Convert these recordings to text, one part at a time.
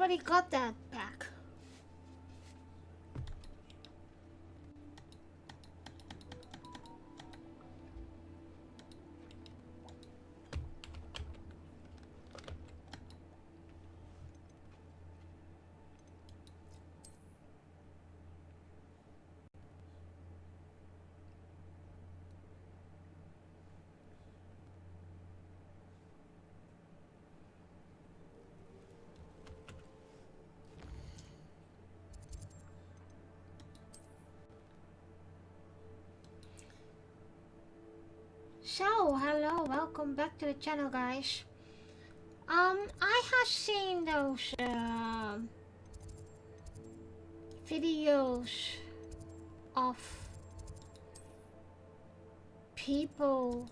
already got that back. So, hello, welcome back to the channel, guys. I have seen those videos of people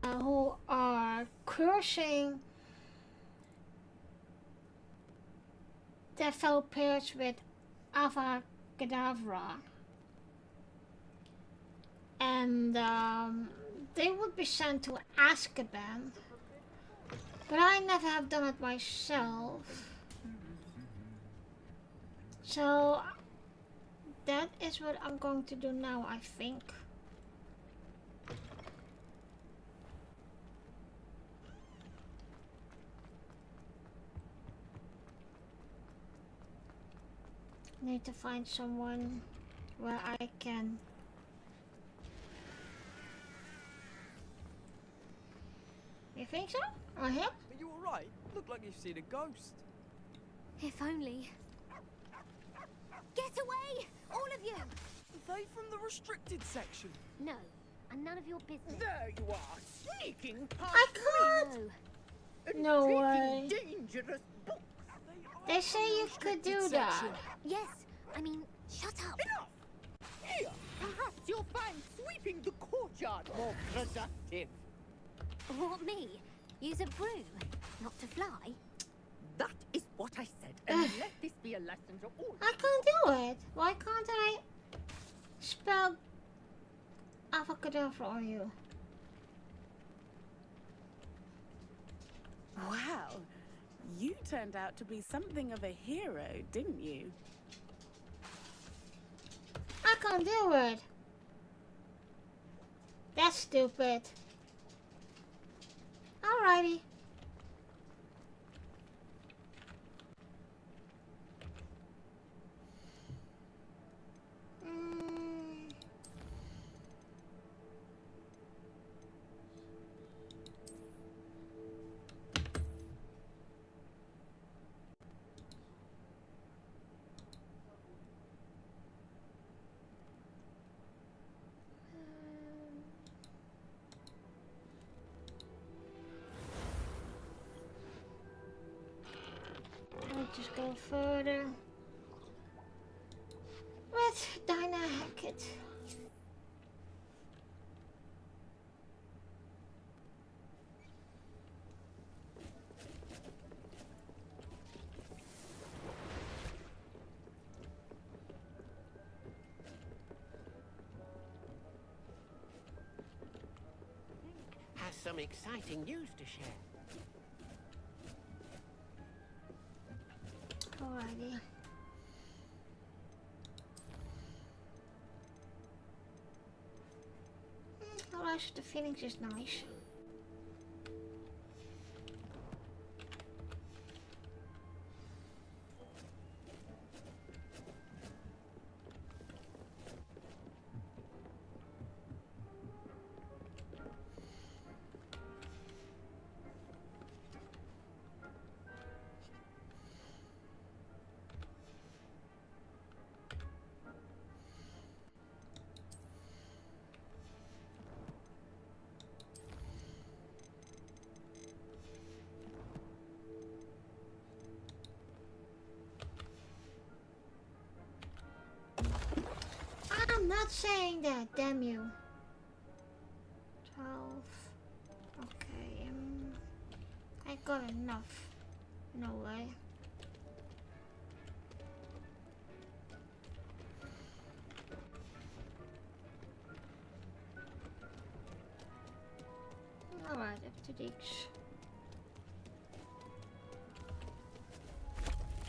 who are cursing their fellow players with Avada Kedavra, and they would be sent to Azkaban, but I never have done it myself. So that is what I'm going to do now, I think. Need to find someone where I can. You think so? Or him? Are you alright? Look like you've seen a ghost. If only. Get away! All of you! Are they from the restricted section? No, and none of your business. There you are, sneaking past I can't! No. and No taking way. dangerous books. They say you could do that. Yes, I mean, shut up. Enough! Here, perhaps you'll find sweeping the courtyard more productive. What, me? Use a broom, not to fly? That is what I said, and let this be a lesson to all. I can't do it. Why can't I spell Avada on you? Wow, you turned out to be something of a hero, didn't you? I can't do it. That's stupid. Alrighty. Just go further with Dinah Hackett. Has some exciting news to share. Alrighty. Alright, the feelings is nice. I'm not saying that, damn you. 12. Okay, I got enough. No way. Alright, up to digs.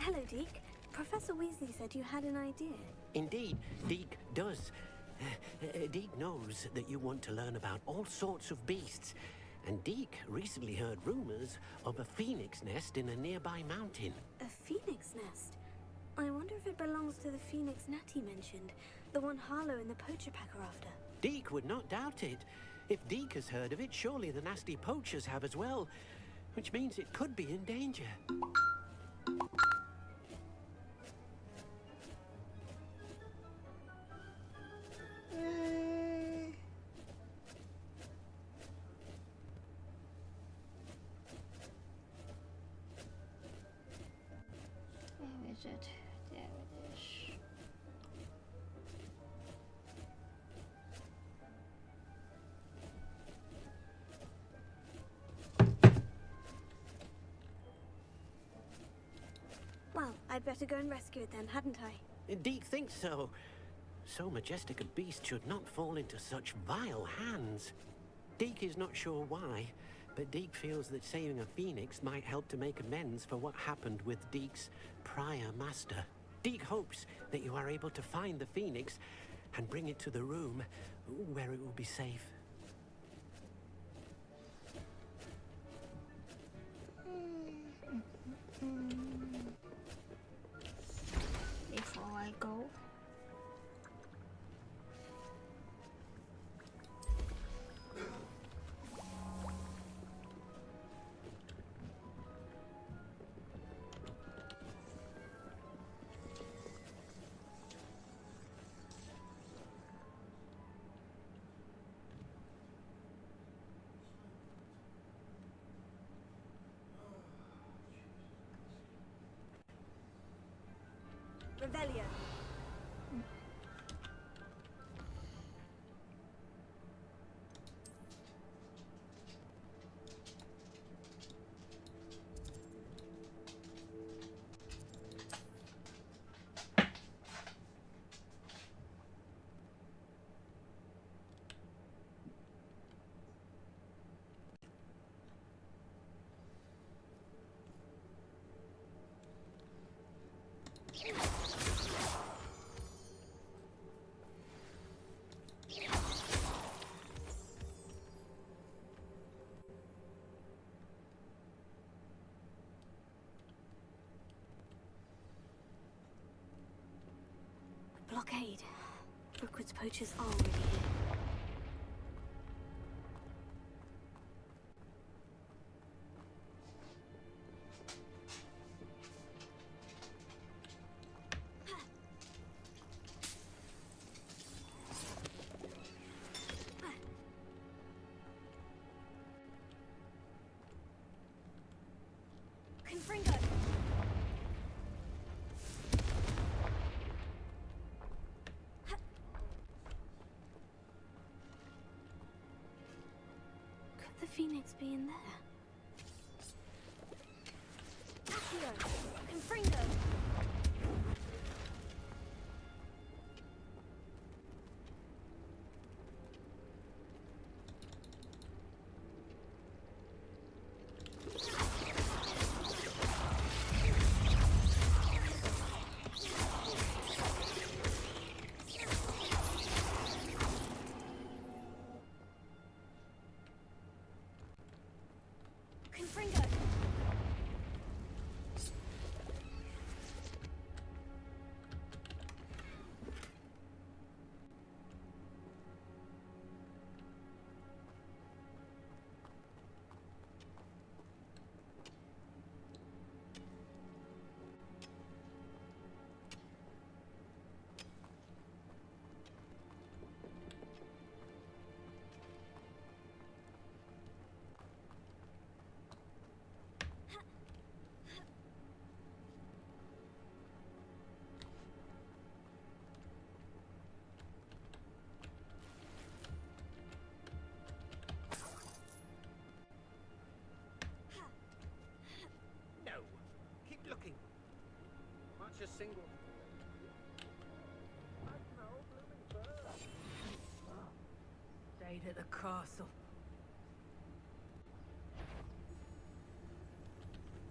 Hello, Deke. Professor Weasley said you had an idea. Indeed, Deke does. Deke knows that you want to learn about all sorts of beasts. And Deke recently heard rumors of a phoenix nest in a nearby mountain. A phoenix nest? I wonder if it belongs to the phoenix Natty mentioned, the one Harlow and the poacher pack are after. Deke would not doubt it. If Deke has heard of it, surely the nasty poachers have as well. Which means it could be in danger. Where is it? There it is. Well, I'd better go and rescue it then, hadn't I? Deke thinks so. So majestic a beast should not fall into such vile hands. Deke is not sure why, but Deke feels that saving a phoenix might help to make amends for what happened with Deke's prior master. Deke hopes that you are able to find the phoenix and bring it to the room where it will be safe. Before I go. Revelio. Blockade. Brookwood's poachers are already here. Confringo! Could the phoenix be in there? Accio! Confringo! Confringo! No, keep looking. Watch a single. Stayed at the castle.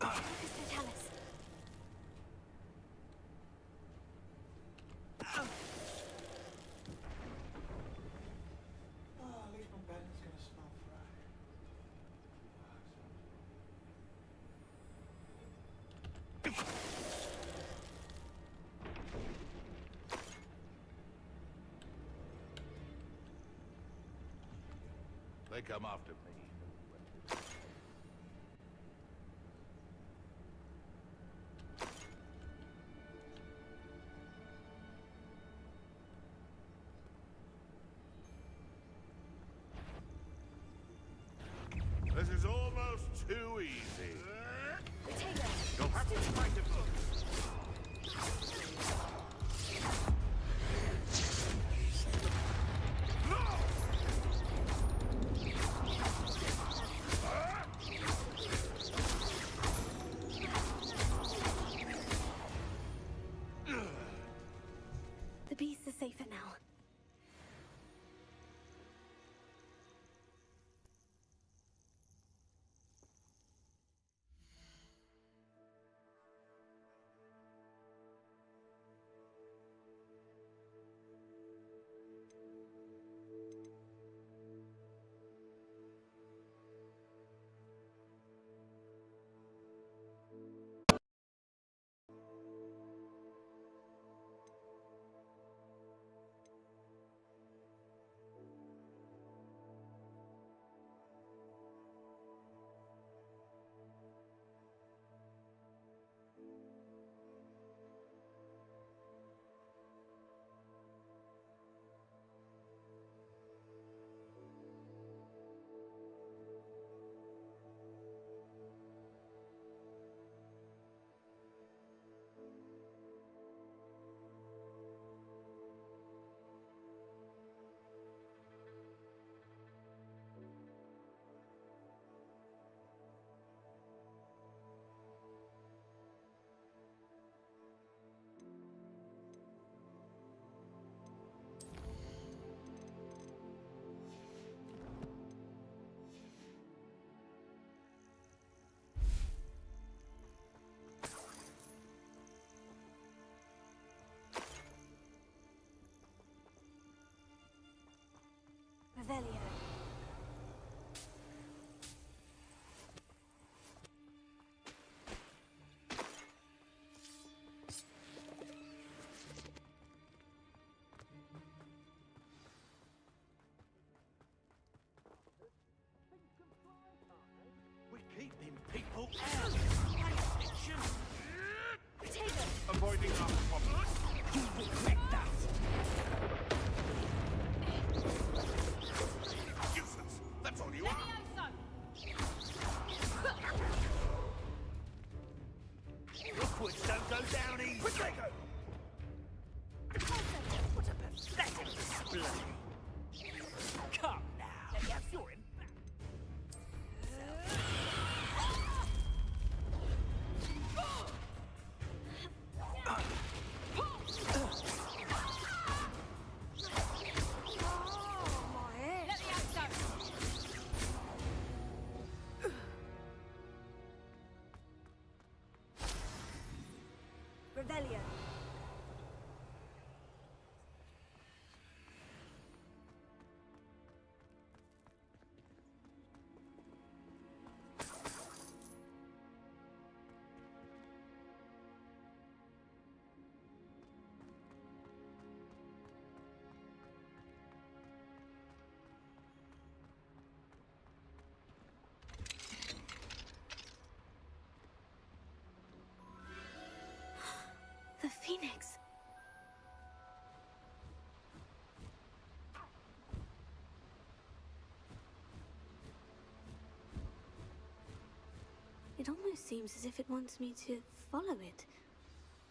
Focus, Totalis. They come after me. This is almost too easy. You'll have to fight him. The beasts are safer now. Revelio. We're keeping people out. Pay attention. Avoiding our problem. You regret that. Useless. That's all you are. Upwards don't go down easy. Potato! What a pathetic display. Come now. Let me have your Revelio. The Phoenix. It almost seems as if it wants me to follow it.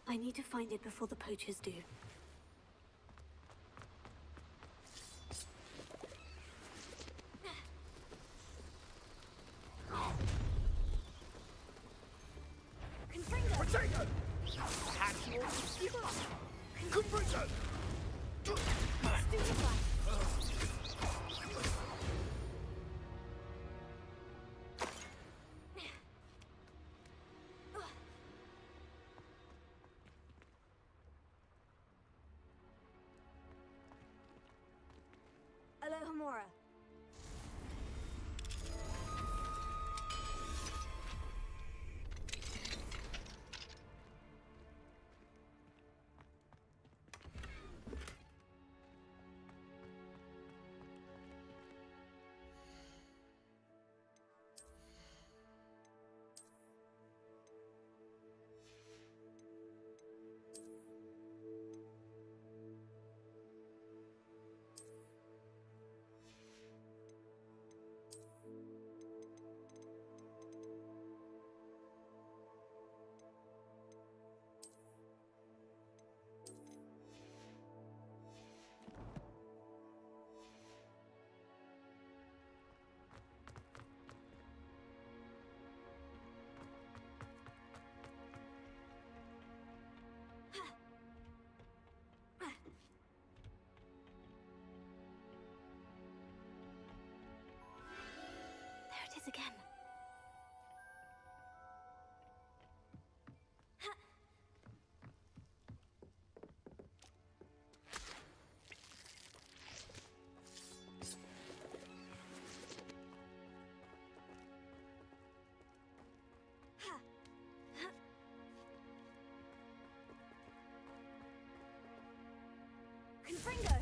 I need to find it before the poachers do. Potato! Perhaps you ought to give up. Compressor! Alohomora. Confringo!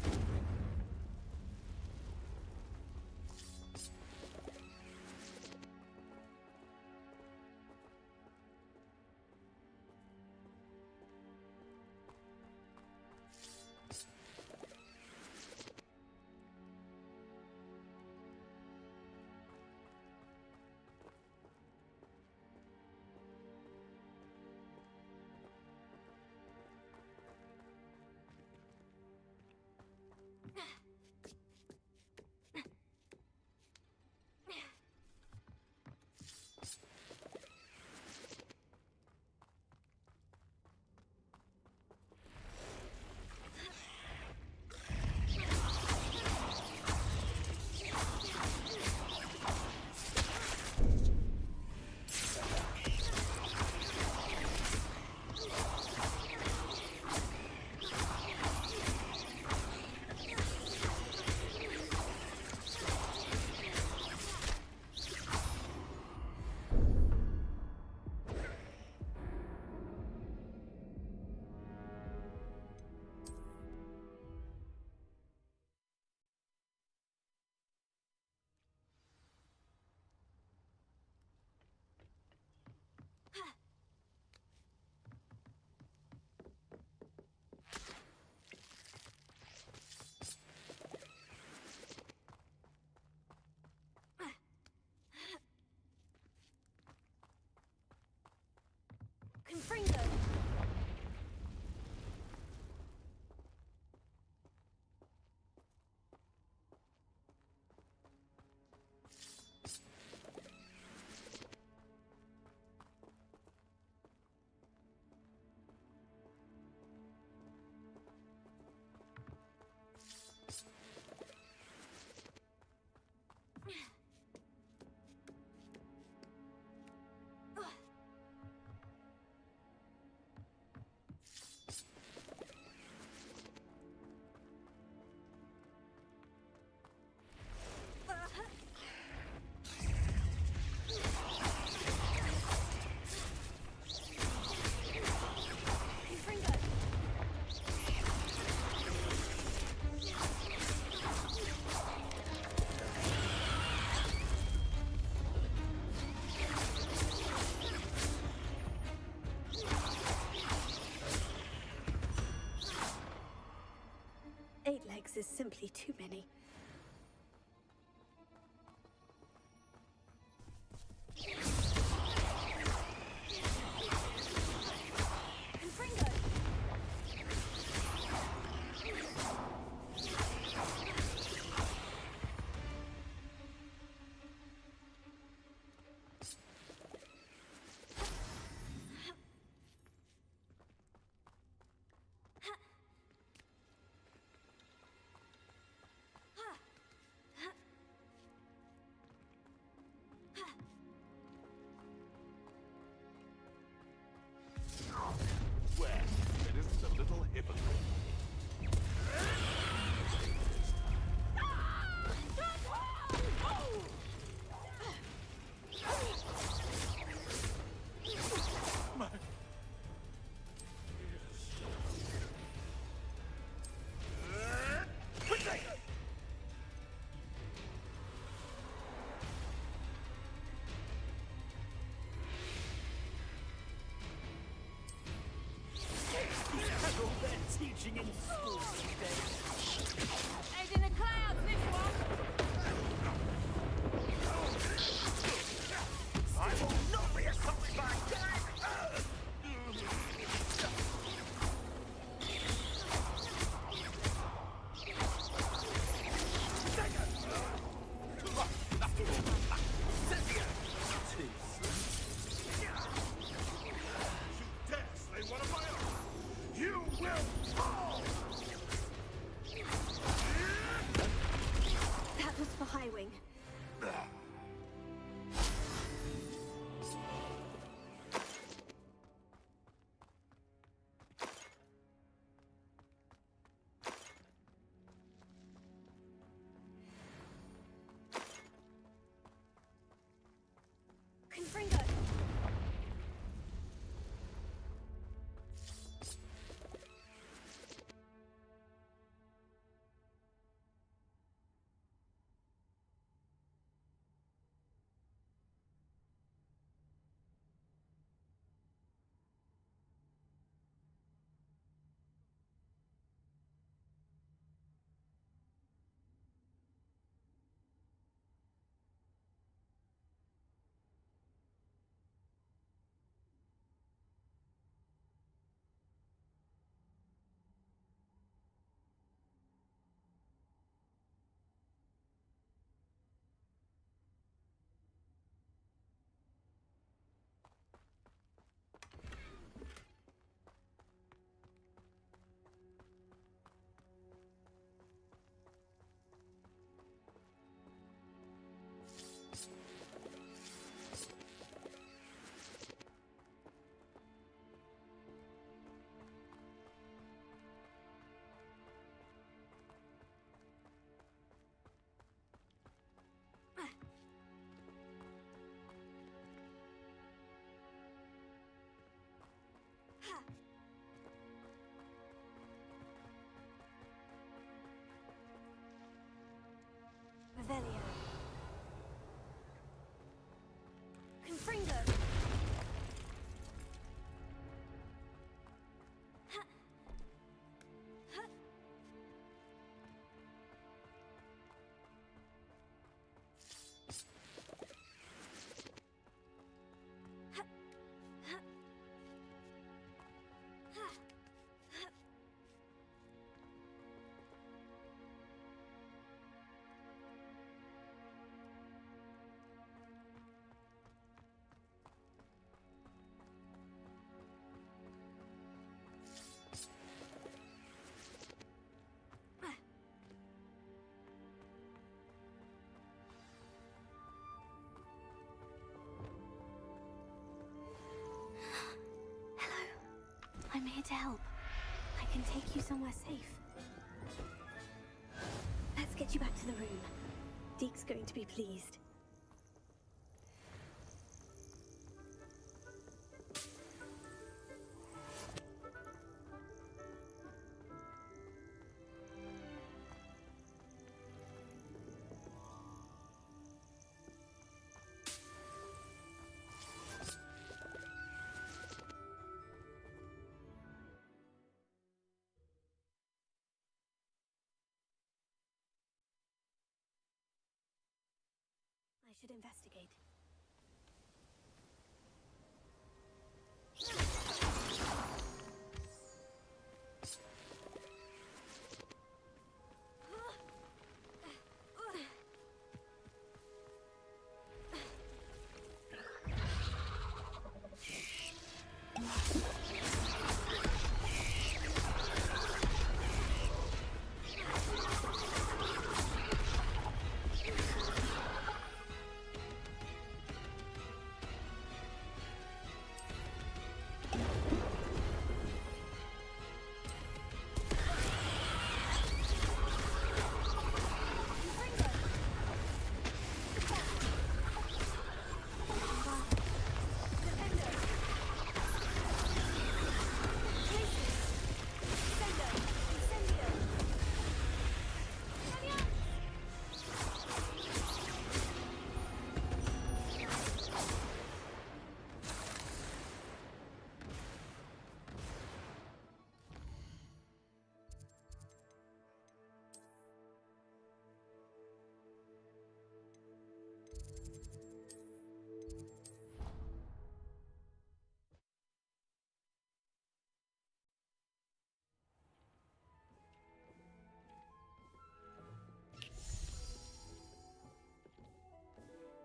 Confringo! Is simply too many. Where? It isn't a little hypocrite. Teaching in school today. Head in the clouds, this one! I will not be assaulted by God! You dare slay one of my own! You will fall! That was for Highwing. Confringo! Revelio. Confringo. I'm here to help. I can take you somewhere safe. Let's get you back to the room. Deke's going to be pleased. I should investigate.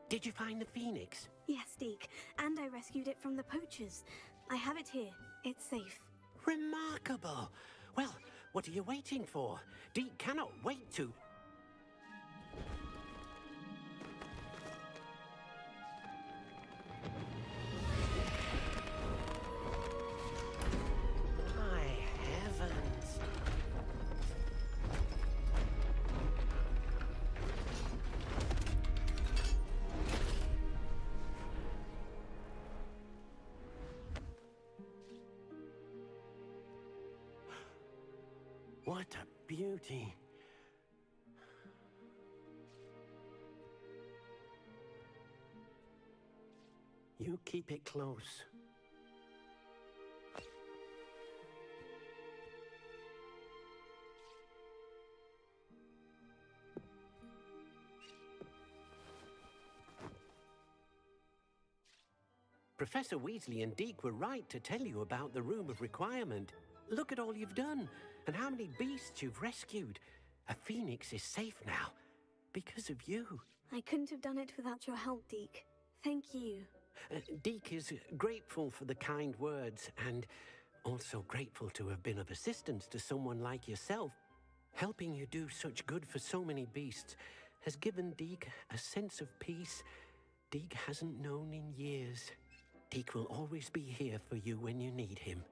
Did you find the phoenix? Yes, Deke. And I rescued it from the poachers. I have it here. It's safe. Remarkable! Well, what are you waiting for? Deke cannot wait to... My heavens! What a beauty! You keep it close. Professor Weasley and Deke were right to tell you about the Room of Requirement. Look at all you've done, and how many beasts you've rescued. A phoenix is safe now, because of you. I couldn't have done it without your help, Deke. Thank you. Deke is grateful for the kind words, and also grateful to have been of assistance to someone like yourself. Helping you do such good for so many beasts has given Deke a sense of peace Deke hasn't known in years. Deke will always be here for you when you need him.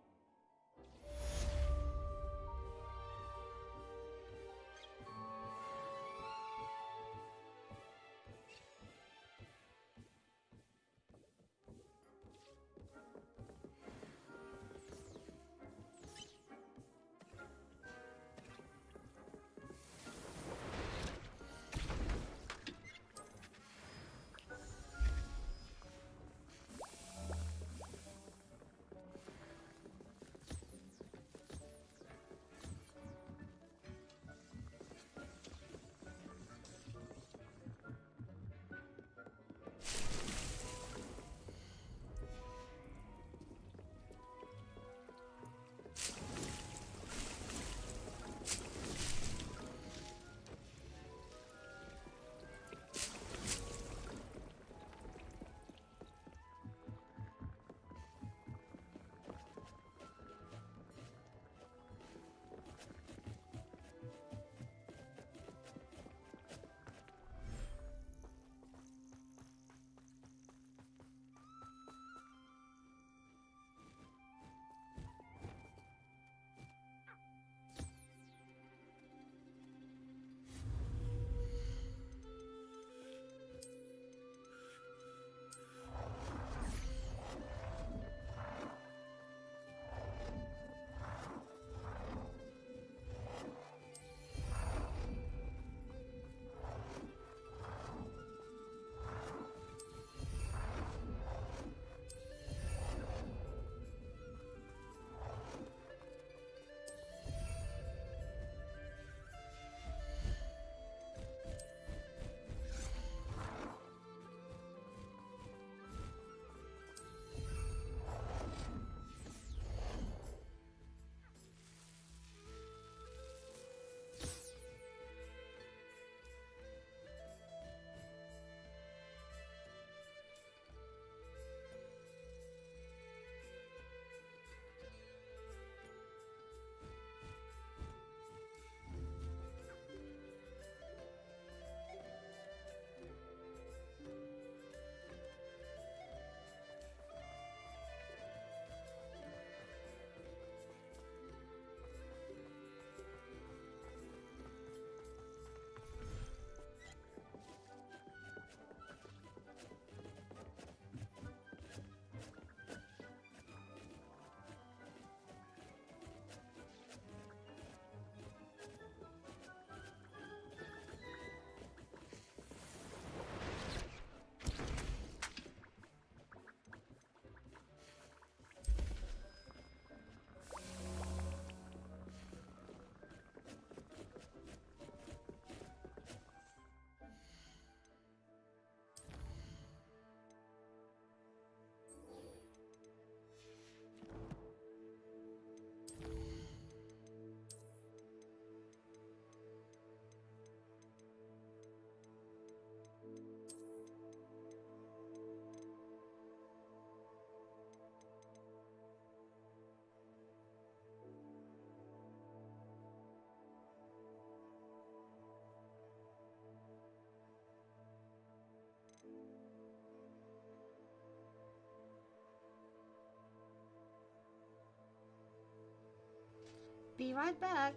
Be right back.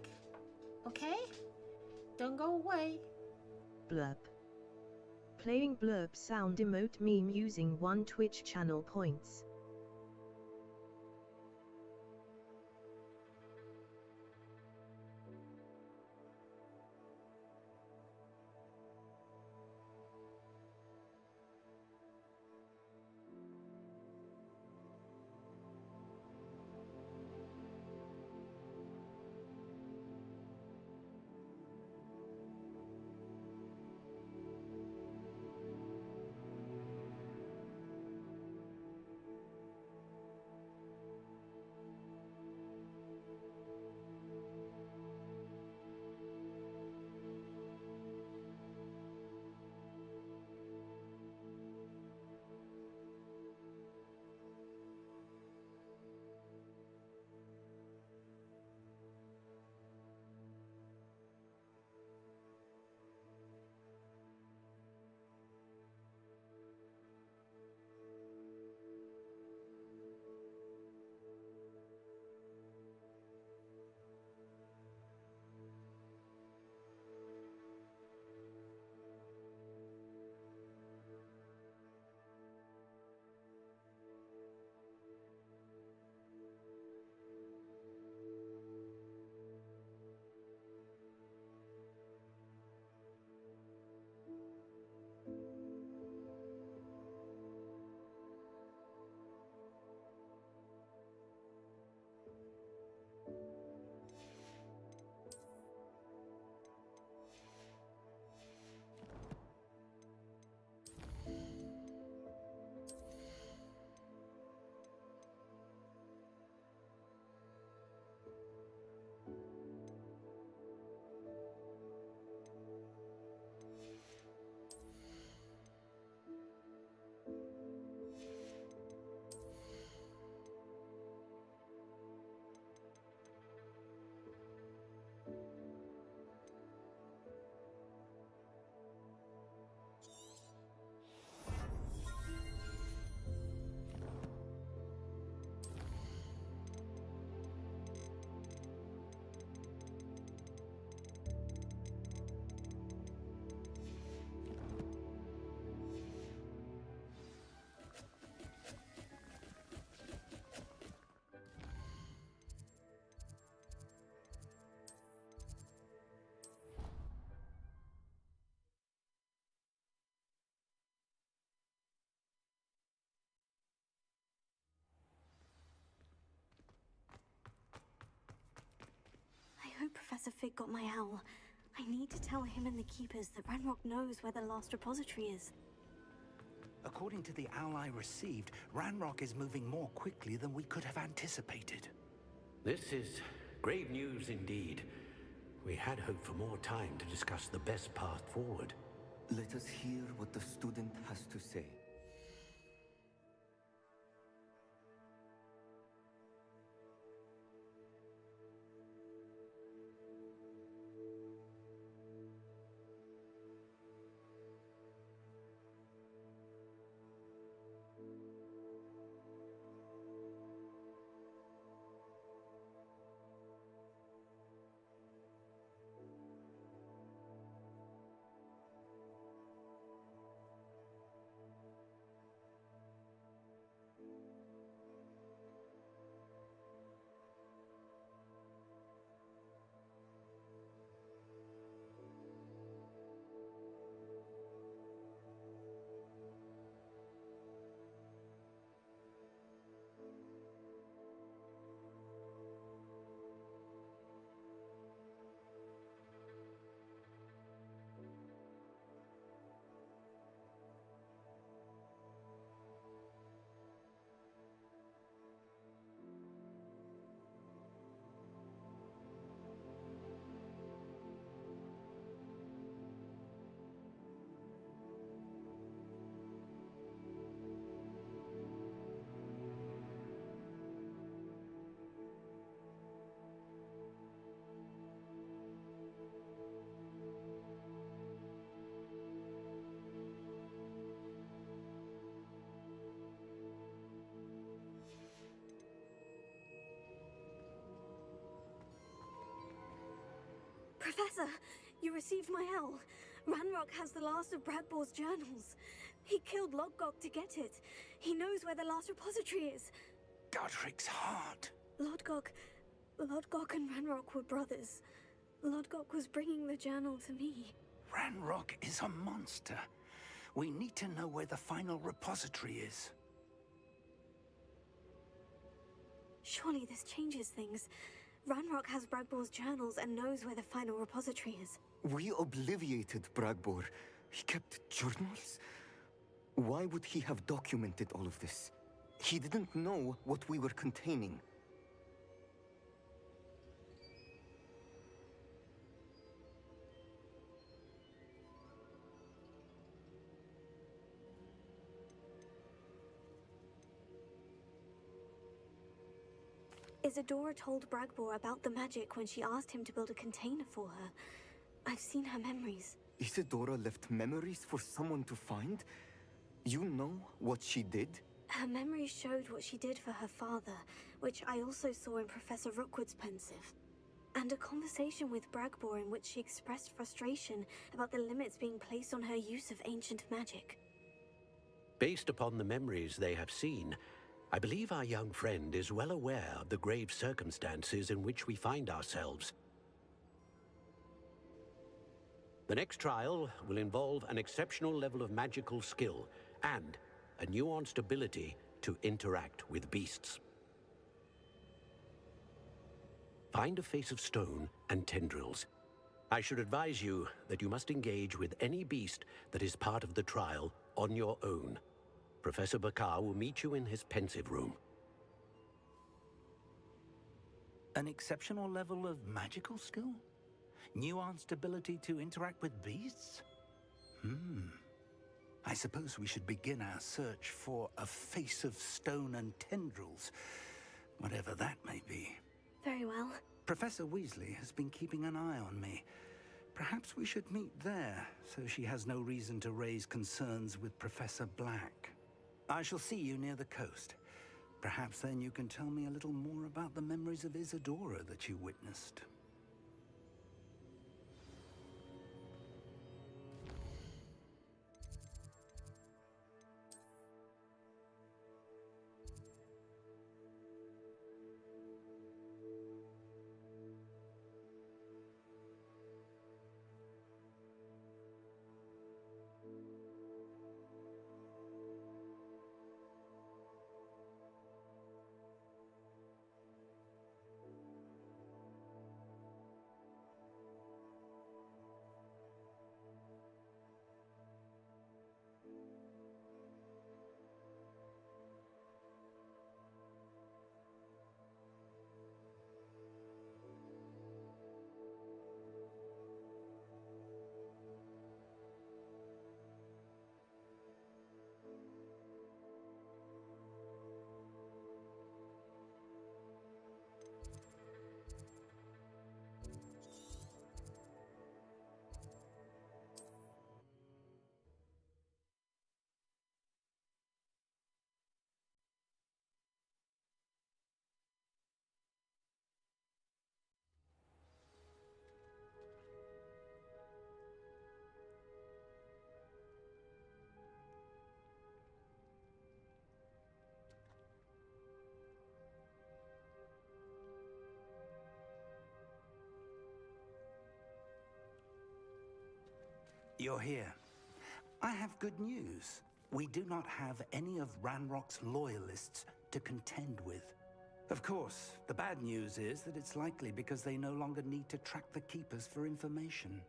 Okay? Don't go away. Blurb. Playing blurb sound emote meme using 1 Twitch channel points. I hope Professor Fig got my owl. I need to tell him and the keepers that Ranrock knows where the last repository is. According to the owl I received, Ranrock is moving more quickly than we could have anticipated. This is grave news indeed. We had hoped for more time to discuss the best path forward. Let us hear what the student has to say. Professor, you received my owl. Ranrock has the last of Bradbor's journals. He killed Lodgok to get it. He knows where the last repository is. Godric's heart. Lodgok and Ranrock were brothers. Lodgok was bringing the journal to me. Ranrock is a monster. We need to know where the final repository is. Surely this changes things. Ranrock has Bradbor's journals and knows where the final repository is. We obliviated Bragbor. He kept journals? Why would he have documented all of this? He didn't know what we were containing. Isadora told Bragbor about the magic when she asked him to build a container for her. I've seen her memories. Isadora left memories for someone to find? You know what she did? Her memories showed what she did for her father, which I also saw in Professor Rookwood's pensive. And a conversation with Bragbor in which she expressed frustration about the limits being placed on her use of ancient magic. Based upon the memories they have seen, I believe our young friend is well aware of the grave circumstances in which we find ourselves. The next trial will involve an exceptional level of magical skill and a nuanced ability to interact with beasts. Find a face of stone and tendrils. I should advise you that you must engage with any beast that is part of the trial on your own. Professor Bakar will meet you in his pensive room. An exceptional level of magical skill? Nuanced ability to interact with beasts? I suppose we should begin our search for a face of stone and tendrils, whatever that may be. Very well. Professor Weasley has been keeping an eye on me. Perhaps we should meet there, so she has no reason to raise concerns with Professor Black. I shall see you near the coast. Perhaps then you can tell me a little more about the memories of Isadora that you witnessed. You're here. I have good news. We do not have any of Ranrock's loyalists to contend with. Of course, the bad news is that it's likely because they no longer need to track the Keepers for information.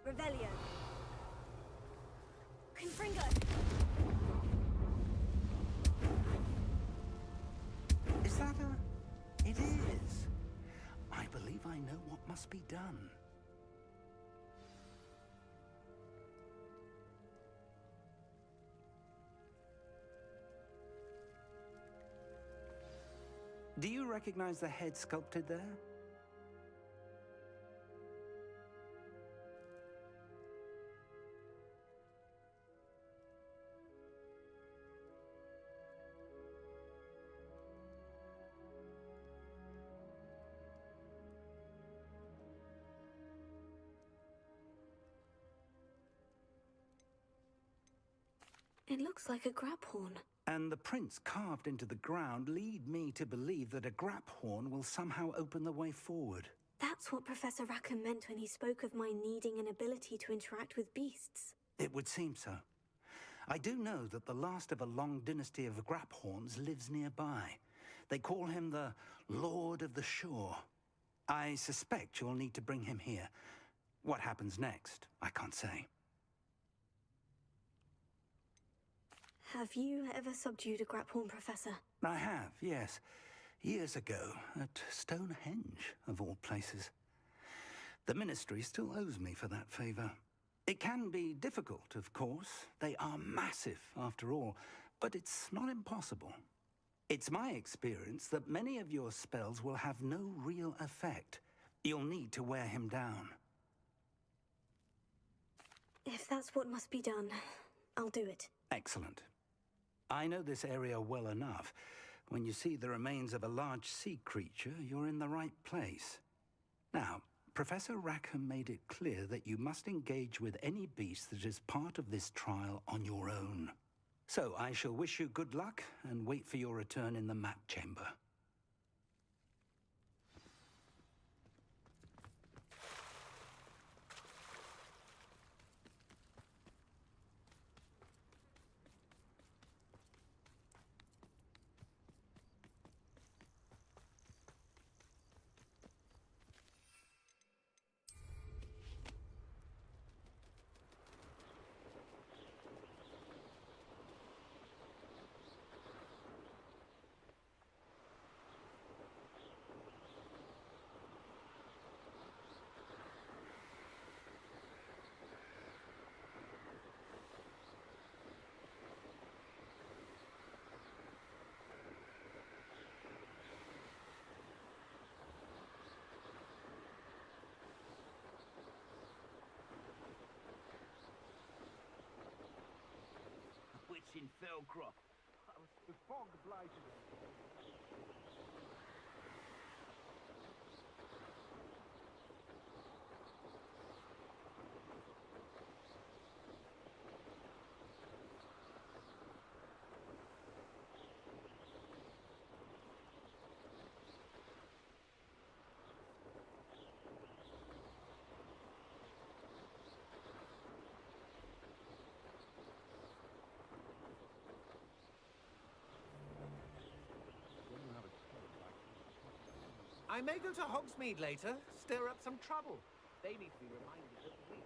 Revelio. Confringo. Is that a... It is. I believe I know what must be done. Do you recognize the head sculpted there? It looks like a grab horn. And the prints carved into the ground lead me to believe that a grab horn will somehow open the way forward. That's what Professor Rackham meant when he spoke of my needing an ability to interact with beasts. It would seem so. I do know that the last of a long dynasty of Graphorns lives nearby. They call him the Lord of the Shore. I suspect you'll need to bring him here. What happens next, I can't say. Have you ever subdued a Graphorn, Professor? I have, yes. Years ago, at Stonehenge, of all places. The Ministry still owes me for that favor. It can be difficult, of course. They are massive, after all, but it's not impossible. It's my experience that many of your spells will have no real effect. You'll need to wear him down. If that's what must be done, I'll do it. Excellent. I know this area well enough. When you see the remains of a large sea creature, you're in the right place. Now, Professor Rackham made it clear that you must engage with any beast that is part of this trial on your own. So I shall wish you good luck and wait for your return in the map chamber. In Fellcroft. The fog blighted it. I may go to Hogsmeade later, stir up some trouble. They need to be reminded that we...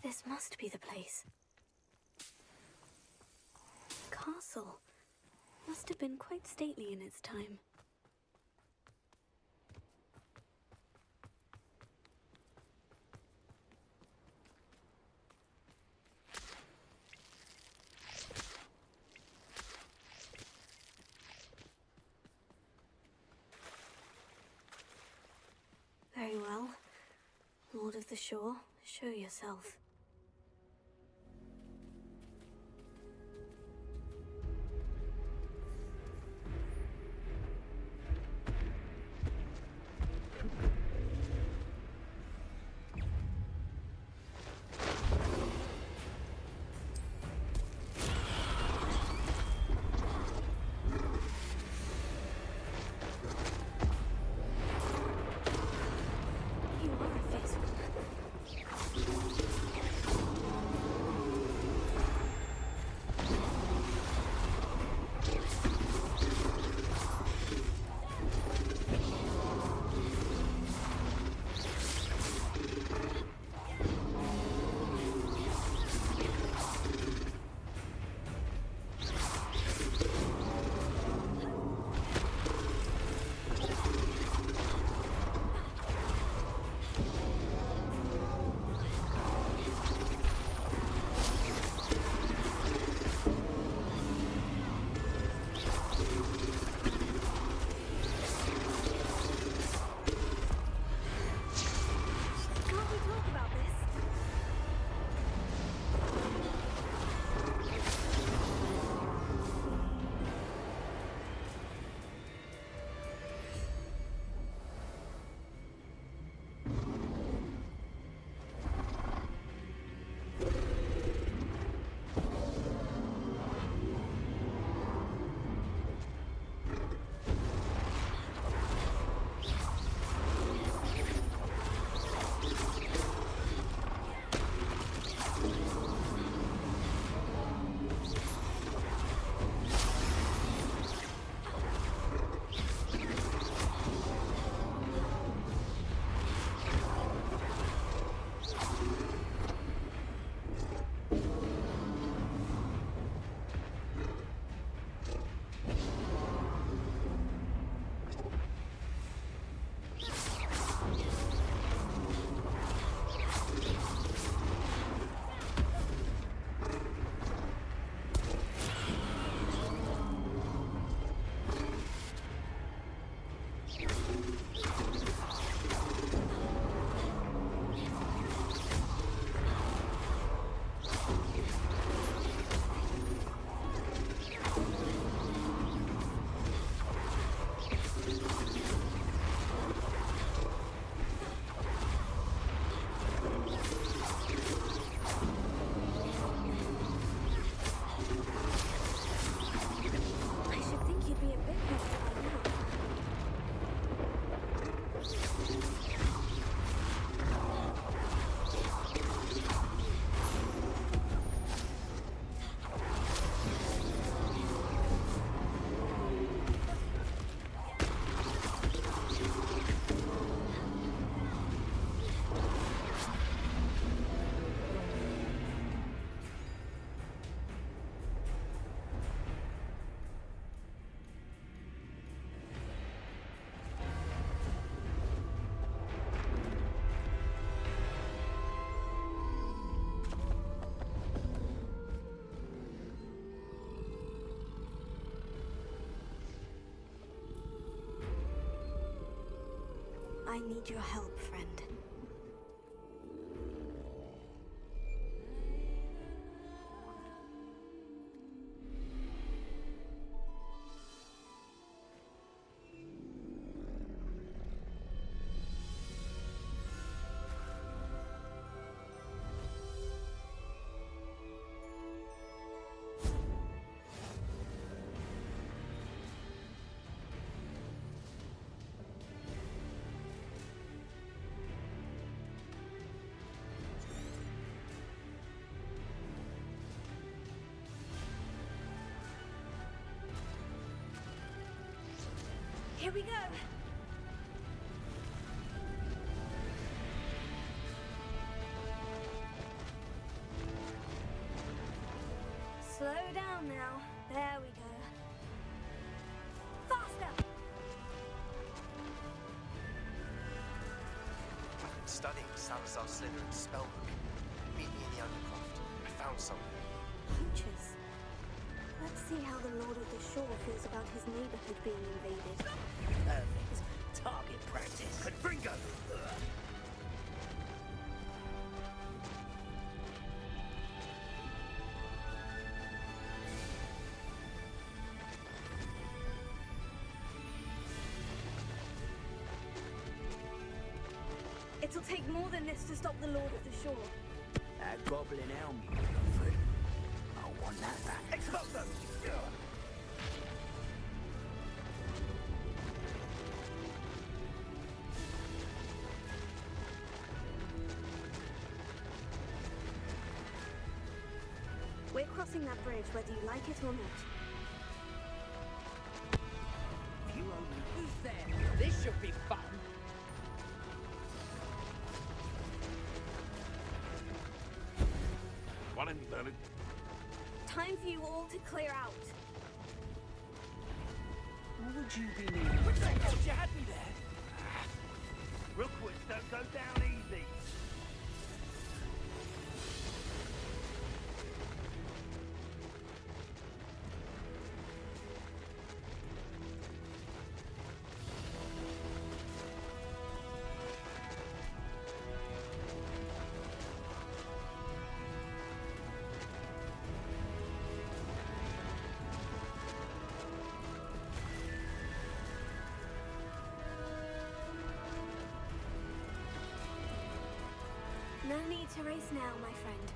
This must be the place. Castle. Must have been quite stately in its time. Very well. Lord of the Shore, show yourself. You are a fierce one. I need your help, friend. Here we go! Slow down now. There we go. Faster! I've been studying Salazar Slytherin's spellbook. Meet me in the Undercroft. I found something. Poachers. Let's see how the Lord of the Shore feels about his neighborhood being invaded. Perfect. Target practice. Confringo! It'll take more than this to stop the Lord of the Shore. That goblin helm you offered. I want that back. Expose them! We're crossing that bridge whether you like it or not. You only... Who's there? This should be fun. One in, Leonard. Time for you all to clear out. What would you be needing? Oh, you had me there. Rookwoods don't go down easy. No need to race now, my friend.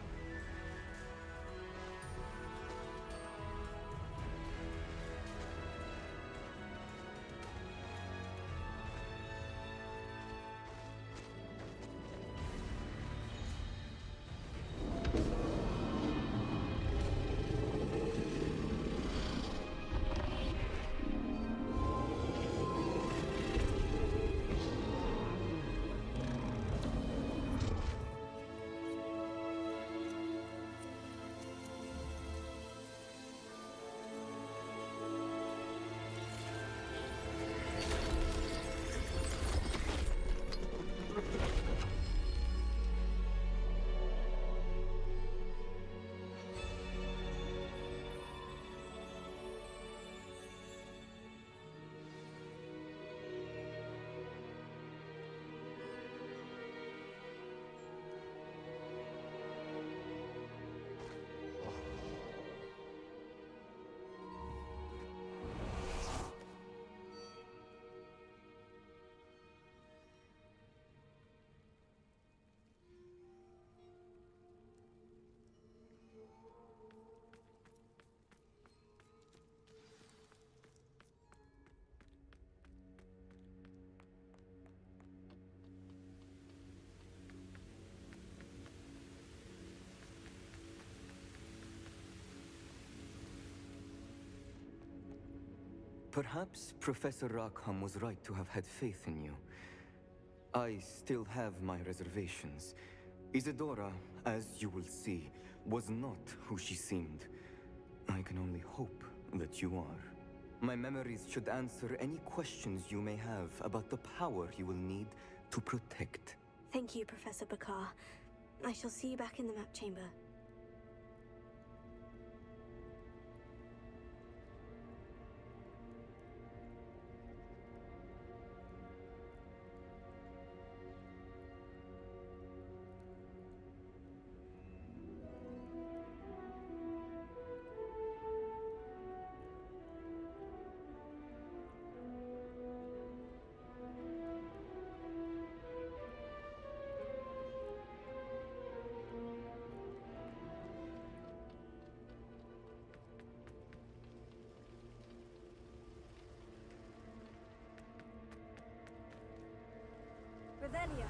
Perhaps Professor Rackham was right to have had faith in you. I still have my reservations. Isadora, as you will see, was not who she seemed. I can only hope that you are. My memories should answer any questions you may have about the power you will need to protect. Thank you, Professor Bakar. I shall see you back in the map chamber. Revelio.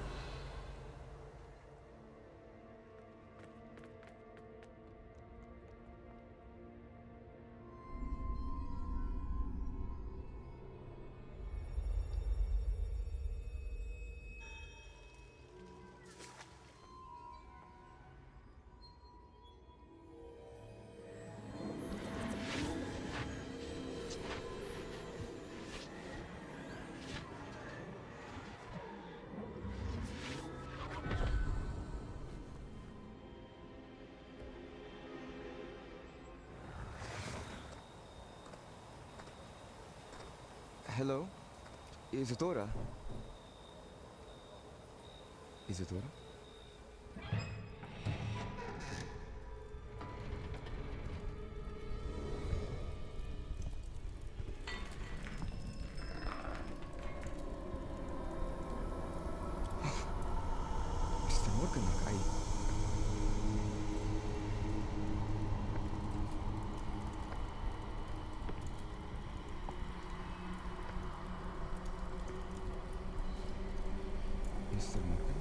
Hello? Isadora? Isadora? Mr. Morganach, Mr. Morgan?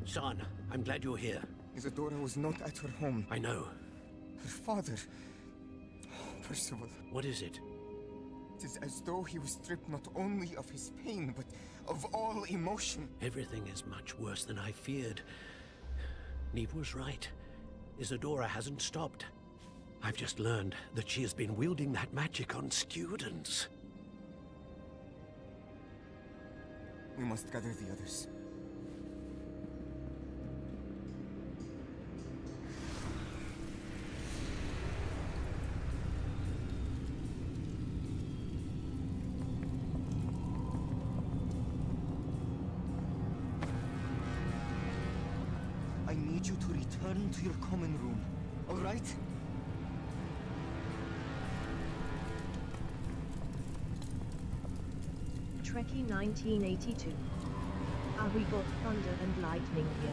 Son, I'm glad you're here. Isadora was not at her home. I know. Her father... Percival. What is it? It is as though he was stripped not only of his pain, but of all emotion. Everything is much worse than I feared. Neve was right. Isadora hasn't stopped. I've just learned that she has been wielding that magic on students. We must gather the others. I need you to return to your common room, all right? Trekkie 1982. We got thunder and lightning here.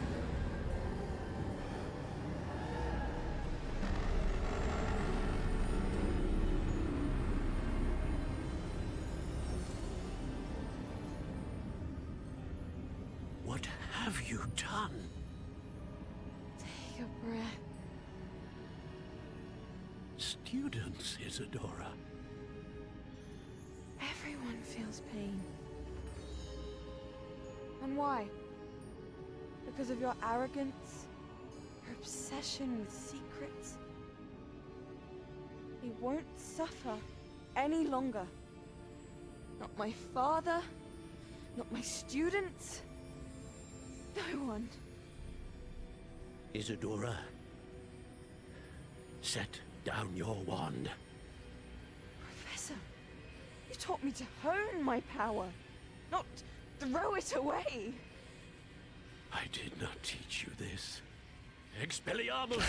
What have you done? Take a breath. Students, Isadora. Everyone feels pain. And why? Because of your arrogance? Your obsession with secrets? He won't suffer any longer. Not my father, not my students, no one. Isadora, set down your wand. Professor, you taught me to hone my power, not throw it away. I did not teach you this. Expelliarmus!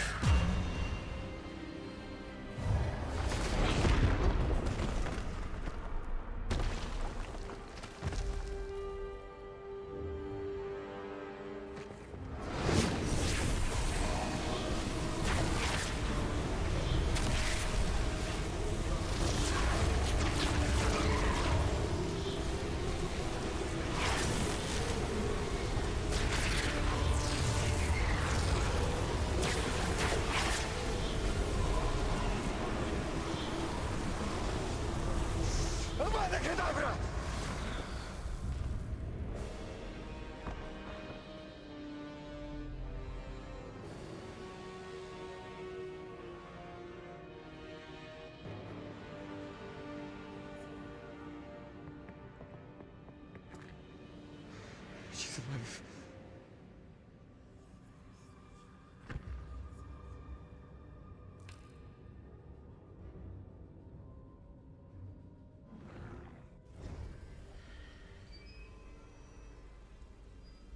She's alive.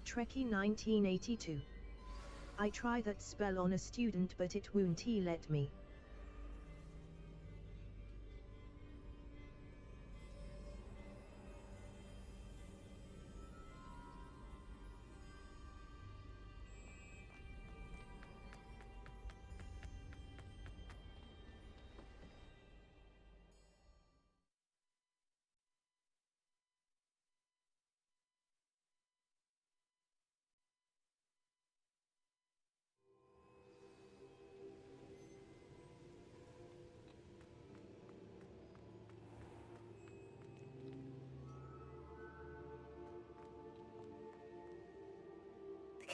Trekkie 1982. I try that spell on a student but it won't he let me.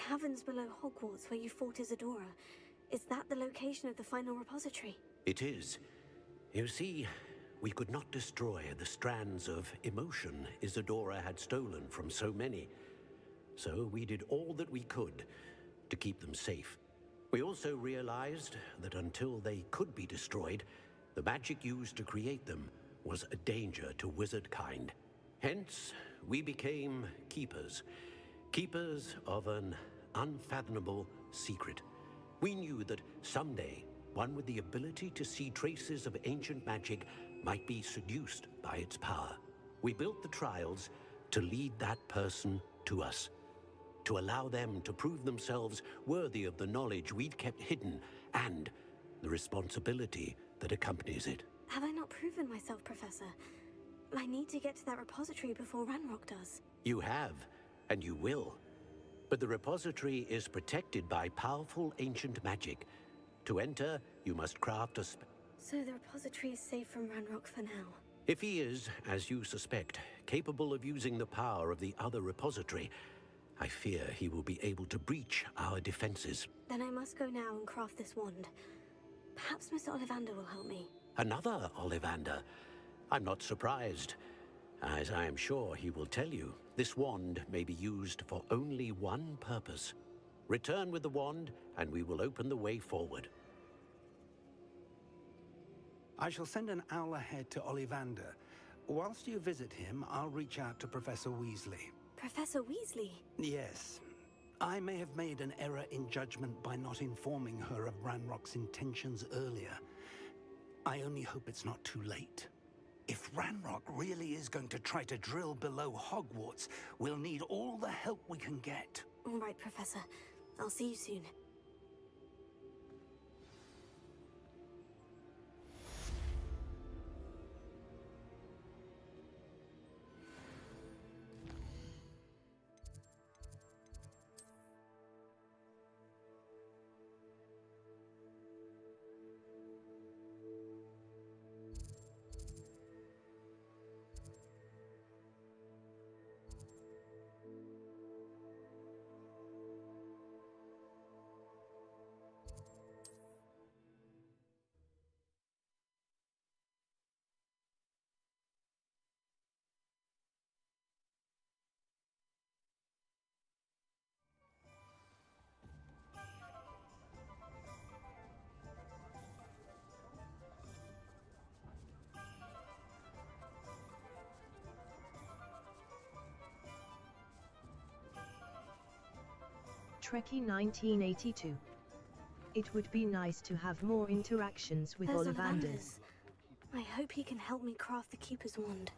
caverns below Hogwarts where you fought Isadora. Is that the location of the final repository? It is. You see, we could not destroy the strands of emotion Isadora had stolen from so many. So we did all that we could to keep them safe. We also realized that until they could be destroyed, the magic used to create them was a danger to wizard kind. Hence, we became keepers. Keepers of an unfathomable secret. We knew that someday, one with the ability to see traces of ancient magic might be seduced by its power. We built the trials to lead that person to us, to allow them to prove themselves worthy of the knowledge we'd kept hidden and the responsibility that accompanies it. Have I not proven myself, Professor? I need to get to that repository before Ranrock does. You have, and you will. But the repository is protected by powerful ancient magic. To enter, you must craft a So the repository is safe from Ranrock for now. If he is, as you suspect, capable of using the power of the other repository, I fear he will be able to breach our defenses. Then I must go now and craft this wand. Perhaps Mr. Ollivander will help me. Another Ollivander? I'm not surprised. As I am sure he will tell you, this wand may be used for only one purpose. Return with the wand, and we will open the way forward. I shall send an owl ahead to Ollivander. Whilst you visit him, I'll reach out to Professor Weasley. Professor Weasley? Yes. I may have made an error in judgment by not informing her of Ranrock's intentions earlier. I only hope it's not too late. If Ranrock really is going to try to drill below Hogwarts, we'll need all the help we can get. All right, Professor. I'll see you soon. Trekkie 1982. It would be nice to have more interactions with There's Ollivanders. I hope he can help me craft the Keeper's wand.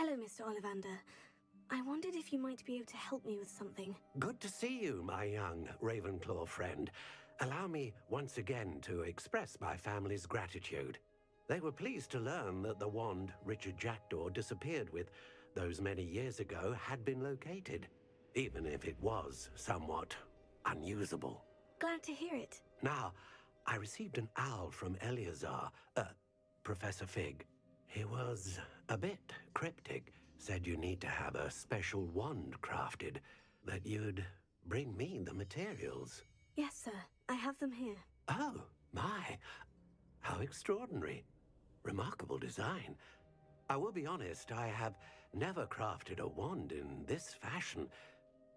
Hello, Mr. Ollivander. I wondered if you might be able to help me with something. Good to see you, my young Ravenclaw friend. Allow me once again to express my family's gratitude. They were pleased to learn that the wand Richard Jackdaw disappeared with those many years ago had been located, even if it was somewhat unusable. Glad to hear it. Now, I received an owl from Eleazar, Professor Fig. He was a bit cryptic, said you need to have a special wand crafted, that you'd bring me the materials. Yes, sir. I have them here. Oh, my. How extraordinary. Remarkable design. I will be honest, I have never crafted a wand in this fashion.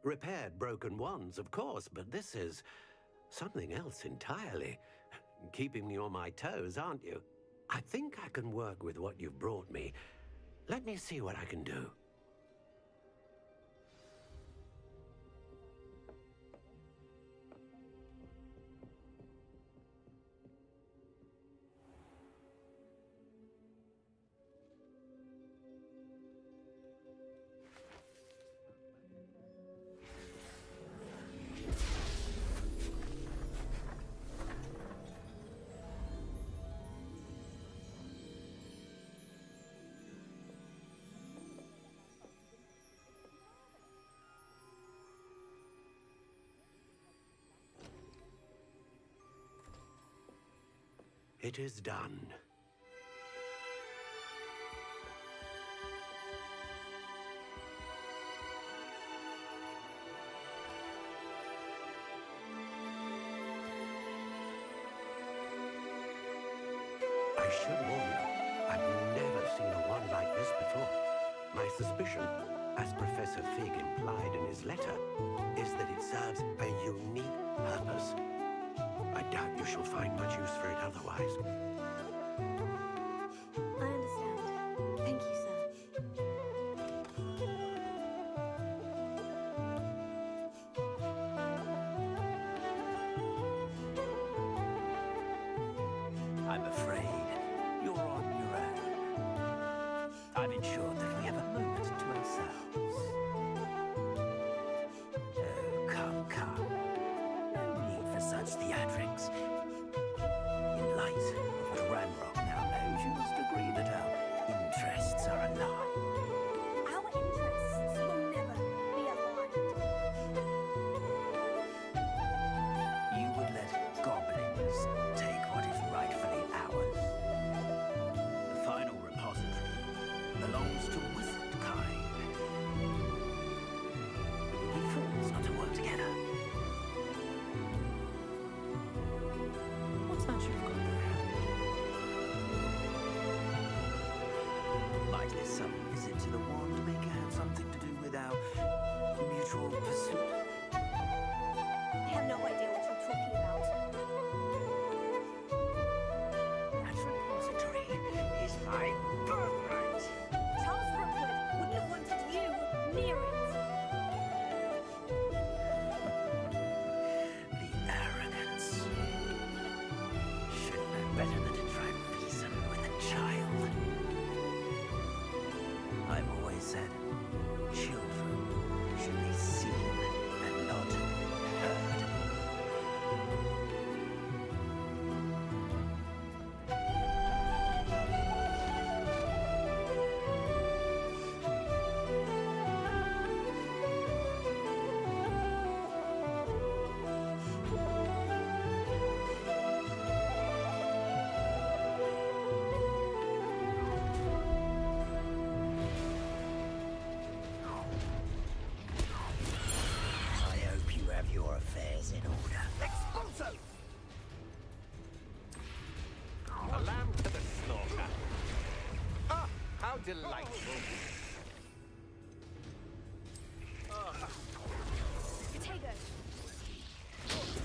Repaired broken wands, of course, but this is something else entirely. Keeping me on my toes, aren't you? I think I can work with what you've brought me. Let me see what I can do. It is done. I should warn you, I've never seen a wand like this before. My suspicion, as Professor Fig implied in his letter, is that it serves a unique purpose. I doubt you shall find much use for it otherwise. I understand. Thank you, sir. I'm afraid you're on your own. I've ensured that we have a moment to ourselves. Oh, come. No need for such theatrics. In light of what Ranrock now knows, you must agree that our interests are aligned. Our interests will never be aligned. You would let goblins take what is rightfully ours. The final repository belongs to wizard kind. It would be fools not to work together. What's that you've got there? Might this sudden visit to the wand maker have something to do with our mutual pursuit? I have no idea what you're talking about. That repository is my birthright. Charles Rookwood wouldn't have wanted you near it. The arrogance. Should know better than to try and reason with a child. I've always said, children should be seen and not heard. I hope you have your affairs in order. Expulso! A lamb to the slaughter. Ah, how delightful. Potato.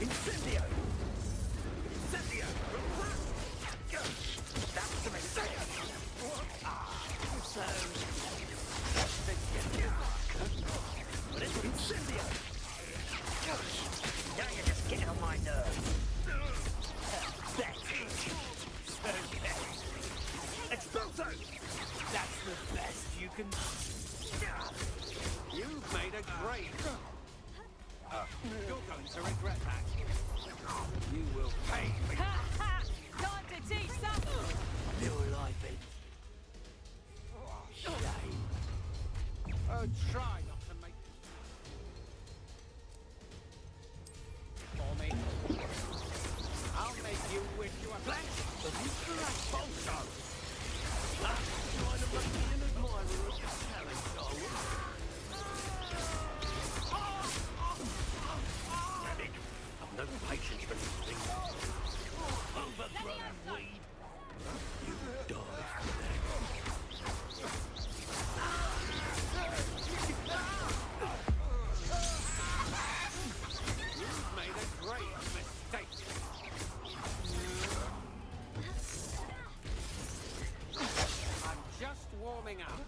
Incendio! Incendio! That was a mistake! Incendio! Now you're just getting on my nerves. That's it. Expulso! That's the best you can... You've made a great... you're going to regret that. You will pay for your... Time to teach some. Your life in... Shame. Oh, try not to make... For me. I'll make you wish you were blank. Expulso! Trying to make me an admirer of your talent, darling. I've no patience for these things. Overgrown weed. You die for that. You've made a great mistake. I'm just warming up.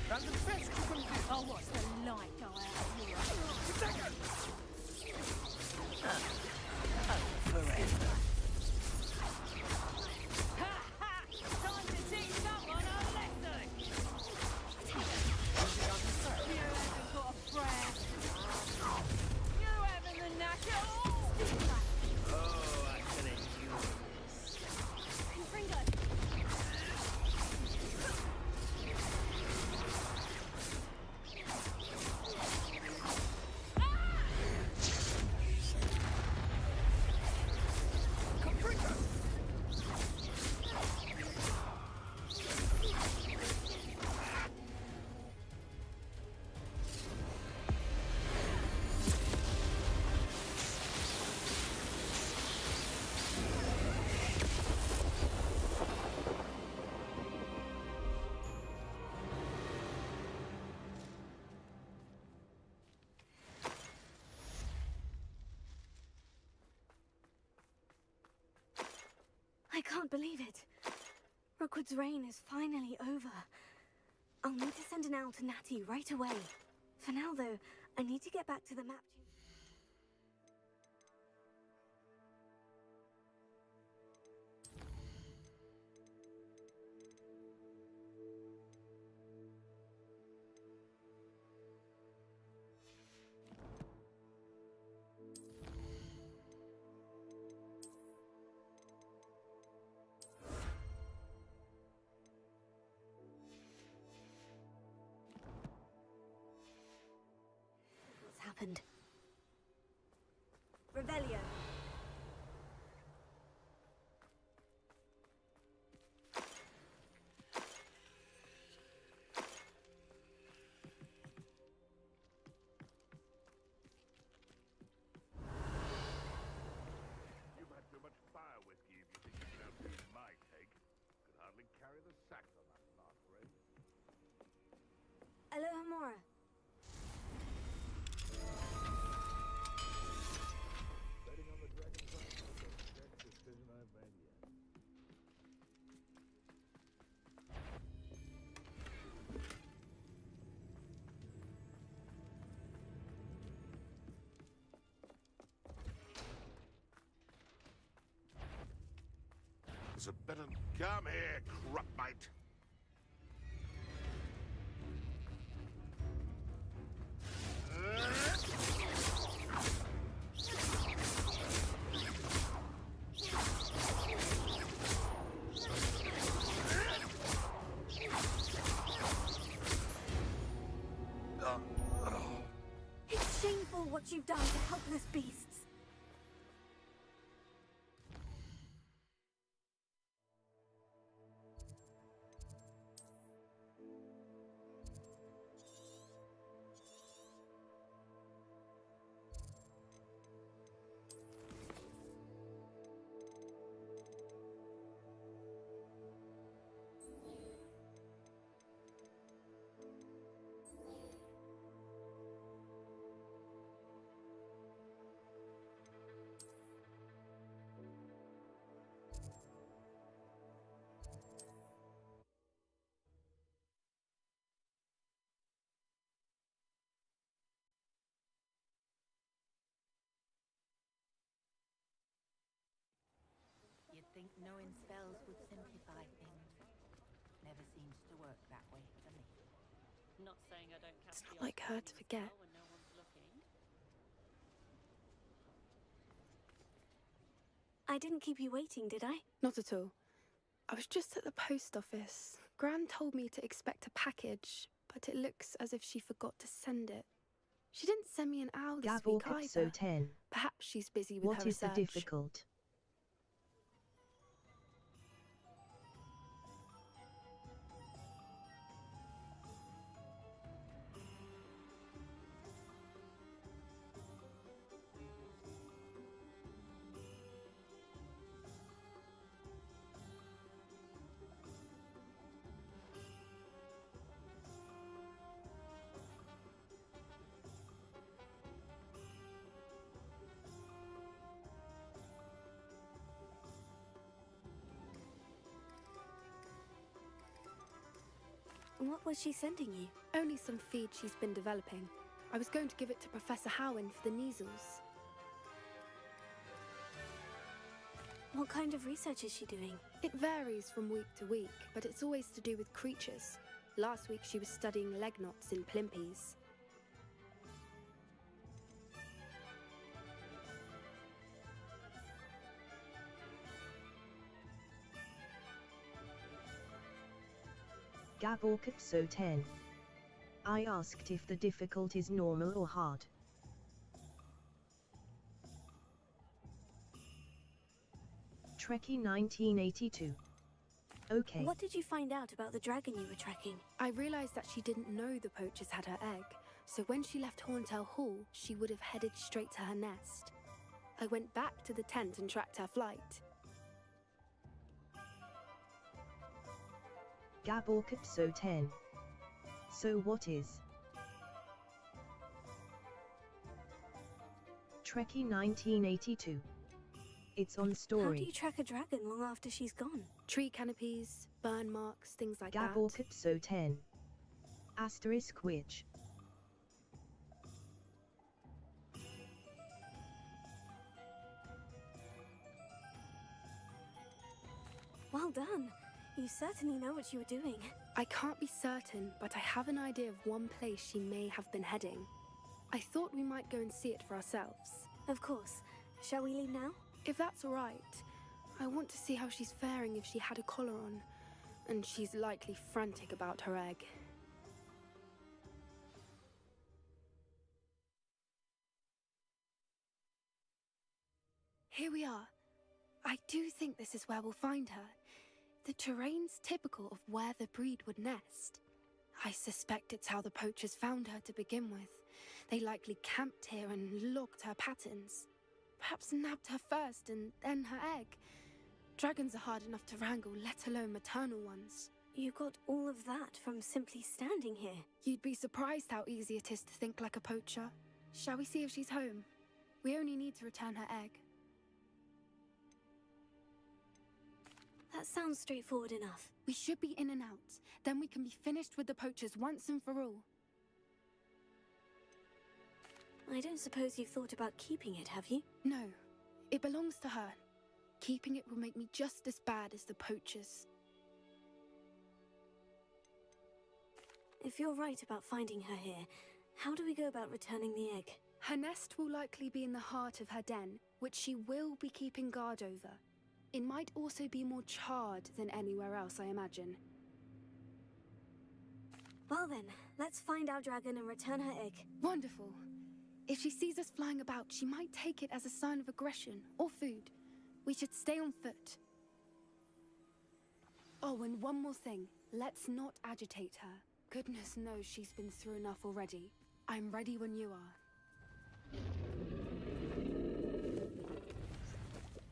That's the best you can do. Oh, what's the light go out of Forever. Time to teach someone a lesson! You haven't got a friend. You haven't the knack at all! Oh, I can endure this. Fringo! I can't believe it. Rookwood's reign is finally over. I'll need to send an owl to Natty right away. For now, though, I need to get back to the map. What's happened? Revelio. You've had too much fire whiskey if you think you can outbeat my take. Could hardly carry the sacks on that last raid. Aloha Mora. Betting on the dragon's eye was the best decision I've made yet. There's a better... Come here, crupmate. It's shameful what you've done to helpless beasts. You'd think knowing spells would simplify things. Never seems to work that way for me. Not saying I don't cast It's not like her to forget. when no one's looking. I didn't keep you waiting, did I? Not at all. I was just at the post office. Gran told me to expect a package, but it looks as if she forgot to send it. She didn't send me an owl this Gavel week either. episode 10. Perhaps she's busy with What her is the research. difficult? What was she sending you? Only some feed she's been developing. I was going to give it to Professor Howen for the measles. What kind of research is she doing? It varies from week to week, but it's always to do with creatures. Last week she was studying leg knots in plimpies. Gaborkatso 10. I asked if the difficulty is normal or hard. Trekkie 1982. Okay. What did you find out about the dragon you were tracking? I realized that she didn't know the poachers had her egg, so when she left Horntail Hall, she would have headed straight to her nest. I went back to the tent and tracked her flight. Gaborkatso 10. So what is? Trekkie 1982. It's on story. How do you track a dragon long after she's gone? Tree canopies, burn marks, things like that. Gaborkatso 10. Asterisk which. Well done. You certainly know what you were doing. I can't be certain, but I have an idea of one place she may have been heading. I thought we might go and see it for ourselves. Of course. Shall we leave now? If that's all right. I want to see how she's faring if she had a collar on. And she's likely frantic about her egg. Here we are. I do think this is where we'll find her. The terrain's typical of where the breed would nest. I suspect it's how the poachers found her to begin with. They likely camped here and logged her patterns. Perhaps nabbed her first and then her egg. Dragons are hard enough to wrangle, let alone maternal ones. You got all of that from simply standing here. You'd be surprised how easy it is to think like a poacher. Shall we see if she's home? We only need to return her egg. That sounds straightforward enough. We should be in and out. Then we can be finished with the poachers once and for all. I don't suppose you've thought about keeping it, have you? No. It belongs to her. Keeping it will make me just as bad as the poachers. If you're right about finding her here, how do we go about returning the egg? Her nest will likely be in the heart of her den, which she will be keeping guard over. It might also be more charred than anywhere else, I imagine. Well then, let's find our dragon and return her egg. Wonderful. If she sees us flying about, she might take it as a sign of aggression or food. We should stay on foot. Oh, and one more thing. Let's not agitate her. Goodness knows she's been through enough already. I'm ready when you are.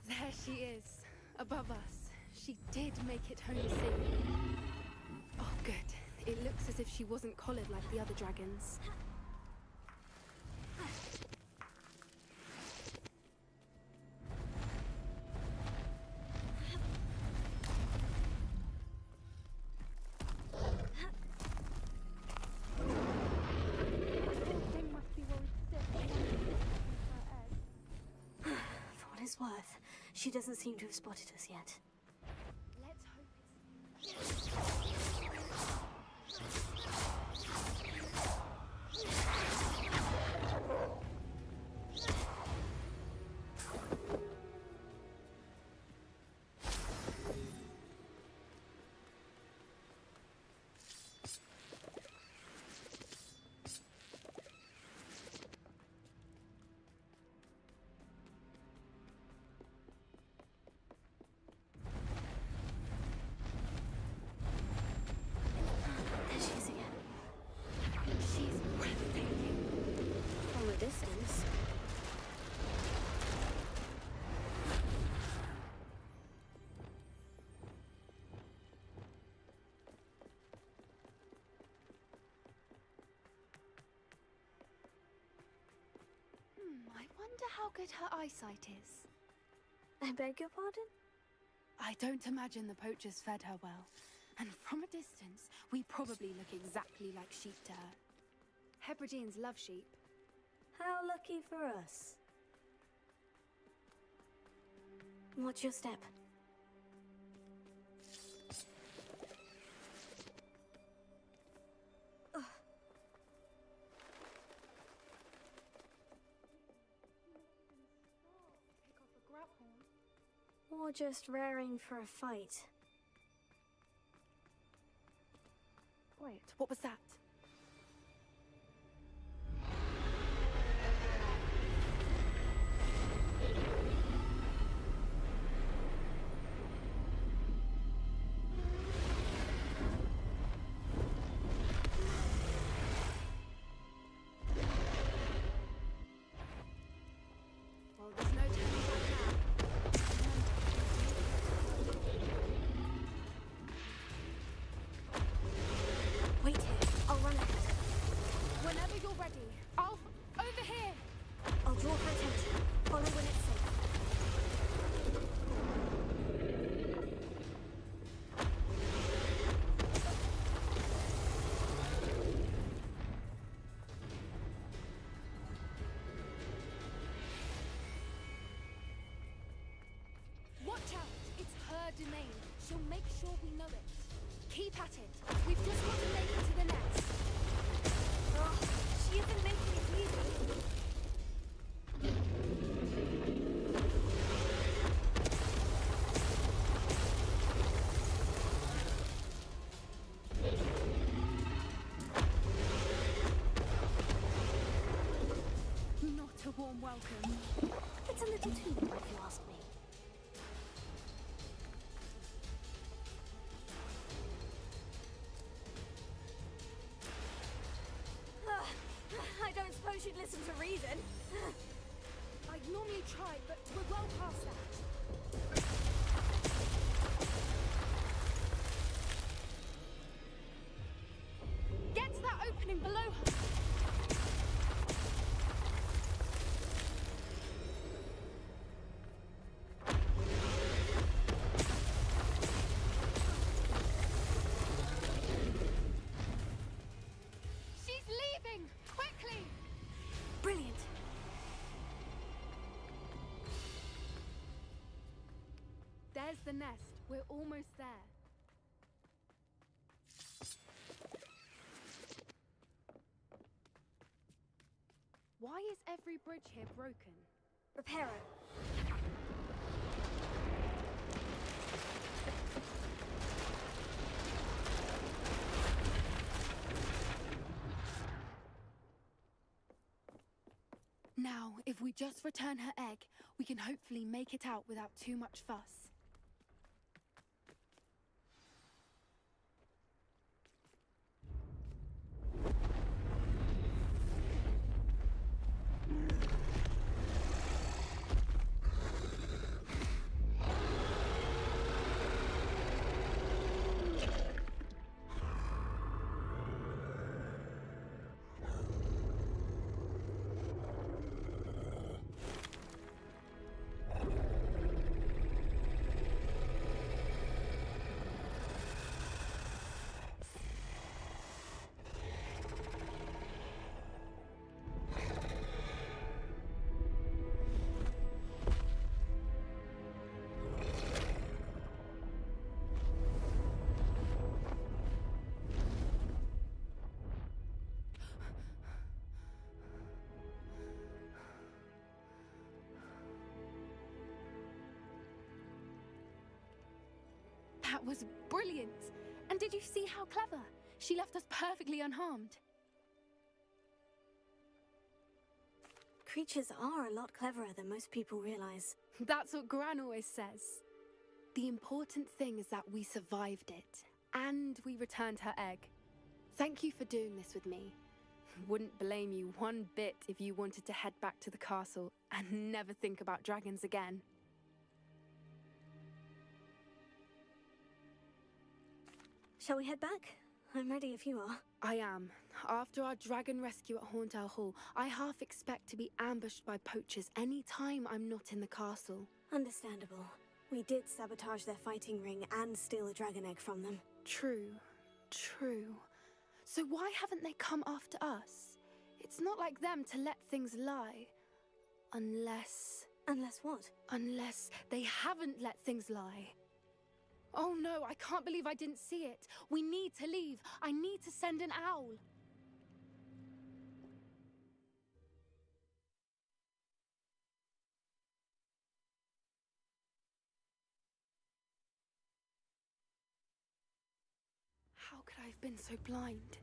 There she is, above us. She did make it home safe. Oh, good. It looks as if she wasn't collared like the other dragons. For what it's worth, she doesn't seem to have spotted us yet. Let's hope There she is again. she's breathtaking. From a distance. I wonder how good her eyesight is. I beg your pardon? I don't imagine the poachers fed her well. And from a distance, we probably look exactly like sheep to her. Hebrideans love sheep. How lucky for us. Watch your step. Ugh. Or just raring for a fight. Quiet. What was that? Well, there's no turning back now. Wait here. I'll run ahead. Whenever you're ready, over here! I'll draw her attention. Follow when it's safe. Watch out! It's her domain. She'll make sure we know it. Keep at it. We've just got to make it to the nest. Oh, she isn't making it easy. Not a warm welcome. It's a little too warm, if you ask me. I don't suppose you'd listen to reason. I'd normally try, but we're well past that. Get to that opening below her. She's leaving! Quickly! Brilliant. There's the nest. We're almost there. Why is every bridge here broken? Repair it. Now, if we just return her egg, we can hopefully make it out without too much fuss. That was brilliant! And did you see how clever? She left us perfectly unharmed. Creatures are a lot cleverer than most people realize. That's what Gran always says. The important thing is that we survived it, and we returned her egg. Thank you for doing this with me. Wouldn't blame you one bit if you wanted to head back to the castle and never think about dragons again. Shall we head back? I'm ready if you are. I am. After our dragon rescue at Horndale Hall, I half expect to be ambushed by poachers any time I'm not in the castle. Understandable. We did sabotage their fighting ring and steal a dragon egg from them. True. So why haven't they come after us? It's not like them to let things lie. Unless... Unless what? Unless they haven't let things lie. Oh no, I can't believe I didn't see it. We need to leave. I need to send an owl. How could I have been so blind?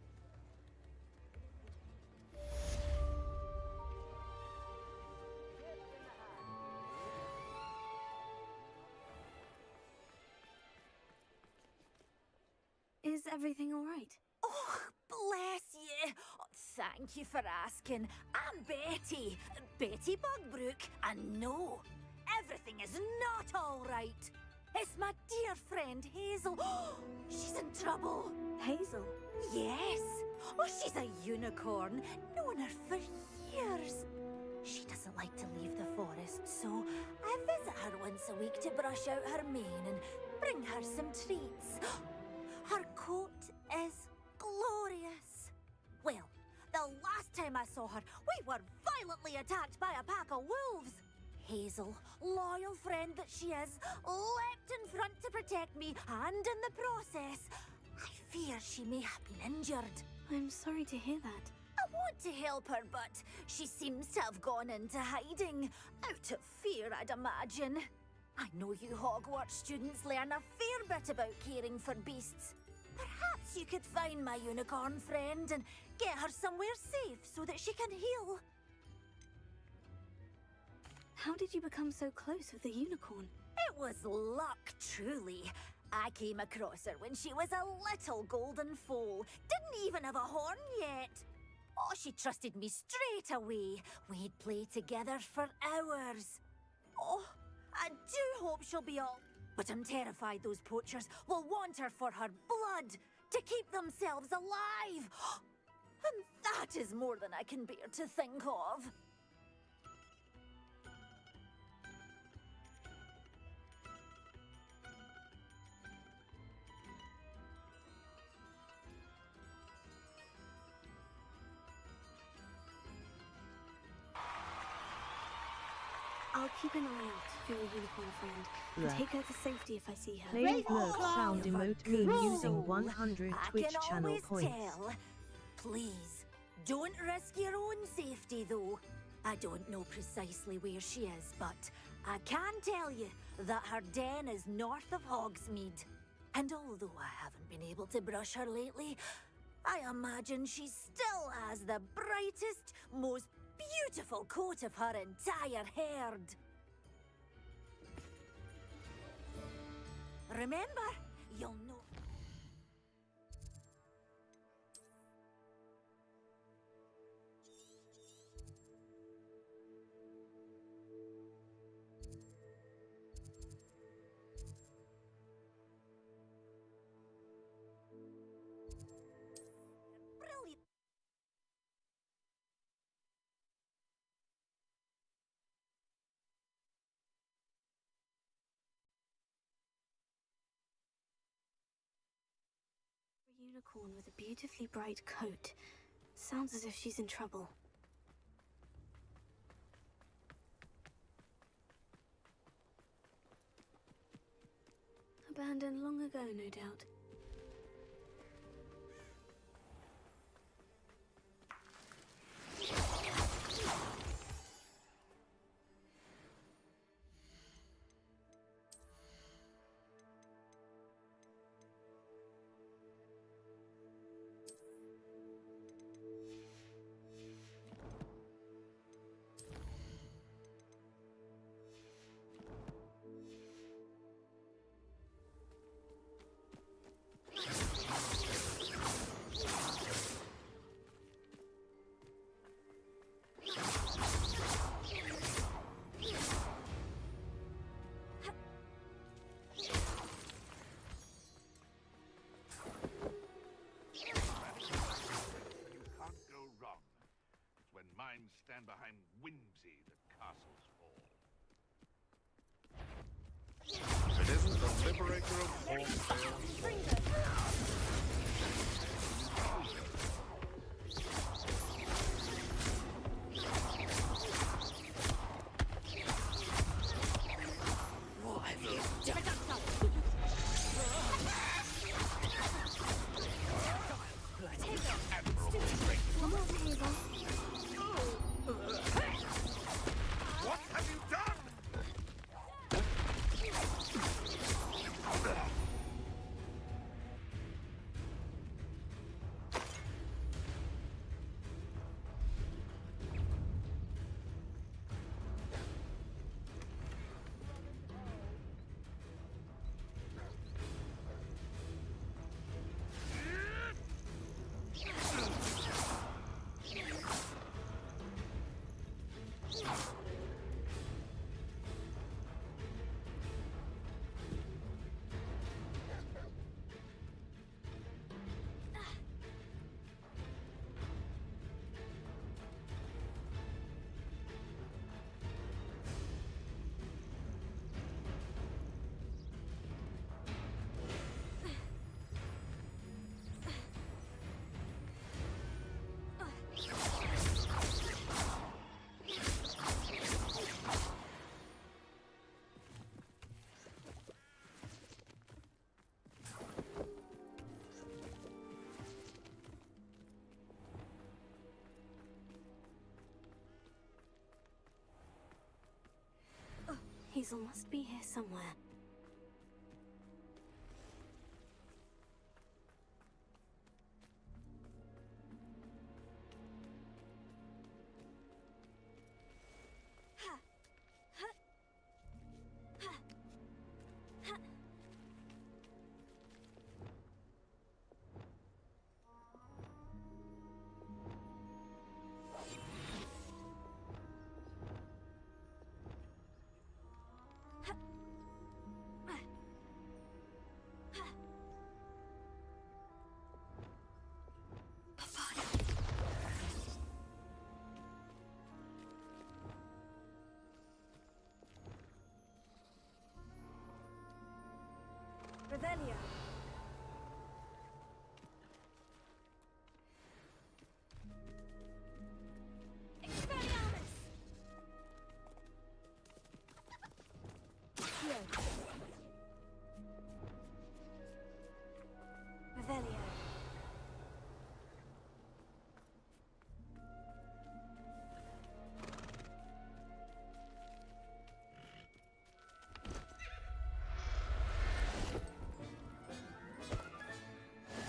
Is everything all right? Oh, bless you. Oh, thank you for asking. I'm Betty. Betty Bugbrook. And no, everything is not all right. It's my dear friend Hazel. She's in trouble. Hazel? Yes. Oh, she's a unicorn. Known her for years. She doesn't like to leave the forest, so I visit her once a week to brush out her mane and bring her some treats. Her coat is glorious. Well, the last time I saw her, we were violently attacked by a pack of wolves. Hazel, loyal friend that she is, leapt in front to protect me, and in the process, I fear she may have been injured. I'm sorry to hear that. I want to help her, but she seems to have gone into hiding. Out of fear, I'd imagine. I know you Hogwarts students learn a fair bit about caring for beasts. Perhaps you could find my unicorn friend and get her somewhere safe so that she can heal. How did you become so close with the unicorn? It was luck, truly. I came across her when she was a little golden foal. Didn't even have a horn yet. Oh, she trusted me straight away. We'd play together for hours. Oh, I do hope she'll be all... But I'm terrified those poachers will want her for her blood, to keep themselves alive. And that is more than I can bear to think of. I'll keep an eye out for your unicorn friend and Right. take her to safety if I see her. Playing blurb sound emote meme using 100 Twitch I can channel always points. tell. Please, don't risk your own safety, though. I don't know precisely where she is, but I can tell you that her den is north of Hogsmeade. And although I haven't been able to brush her lately, I imagine she still has the brightest, most beautiful coat of her entire herd. Remember, you'll know... Brilliant. A unicorn with a beautifully bright coat. Sounds as if she's in trouble. Abandoned long ago, no doubt. minds stand behind whimsy that castles fall. If it isn't the liberator of all tales. Hazel must be here somewhere. Revelio. Expelliarmus! Revelio.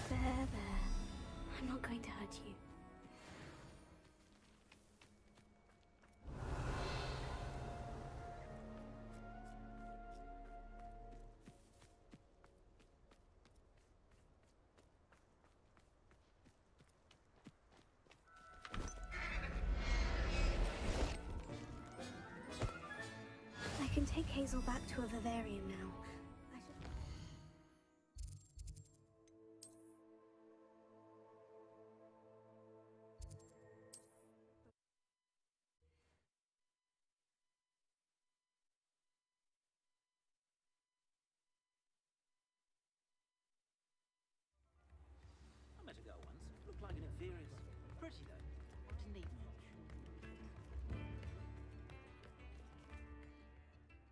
There. I'm not going to hurt you. I can take Hazel back to a vivarium now. I met a girl once. Looked like an inferior. Pretty though. Didn't need much.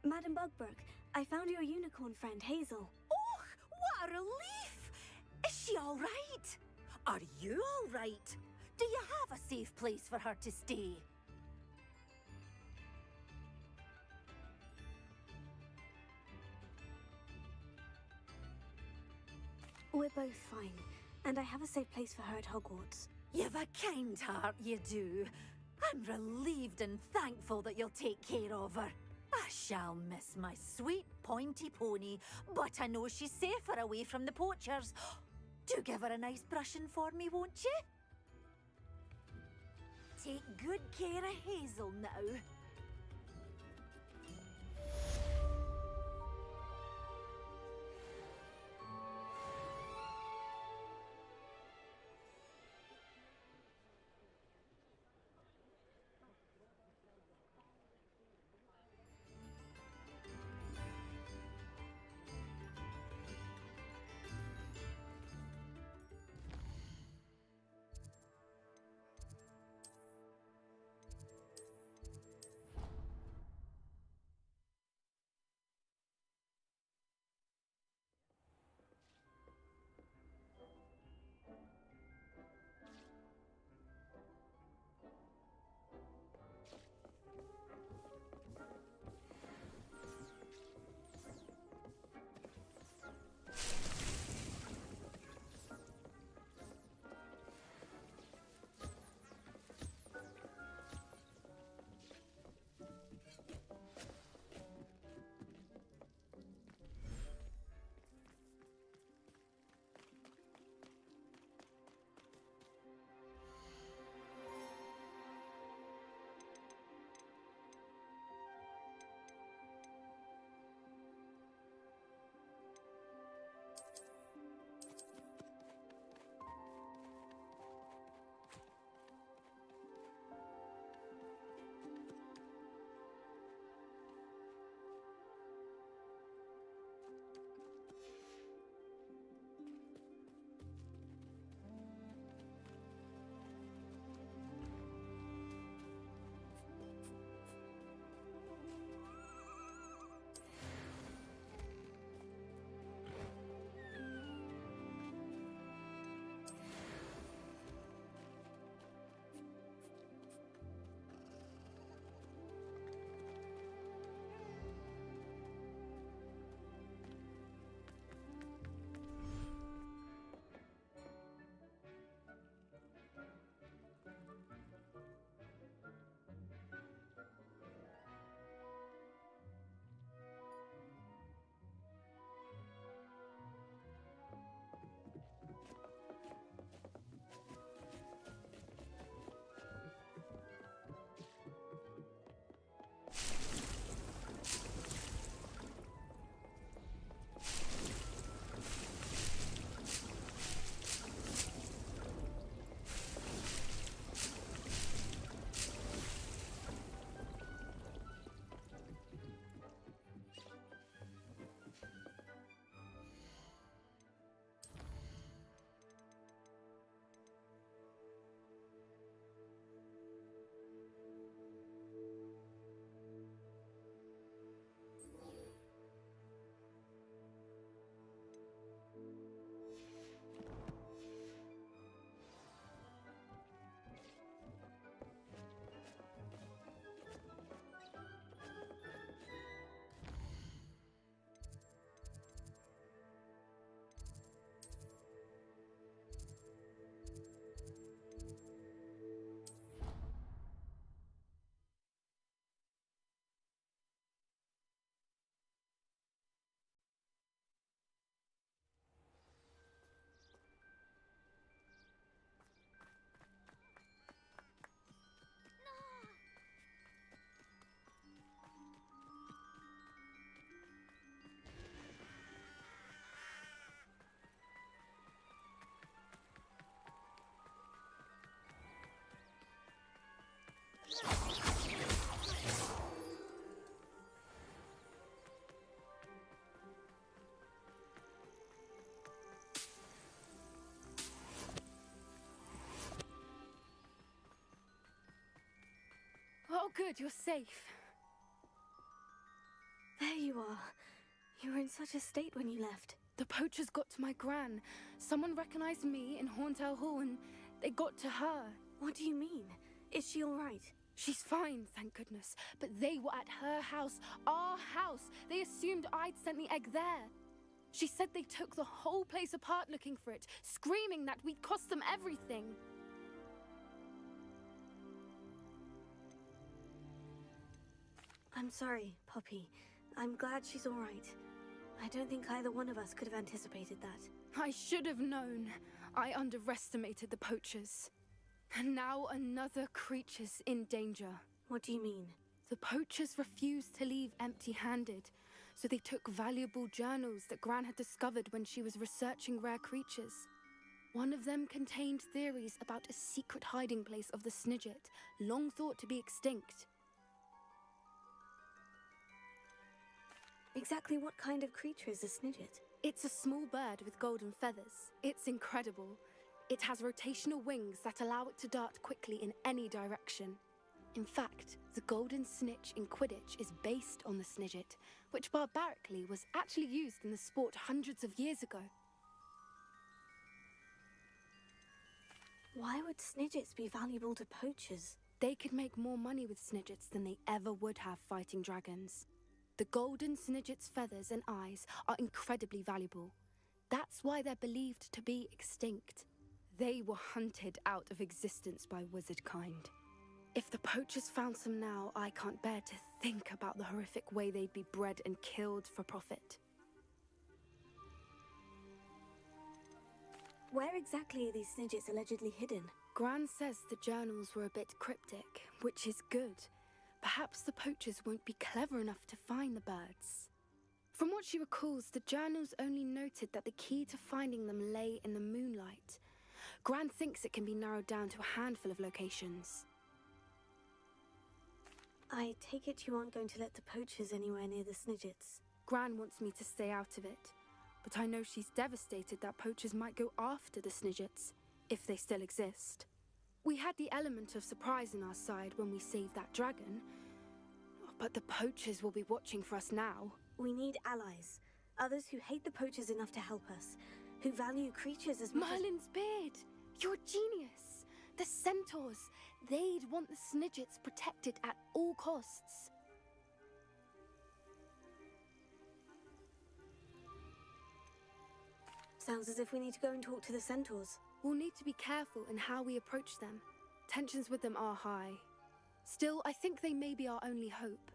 Madam Bugbrook, I found your unicorn friend, Hazel. Oh, what a relief! Is she all right? Are you all right? Do you have a safe place for her to stay? We're both fine, and I have a safe place for her at Hogwarts. You've a kind heart, you do. I'm relieved and thankful that you'll take care of her. I shall miss my sweet pointy pony, but I know she's safer away from the poachers. Do give her a nice brushing for me, won't you? Take good care of Hazel now. good, you're safe. There you are. You were in such a state when you left. The poachers got to my gran. Someone recognized me in Hauntel Hall and they got to her. What do you mean? Is she all right? She's fine, thank goodness. But they were at her house, our house. They assumed I'd sent the egg there. She said they took the whole place apart looking for it, screaming that we'd cost them everything. I'm sorry, Poppy. I'm glad she's all right. I don't think either one of us could have anticipated that. I should have known. I underestimated the poachers. And now another creature's in danger. What do you mean? The poachers refused to leave empty-handed, so they took valuable journals that Gran had discovered when she was researching rare creatures. One of them contained theories about a secret hiding place of the Snidget, long thought to be extinct. Exactly what kind of creature is a Snidget? It's a small bird with golden feathers. It's incredible. It has rotational wings that allow it to dart quickly in any direction. In fact, the golden snitch in Quidditch is based on the Snidget, which barbarically was actually used in the sport hundreds of years ago. Why would Snidgets be valuable to poachers? They could make more money with Snidgets than they ever would have fighting dragons. The golden Snidget's feathers and eyes are incredibly valuable. That's why they're believed to be extinct. They were hunted out of existence by wizard kind. If the poachers found some now, I can't bear to think about the horrific way they'd be bred and killed for profit. Where exactly are these Snidgets allegedly hidden? Gran says the journals were a bit cryptic, which is good. Perhaps the poachers won't be clever enough to find the birds. From what she recalls, the journals only noted that the key to finding them lay in the moonlight. Gran thinks it can be narrowed down to a handful of locations. I take it you aren't going to let the poachers anywhere near the Snidgets. Gran wants me to stay out of it, but I know she's devastated that poachers might go after the Snidgets, if they still exist. We had the element of surprise on our side when we saved that dragon, but the poachers will be watching for us now. We need allies, others who hate the poachers enough to help us, who value creatures as much Merlin's beard! You're a genius! The centaurs! They'd want the Snidgets protected at all costs. Sounds as if we need to go and talk to the centaurs. We'll need to be careful in how we approach them. Tensions with them are high. Still, I think they may be our only hope.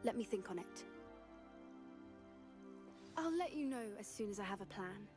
Let me think on it. I'll let you know as soon as I have a plan.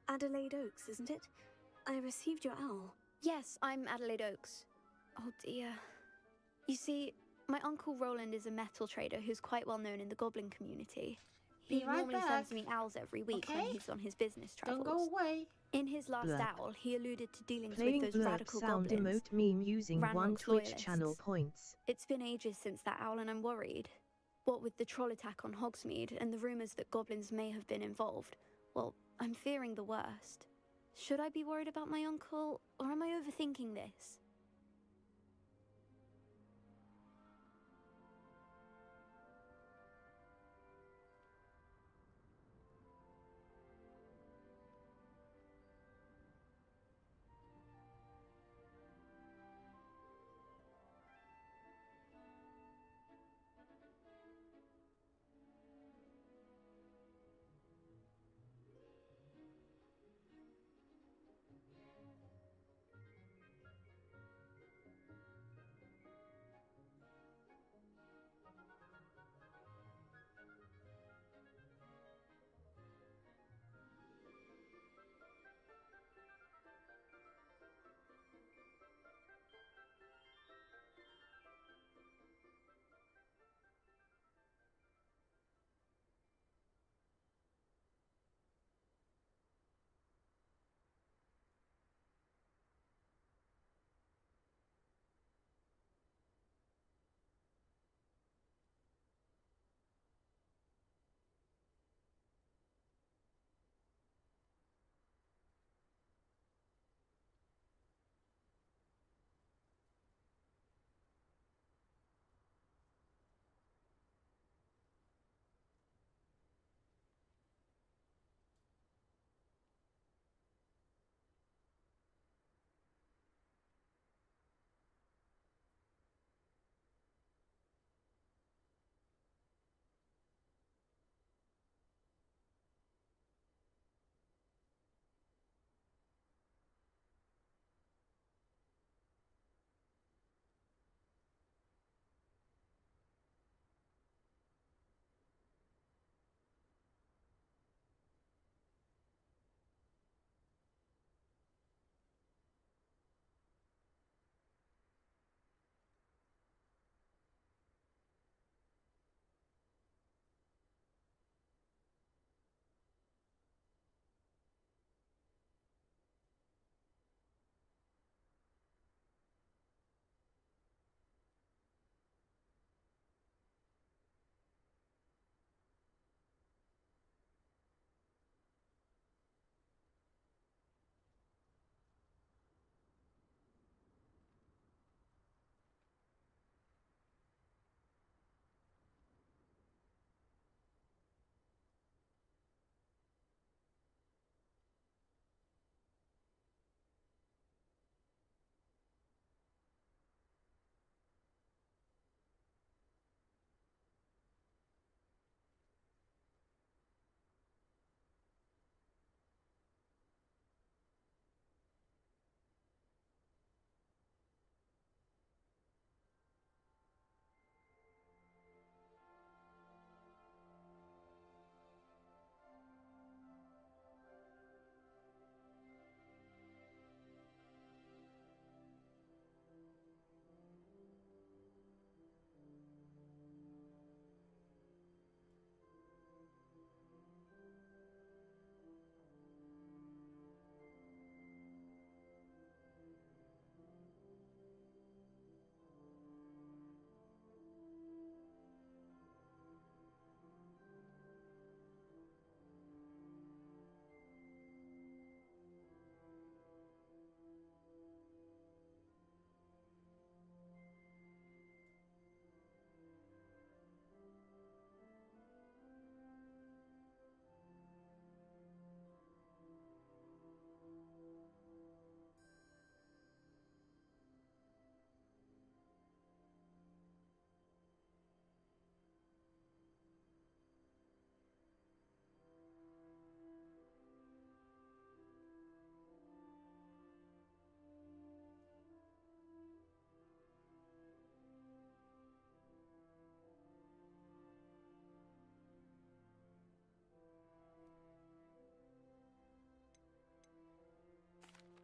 Adelaide Oaks, isn't it? I received your owl. Yes, I'm Adelaide Oaks. Oh dear. You see, my uncle Roland is a metal trader who's quite well known in the goblin community. He Be right normally back. sends me owls every week when Okay? he's on his business travels. Don't go away. In his last Blurb. owl, he alluded to dealings Playing with those blurb radical sound goblins. emote meme using Ranrock's one Twitch loyalists. channel points. It's been ages since that owl and I'm worried. What with the troll attack on Hogsmeade and the rumours that goblins may have been involved, well, I'm fearing the worst. Should I be worried about my uncle, or am I overthinking this?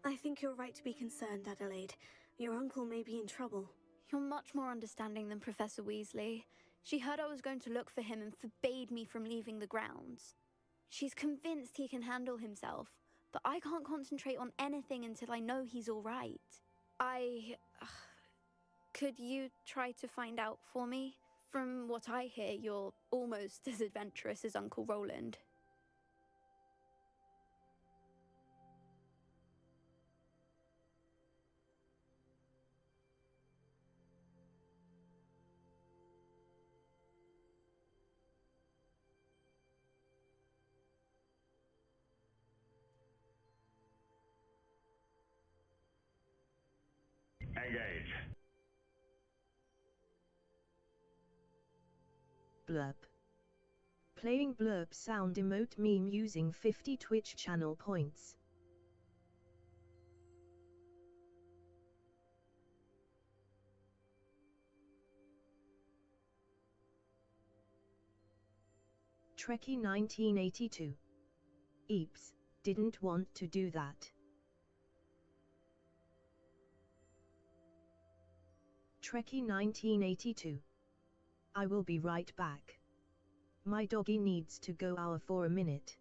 I think you're right to be concerned, Adelaide. Your uncle may be in trouble. You're much more understanding than Professor Weasley. She heard I was going to look for him and forbade me from leaving the grounds. She's convinced he can handle himself, but I can't concentrate on anything until I know he's all right. Could you try to find out for me? From what I hear, you're almost as adventurous as Uncle Roland. Engage. Blurb. Playing blurb sound emote meme using 50 Twitch channel points. Trekkie 1982. Eeps, didn't want to do that. Trekkie 1982. I will be right back. My doggy needs to go out for a minute.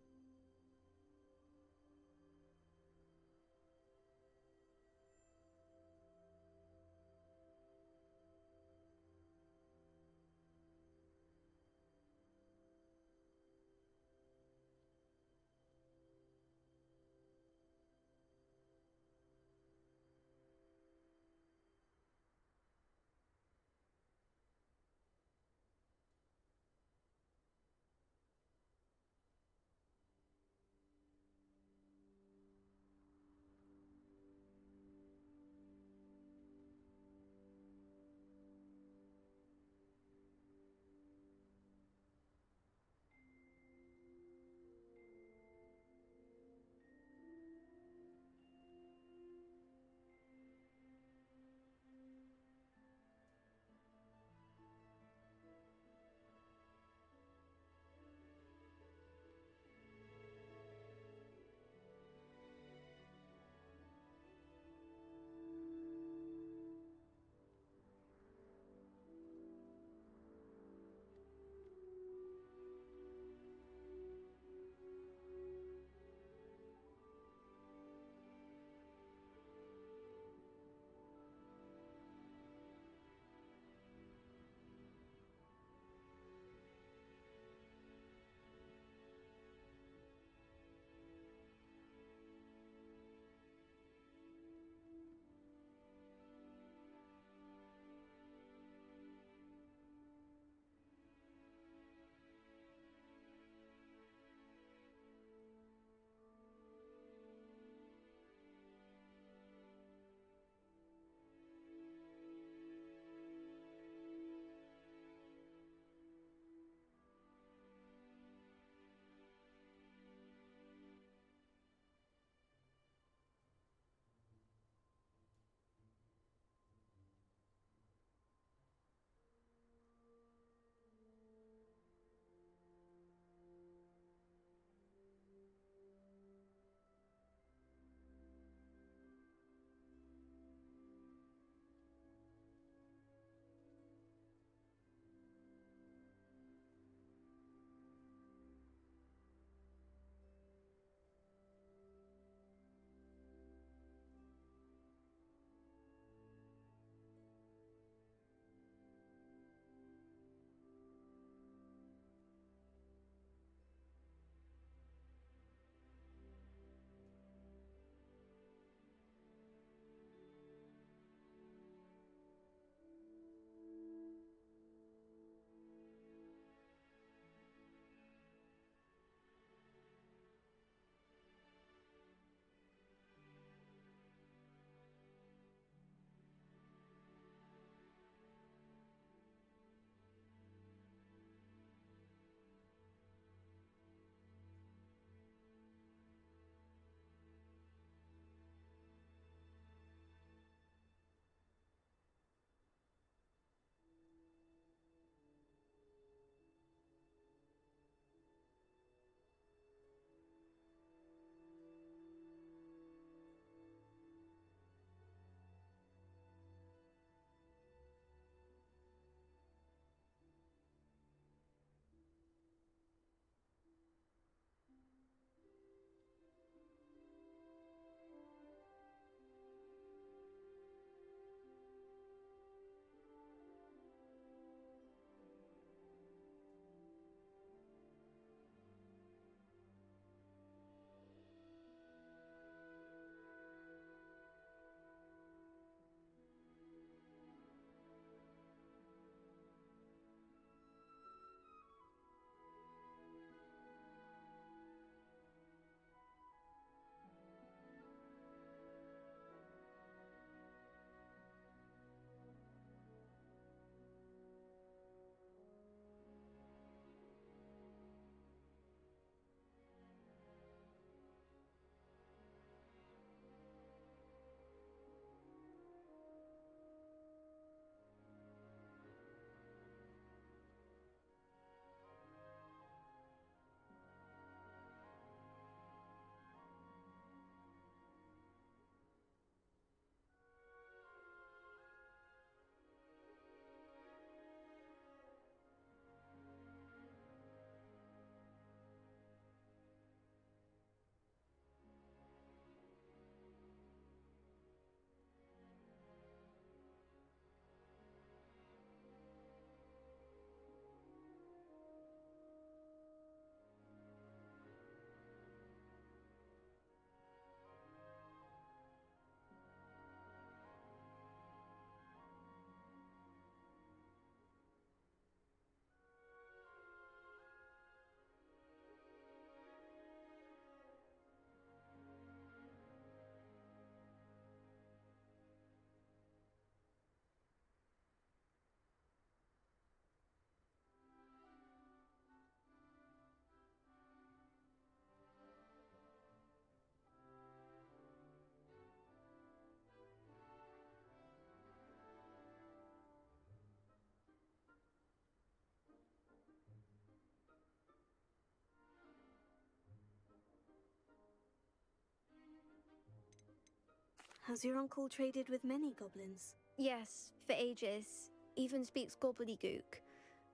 Has your uncle traded with many goblins? Yes, for ages. Even speaks gobbledygook.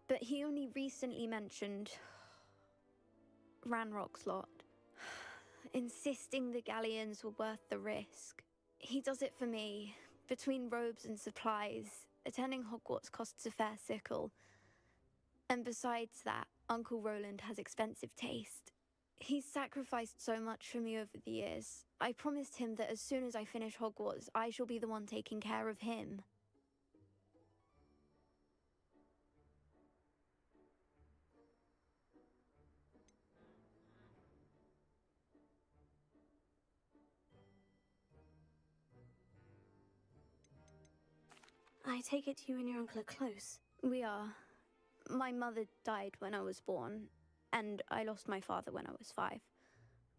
But he only recently mentioned Ranrock's lot, insisting the galleons were worth the risk. He does it for me. Between robes and supplies, attending Hogwarts costs a fair sickle. And besides that, Uncle Roland has expensive taste. He's sacrificed so much for me over the years. I promised him that as soon as I finish Hogwarts, I shall be the one taking care of him. I take it you and your uncle are close. We are. My mother died when I was born, and I lost my father when I was 5.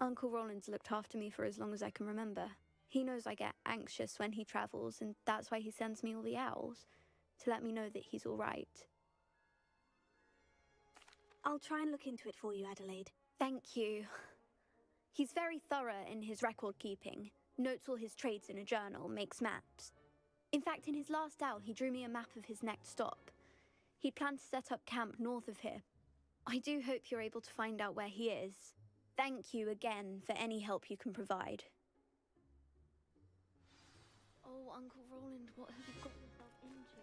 Uncle Roland's looked after me for as long as I can remember. He knows I get anxious when he travels, and that's why he sends me all the owls, to let me know that he's all right. I'll try and look into it for you, Adelaide. Thank you. He's very thorough in his record keeping, notes all his trades in a journal, makes maps. In fact, in his last owl, he drew me a map of his next stop. He planned to set up camp north of here. I do hope you're able to find out where he is. Thank you again for any help you can provide. Oh, Uncle Roland, what have you got yourself into?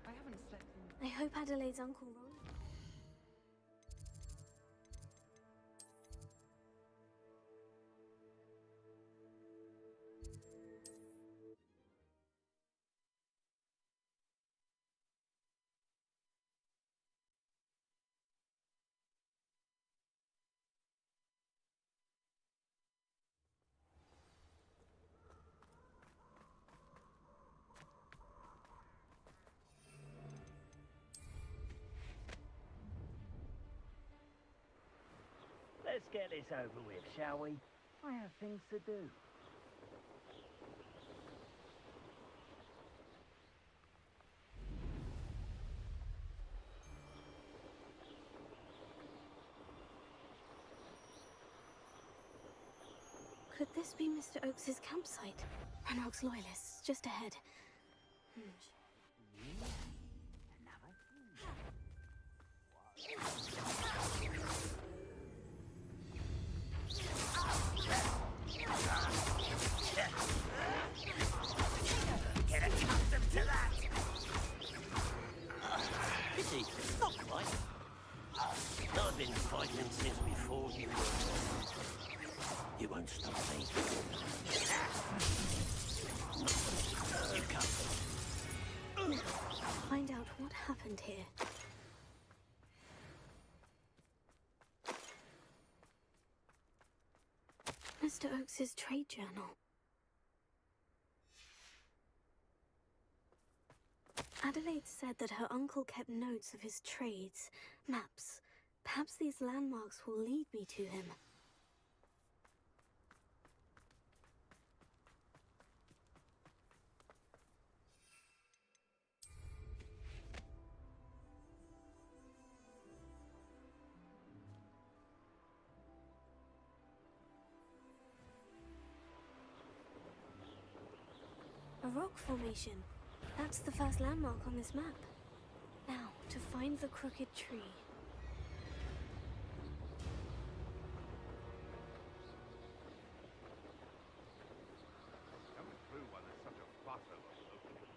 I haven't slept in... I hope Adelaide's Uncle Roland... Let's get this over with, shall we? I have things to do. Could this be Mr. Oakes's campsite? Ranrock's loyalists, just ahead. Get accustomed to that! Pity, not quite. I've been fighting since before you were. You won't stop me. You come. Find out what happened here. Mr. Oakes's trade journal. Adelaide said that her uncle kept notes of his trades, maps. Perhaps these landmarks will lead me to him. A rock formation. That's the first landmark on this map. Now, to find the crooked tree. Coming through while there's such a fuss over opening.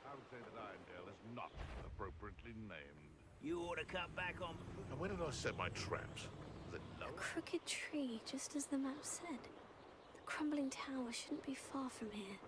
I would say that Irondale is not appropriately named. You ought to cut back on... And where did I set my traps? The A crooked tree, just as the map said. The crumbling tower shouldn't be far from here.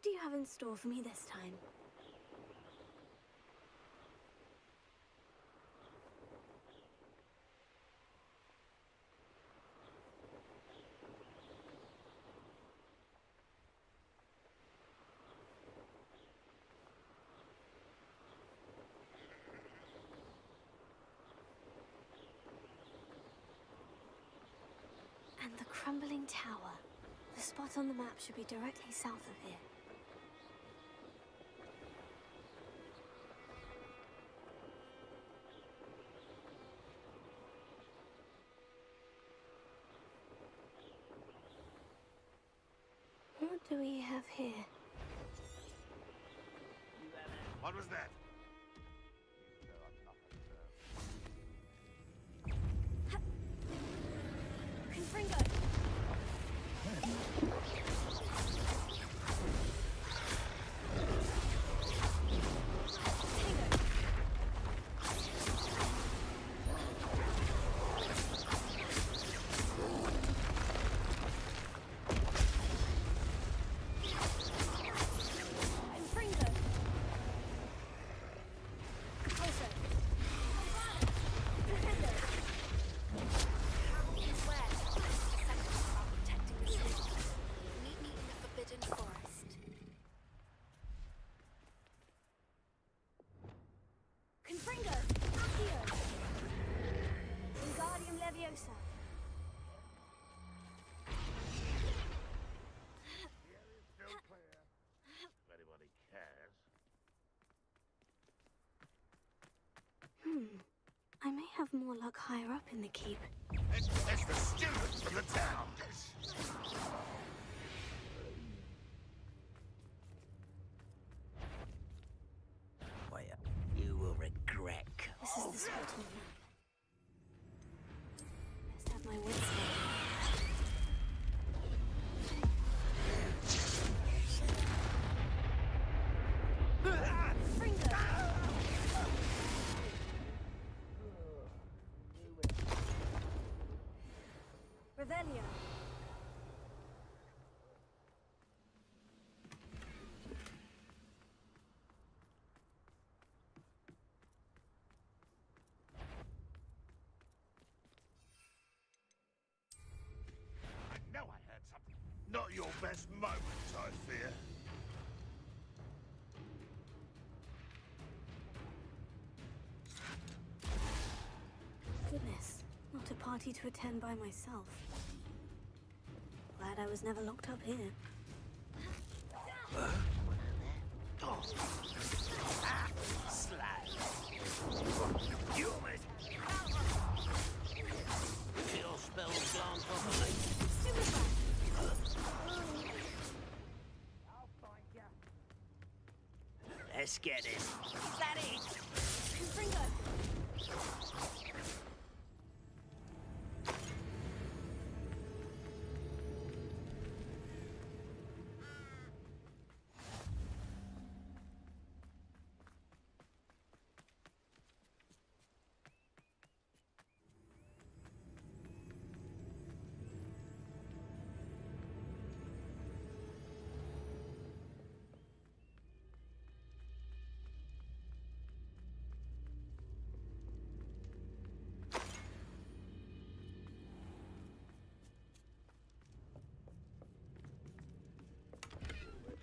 What do you have in store for me this time? And the crumbling tower. The spot on the map should be directly south of here. What do we have here? What was that? Confringo! Confringo! Accio! Wingardium Leviosa! The area's still clear. If anybody cares. I may have more luck higher up in the keep. It's the students from the town. Wait, you will regret. This is the spot on the map. Best have my wits about Fringo! Revelio! I know I heard something. Not your best moments, I fear. Goodness, not a party to attend by myself. Glad I was never locked up here. Slag. You almost... Your spell's gone properly. Let's get it. Is that it? Confringo!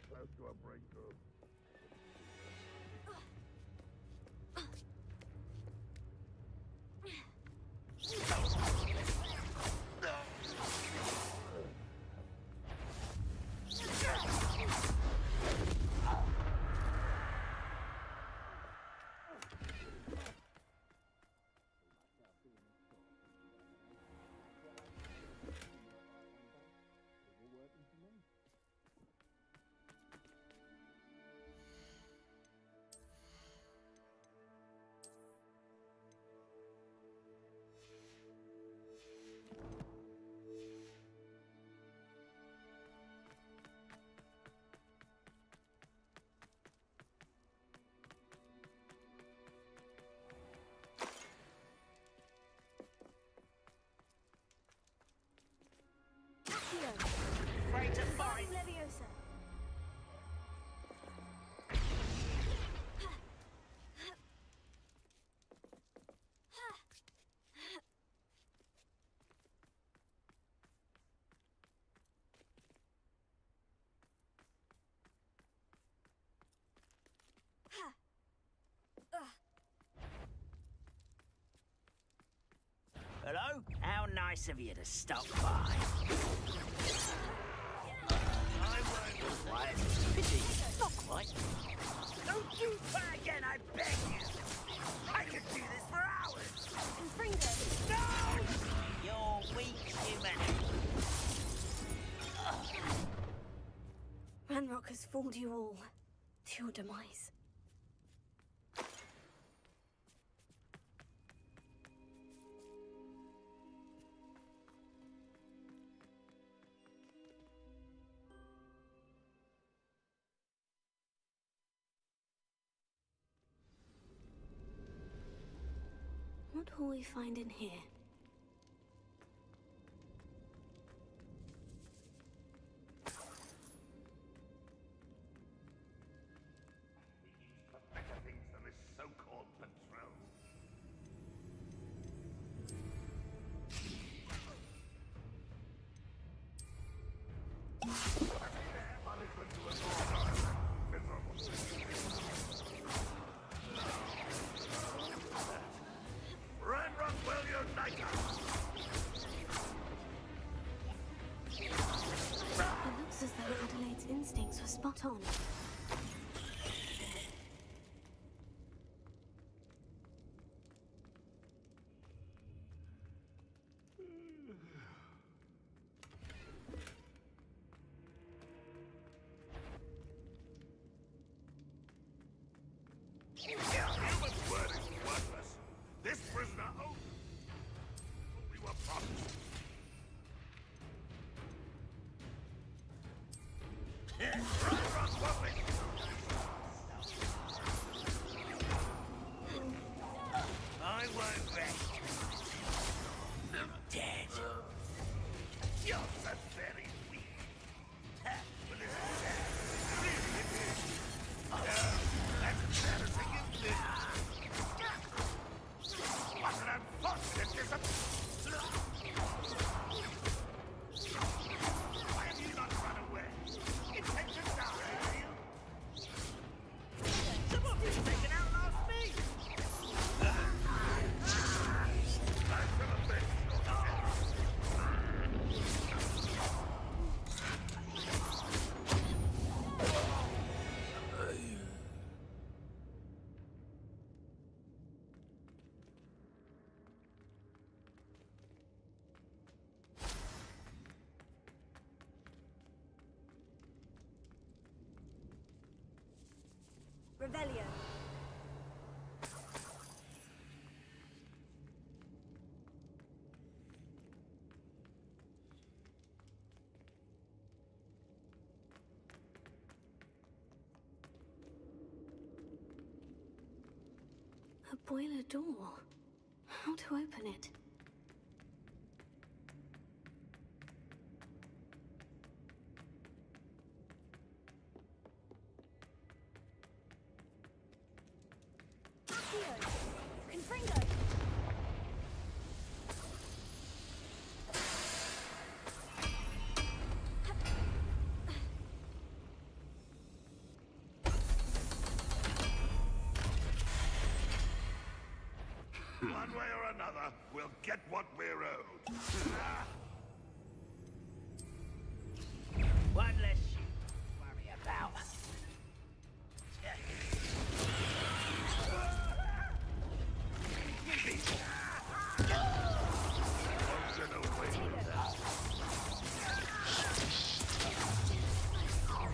Close to a breakthrough. Afraid to fight. Leviosa! nice of you to stop by. I won't quite. Pity, not quite. Don't do that again, I beg you. I could do this for hours. Confringo! No! You're weak, human. Ranrock has fooled you all to your demise. What will we find in here? Better things than this so-called patrol. Ranrock will unite us! It looks as though Adelaide's instincts were spot on. Human's word is worthless. This prisoner owns what we were promised. Ranrock won't let you. I won't rest. I'm dead. You're so very weak. Well, this is sad. Really, it is. That's as bad as I can live. What an unfortunate disappointment. Why have you not run away? Intend to die, are you? Some of you taken out last me. I shall avenge your death. Revelio. A boiler door. How to open it? Confringo! One way or another, we'll get what we're owed. One less ship to worry about.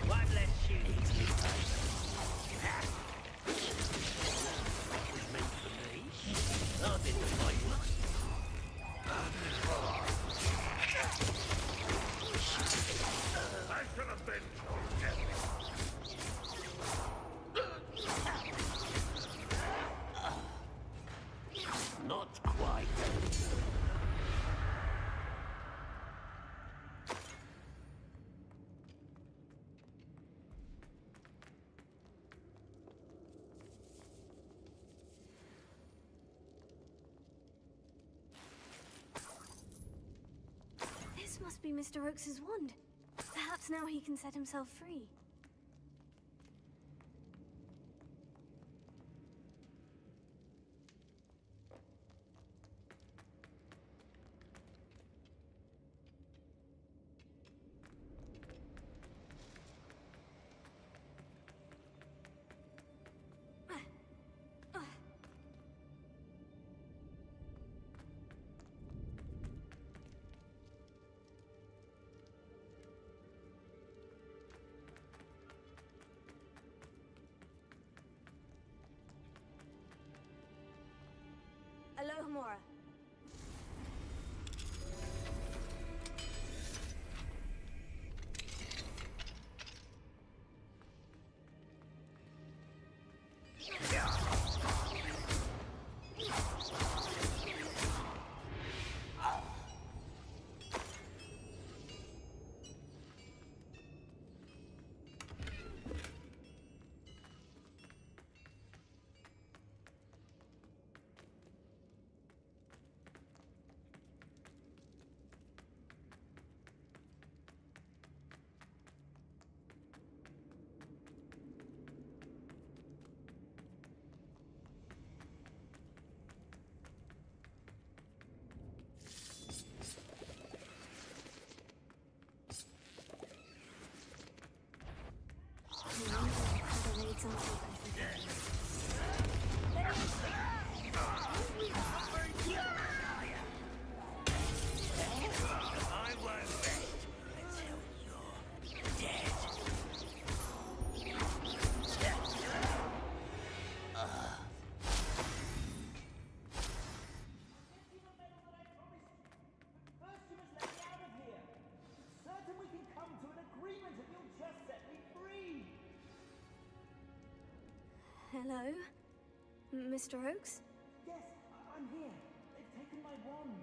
One less shooting. That was meant for me. I did the fighting. I shall avenge your death. Not quite. This must be Mr. Oakes's wand. Perhaps now he can set himself free. Alohomora. Hello? Mr. Oakes? Yes, I'm here. They've taken my wand.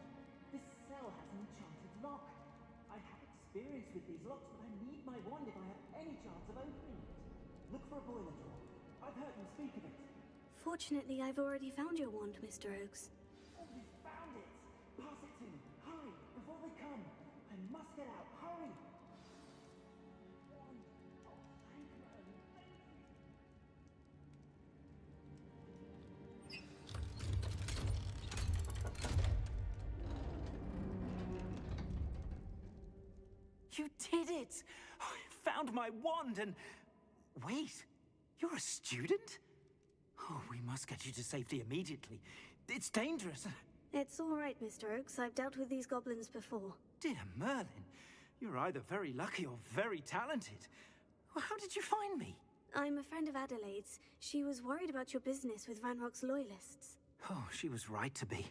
This cell has an enchanted lock. I have experience with these locks, but I need my wand if I have any chance of opening it. Look for a boiler door. I've heard them speak of it. Fortunately, I've already found your wand, Mr. Oakes. Oh, you found it! Pass it to me. Hurry, before they come. I must get out. Hurry! You did it! I found my wand and... Wait, you're a student? Oh, we must get you to safety immediately. It's dangerous. It's all right, Mr. Oakes. I've dealt with these goblins before. Dear Merlin, you're either very lucky or very talented. Well, how did you find me? I'm a friend of Adelaide's. She was worried about your business with Ranrock's loyalists. Oh, she was right to be.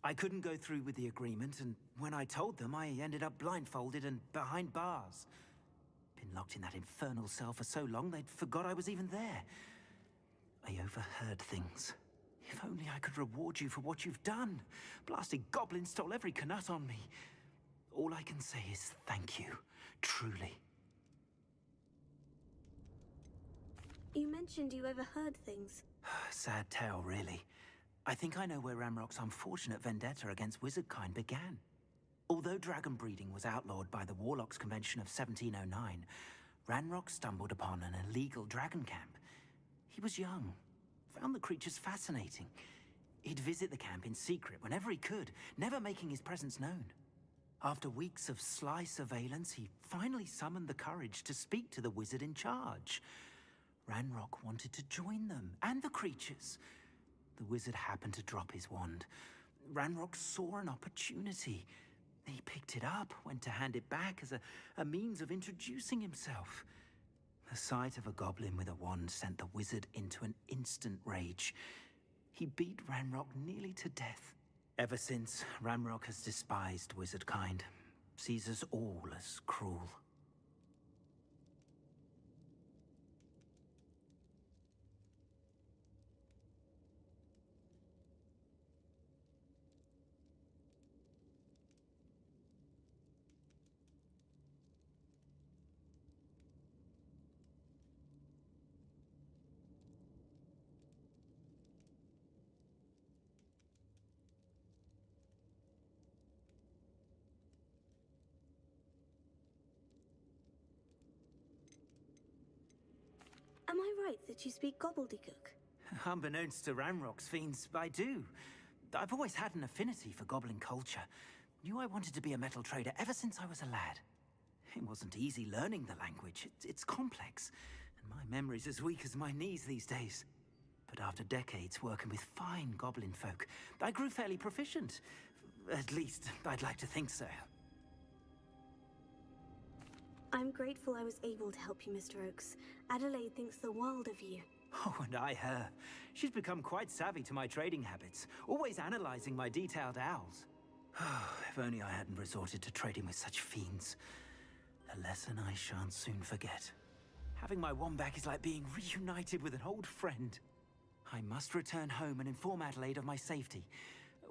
I couldn't go through with the agreement, and when I told them, I ended up blindfolded and behind bars. Been locked in that infernal cell for so long, they'd forgot I was even there. I overheard things. If only I could reward you for what you've done. Blasted goblins stole every Knut on me. All I can say is thank you, truly. You mentioned you overheard things. Sad tale, really. I think I know where Ranrock's unfortunate vendetta against wizardkind began. Although dragon breeding was outlawed by the Warlocks Convention of 1709, Ranrock stumbled upon an illegal dragon camp. He was young, found the creatures fascinating. He'd visit the camp in secret whenever he could, never making his presence known. After weeks of sly surveillance, he finally summoned the courage to speak to the wizard in charge. Ranrock wanted to join them, and the creatures. The wizard happened to drop his wand. Ranrock saw an opportunity. He picked it up, went to hand it back as a means of introducing himself. The sight of a goblin with a wand sent the wizard into an instant rage. He beat Ranrock nearly to death. Ever since, Ranrock has despised wizardkind, sees us all as cruel. Am I right that you speak gobbledygook? Unbeknownst to Ranrock's fiends, I do. I've always had an affinity for goblin culture. Knew I wanted to be a metal trader ever since I was a lad. It wasn't easy learning the language. It's complex, and my memory's as weak as my knees these days. But after decades working with fine goblin folk, I grew fairly proficient. At least, I'd like to think so. I'm grateful I was able to help you, Mr. Oakes. Adelaide thinks the world of you. Oh, and I her. She's become quite savvy to my trading habits, always analyzing my detailed owls. If only I hadn't resorted to trading with such fiends. A lesson I shan't soon forget. Having my wand back is like being reunited with an old friend. I must return home and inform Adelaide of my safety.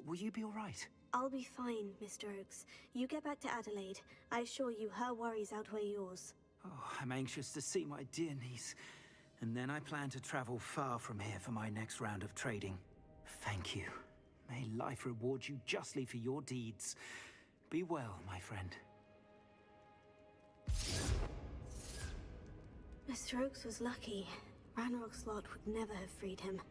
Will you be all right? I'll be fine, Mr. Oakes. You get back to Adelaide. I assure you, her worries outweigh yours. Oh, I'm anxious to see my dear niece. And then I plan to travel far from here for my next round of trading. Thank you. May life reward you justly for your deeds. Be well, my friend. Mr. Oakes was lucky. Ranrock's lot would never have freed him.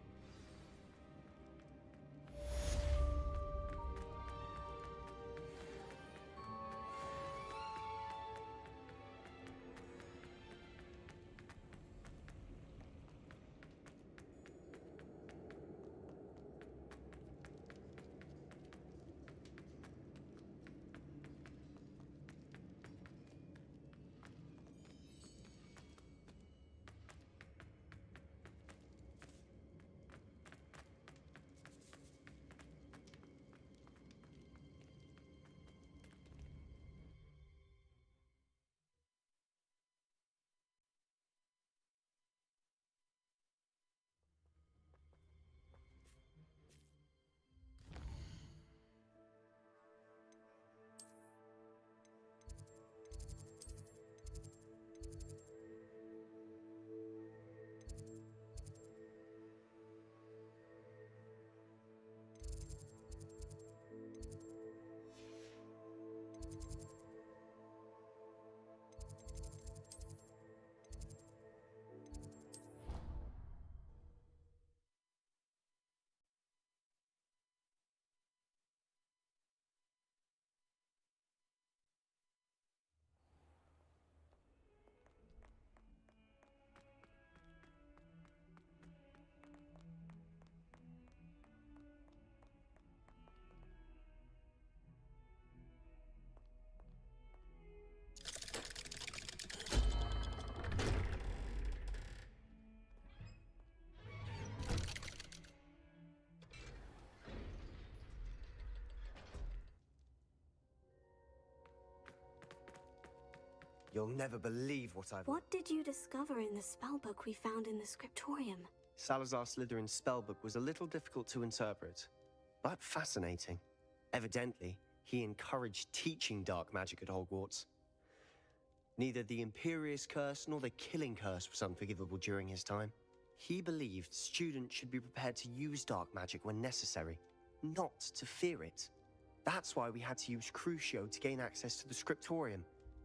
You'll never believe what I've... What did you discover in the spellbook we found in the scriptorium? Salazar Slytherin's spellbook was a little difficult to interpret, but fascinating. Evidently, he encouraged teaching dark magic at Hogwarts. Neither the Imperious Curse nor the Killing Curse was unforgivable during his time. He believed students should be prepared to use dark magic when necessary, not to fear it. That's why we had to use Crucio to gain access to the scriptorium.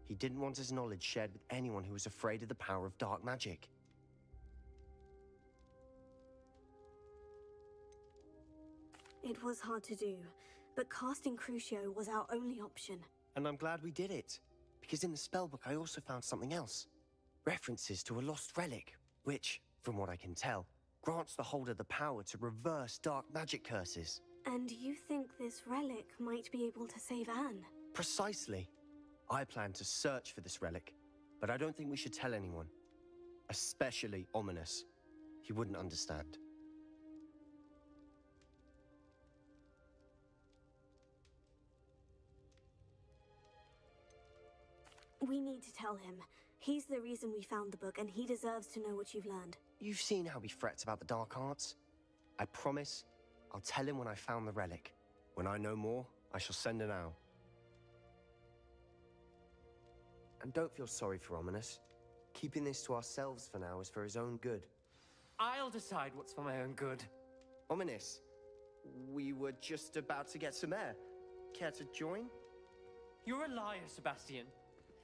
He didn't want his knowledge shared with anyone who was afraid of the power of dark magic. It was hard to do, but casting Crucio was our only option. And I'm glad we did it, because in the spellbook I also found something else. References to a lost relic, which, from what I can tell, grants the holder the power to reverse dark magic curses. And you think this relic might be able to save Anne? Precisely. I plan to search for this relic, but I don't think we should tell anyone. Especially Ominous. He wouldn't understand. We need to tell him. He's the reason we found the book, and he deserves to know what you've learned. You've seen how he frets about the dark arts. I promise I'll tell him when I found the relic. When I know more, I shall send an owl. And don't feel sorry for Ominous. Keeping this to ourselves for now is for his own good. I'll decide what's for my own good. Ominous, we were just about to get some air. Care to join? You're a liar, Sebastian.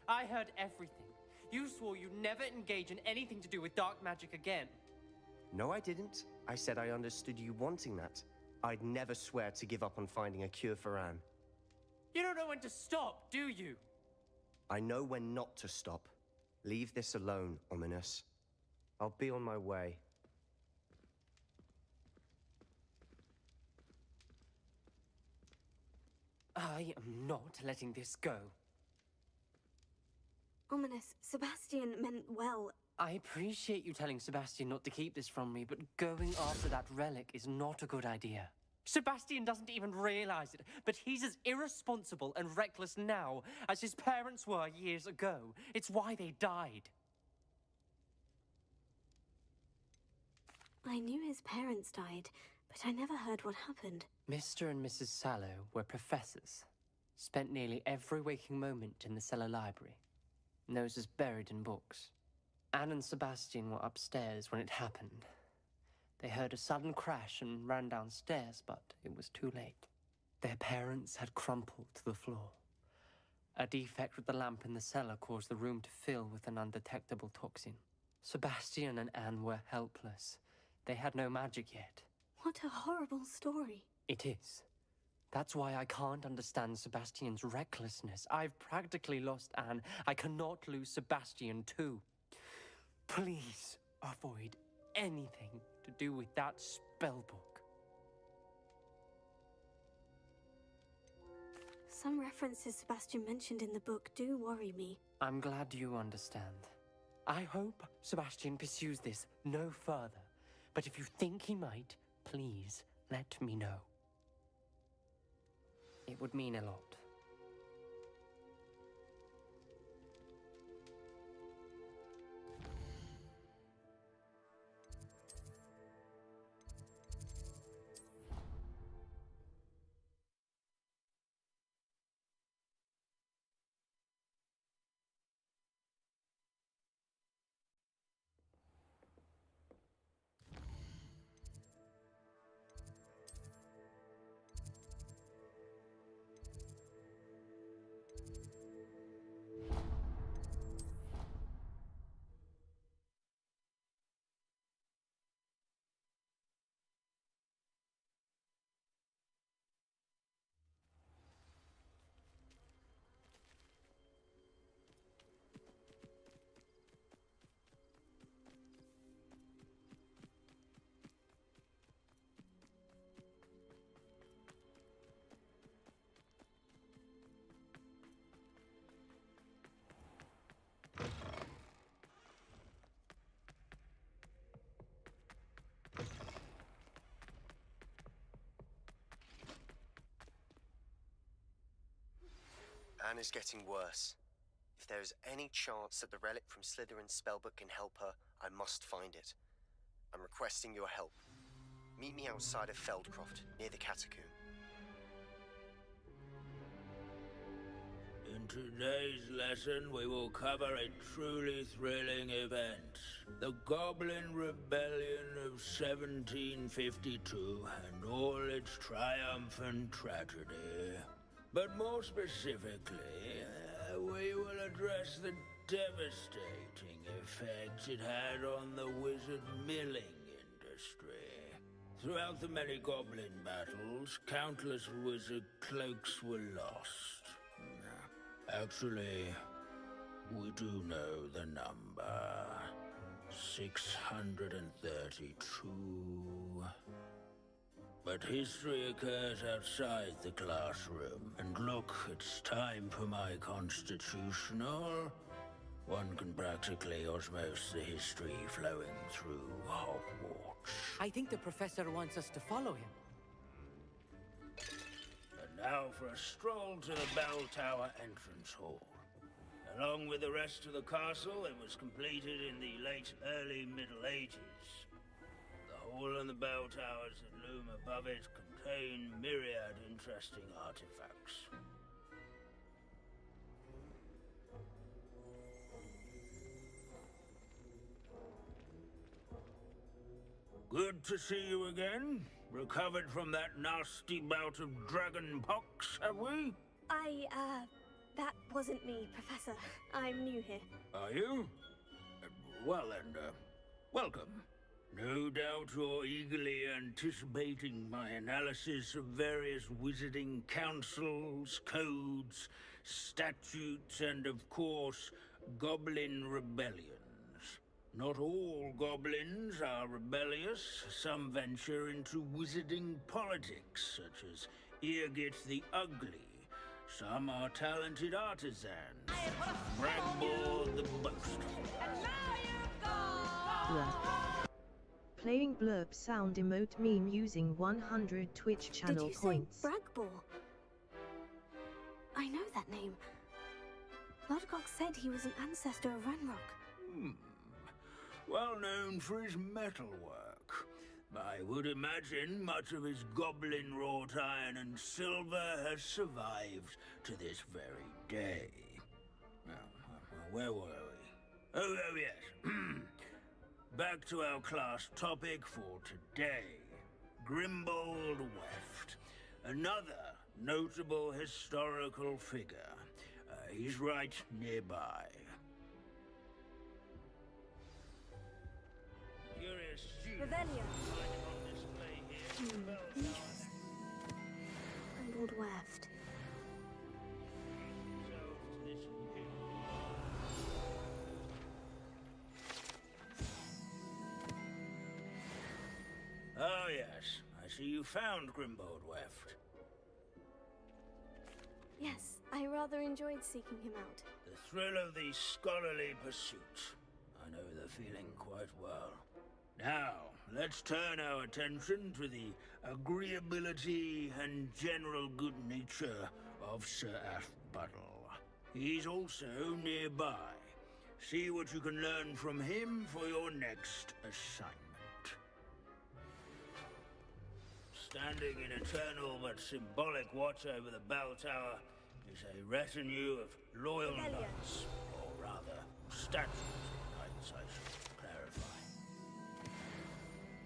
I heard everything. You swore you'd never engage in anything to do with dark magic again. No, I didn't. I said I understood you wanting that. I'd never swear to give up on finding a cure for Anne. You don't know when to stop, do you? I know when not to stop. Leave this alone, Ominous. I'll be on my way. I am not letting this go. Ominous, Sebastian meant well. I appreciate you telling Sebastian not to keep this from me, but going after that relic is not a good idea. Sebastian doesn't even realize it, but he's as irresponsible and reckless now as his parents were years ago. It's why they died. I knew his parents died, but I never heard what happened. Mr. and Mrs. Sallow were professors. Spent nearly every waking moment in the cellar library. Noses buried in books. Anne and Sebastian were upstairs when it happened. They heard a sudden crash and ran downstairs, but it was too late. Their parents had crumpled to the floor. A defect with the lamp in the cellar caused the room to fill with an undetectable toxin. Sebastian and Anne were helpless. They had no magic yet. What a horrible story. It is. That's why I can't understand Sebastian's recklessness. I've practically lost Anne. I cannot lose Sebastian too. Please avoid anything to do with that spellbook. Some references Sebastian mentioned in the book do worry me. I'm glad you understand. I hope Sebastian pursues this no further. But if you think he might, please let me know. It would mean a lot. Anne is getting worse. If there is any chance that the relic from Slytherin's spellbook can help her, I must find it. I'm requesting your help. Meet me outside of Feldcroft, near the catacomb. In today's lesson, we will cover a truly thrilling event. The Goblin Rebellion of 1752 and all its triumphant tragedy. But more specifically, we will address the devastating effects it had on the wizard milling industry. Throughout the many goblin battles, countless wizard cloaks were lost. Actually, we do know the number. 632. But history occurs outside the classroom. And look, it's time for my constitutional. One can practically osmose the history flowing through Hogwarts. I think the professor wants us to follow him. And now for a stroll to the Bell Tower entrance hall. Along with the rest of the castle, it was completed in the early Middle Ages. The hall and the bell towers that loom above it contain myriad interesting artifacts. Good to see you again. Recovered from that nasty bout of dragon pox, have we? That wasn't me, Professor. I'm new here. Are you? Well then, welcome. No doubt you're eagerly anticipating my analysis of various wizarding councils, codes, statutes, and of course, goblin rebellions. Not all goblins are rebellious. Some venture into wizarding politics, such as Irgit the Ugly. Some are talented artisans. Bragbor the Boastful. And now you've got Blurb. Playing blurb sound emote meme using 100 Twitch channel points. Did you say Bragbor? I know that name. Lodgok said he was an ancestor of Ranrock. Well known for his metalwork. I would imagine much of his goblin wrought iron and silver has survived to this very day. Now, where were we? Oh yes. Back to our class topic for today. Grimbold Weft. Another notable historical figure. He's right nearby. Curious students finding on display here. Interesting. Grimbold Weft. Oh yes, I see you found Grimbold Weft. Yes, I rather enjoyed seeking him out. The thrill of the scholarly pursuit. I know the feeling quite well. Now, let's turn our attention to the agreeability and general good nature of Sir Aphbuttle. He's also nearby. See what you can learn from him for your next assignment. Standing in eternal but symbolic watch over the bell tower is a retinue of loyal knights, or rather, statues of knights, I should clarify.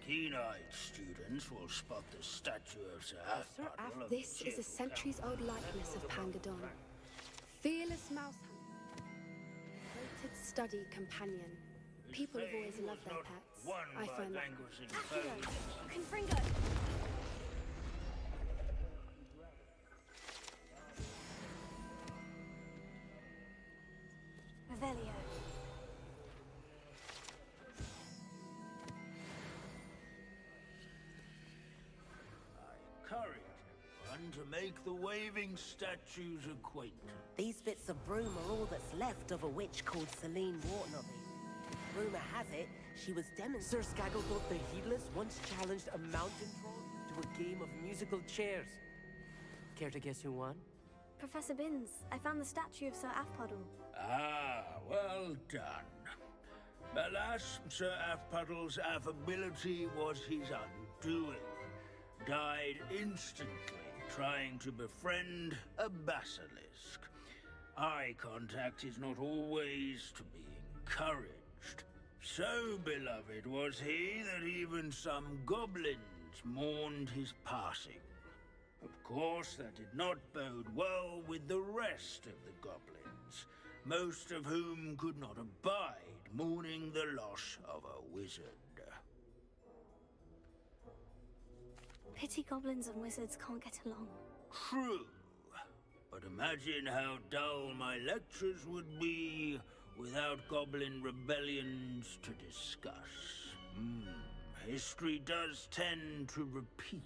Keen-eyed students will spot the statue of Sir Aphbuttle. This is a centuries-old likeness of Pangadon. Fearless mouse hunter. Devoted study companion. People have always loved their pets. I find that. Confringo! Revelio. I encourage everyone to make the waving statues acquainted. These bits of broom are all that's left of a witch called Celine Waternobby. Rumor has it, she was demonstrating. Sir Skagglethorpe the Heedless once challenged a mountain troll to a game of musical chairs. Care to guess who won? Professor Binns, I found the statue of Sir Aphbuttle. Ah, well done. Alas, Sir Aphbuttle's affability was his undoing. Died instantly trying to befriend a basilisk. Eye contact is not always to be encouraged. So beloved was he that even some goblins mourned his passing. Of course, that did not bode well with the rest of the goblins, most of whom could not abide mourning the loss of a wizard. Pity goblins and wizards can't get along. True, but imagine how dull my lectures would be without goblin rebellions to discuss. History does tend to repeat.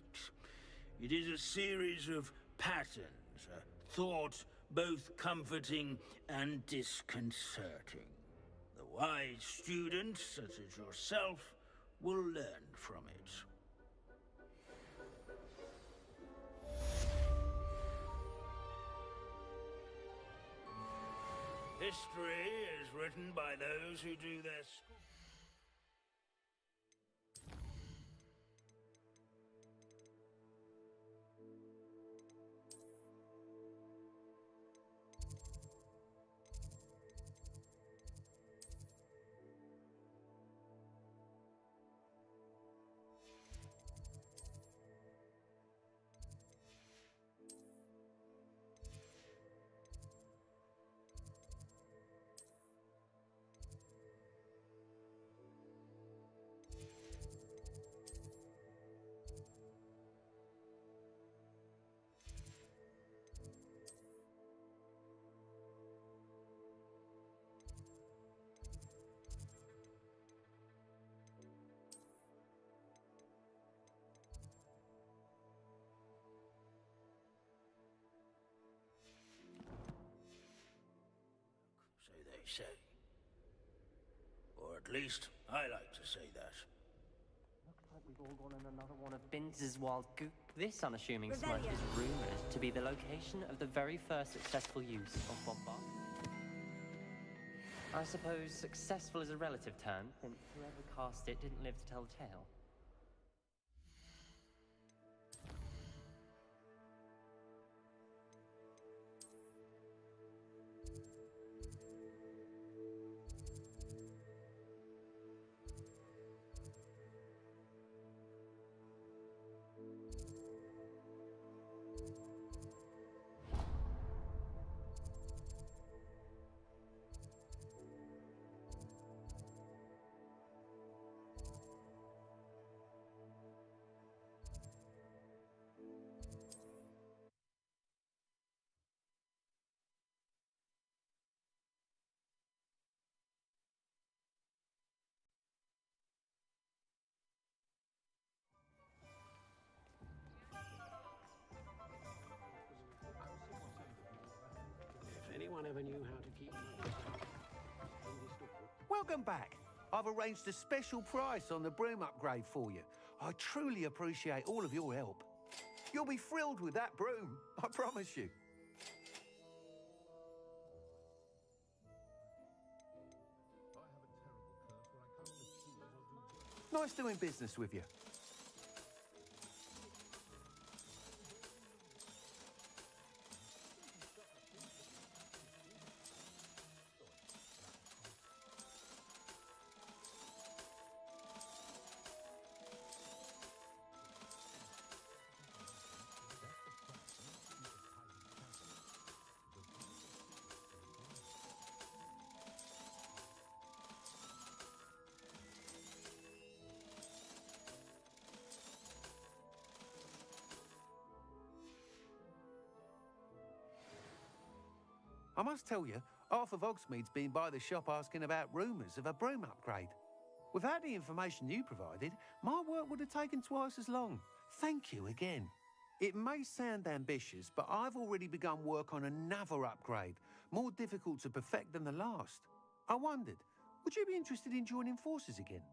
It is a series of patterns, a thought both comforting and disconcerting. The wise students, such as yourself, will learn from it. History is written by those who do their school. So they say. Or at At least, I like to say that. Looks like we've all gone on another one of Binz's wild goop. This unassuming Revelio. smoke is rumoured to be the location of the very first successful use of bombard. I suppose successful is a relative term, since whoever cast it didn't live to tell the tale. If anyone ever knew how to keep... Welcome back. I've arranged a special price on the broom upgrade for you. I truly appreciate all of your help. You'll be thrilled with that broom, I promise you. Nice doing business with you. I must tell you, half of Hogsmeade's been by the shop asking about rumours of a broom upgrade. Without the information you provided, my work would have taken twice as long. Thank you again. It may sound ambitious, but I've already begun work on another upgrade, more difficult to perfect than the last. I wondered, would you be interested in joining forces again?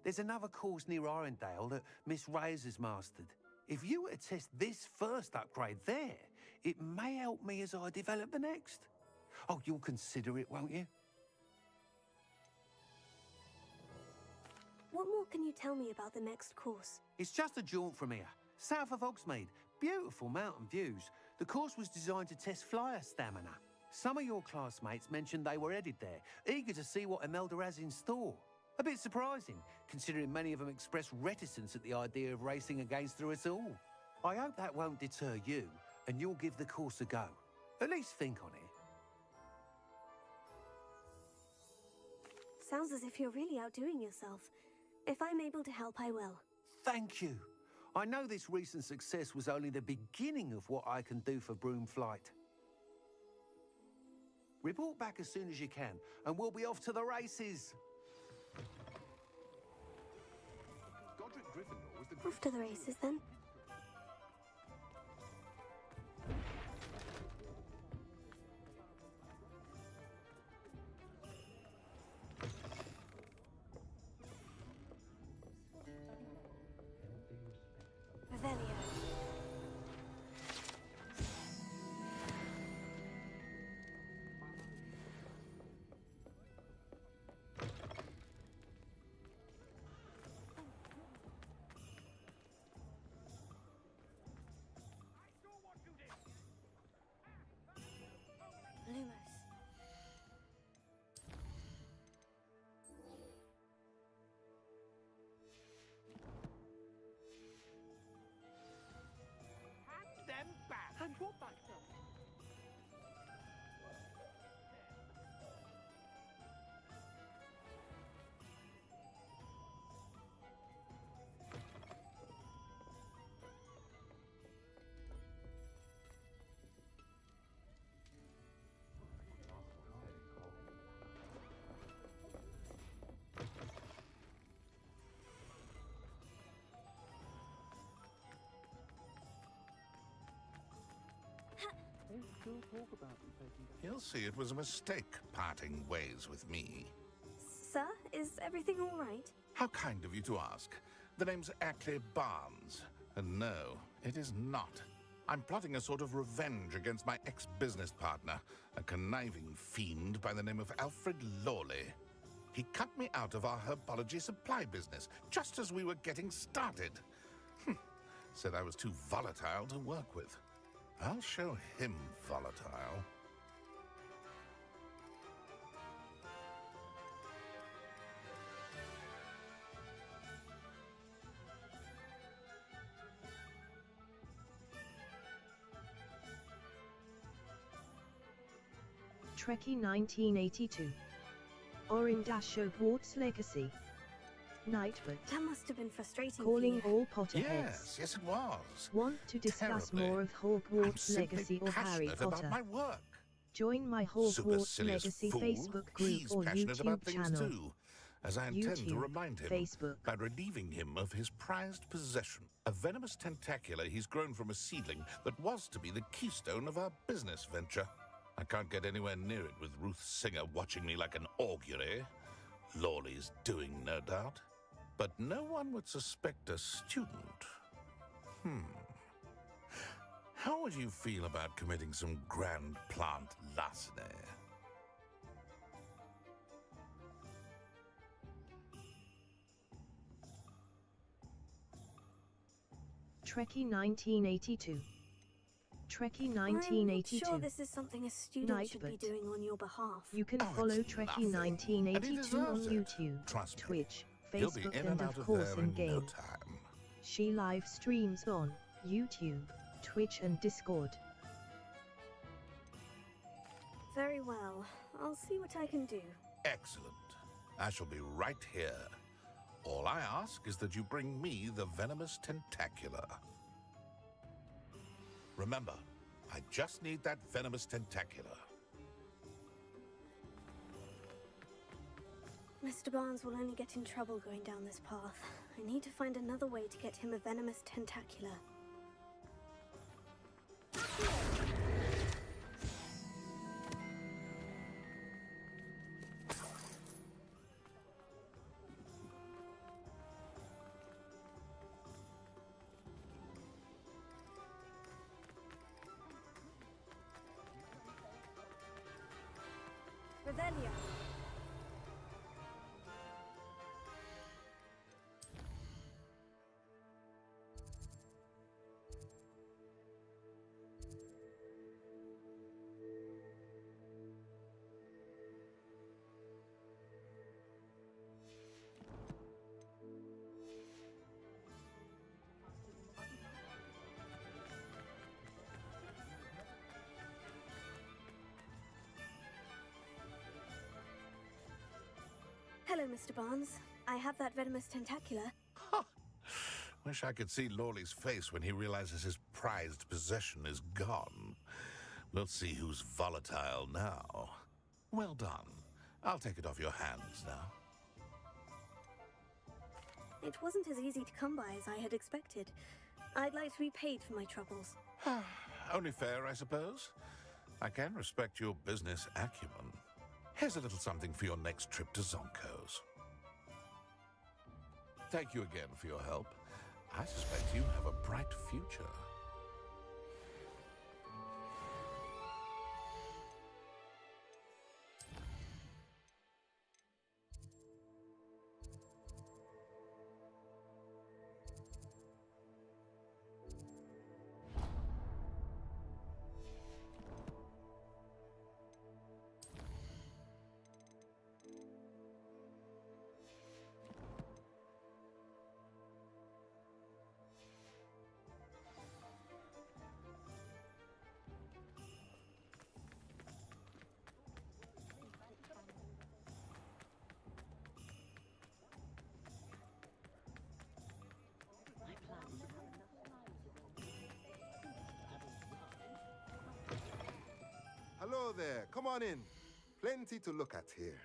There's another course near Arendelle that Miss Reyes has mastered. If you were to test this first upgrade there, it may help me as I develop the next. Oh, you'll consider it, won't you? What more can you tell me about the next course? It's just a jaunt from here, south of Hogsmeade. Beautiful mountain views. The course was designed to test flyer stamina. Some of your classmates mentioned they were headed there, eager to see what Imelda has in store. A bit surprising, considering many of them expressed reticence at the idea of racing against her at all. I hope that won't deter you, and you'll give the course a go. At least think on it. Sounds as if you're really outdoing yourself. If I'm able to help, I will. Thank you. I know this recent success was only the beginning of what I can do for broom flight. Report back as soon as you can, and we'll be off to the races. Off to the races, then. Revelio. Lumos. Hand them back! And what back then? He'll see it was a mistake parting ways with me. Sir, is everything all right? How kind of you to ask. The name's Ackley Barnes. And no, it is not. I'm plotting a sort of revenge against my ex-business partner, a conniving fiend by the name of Alfred Lawley. He cut me out of our herbology supply business, just as we were getting started. Said I was too volatile to work with. I'll show him volatile. Trekkie 1982. Hogwarts Legacy. Nightbot. That must have been frustrating Calling for you. all Potterheads. Yes, it was. Want to discuss Terribly. more of I'm Hogwarts simply Legacy or Harry passionate Potter? about my work. Join my Hogwarts Supercilious Legacy fool. Facebook group He's or passionate YouTube about things channel. too, as I intend to YouTube, remind him Facebook. by relieving him of his prized possession, a venomous tentacula he's grown from a seedling that was to be the keystone of our business venture. I can't get anywhere near it with Ruth Singer watching me like an augury. Lawley's doing, no doubt. But no one would suspect a student. How would you feel about committing some grand plant larceny? Trekkie 1982. Trekkie I'm not 1982. sure this is something a student should be Nightbot. doing on your behalf. You can Oh, follow it's Trekkie nothing. And he 1982 on deserves it. YouTube, Trust me. Twitch, He'll be Facebook, in and and out of of course there in in no game. time. She live streams on YouTube, Twitch, and Discord. Very well. I'll see what I can do. Excellent. I shall be right here. All I ask is that you bring me the venomous tentacula. Remember, I just need that venomous tentacula. Mr. Barnes will only get in trouble going down this path. I need to find another way to get him a venomous tentacula. Revelio. Hello, Mr. Barnes. I have that venomous tentacula. Wish I could see Lawley's face when he realizes his prized possession is gone. We'll see who's volatile now. Well done. I'll take it off your hands now. It wasn't as easy to come by as I had expected. I'd like to be paid for my troubles. Only fair, I suppose. I can respect your business acumen. Here's a little something for your next trip to Zonko's. Thank you again for your help. I suspect you have a bright future. Hello there. Come on in. Plenty to look at here.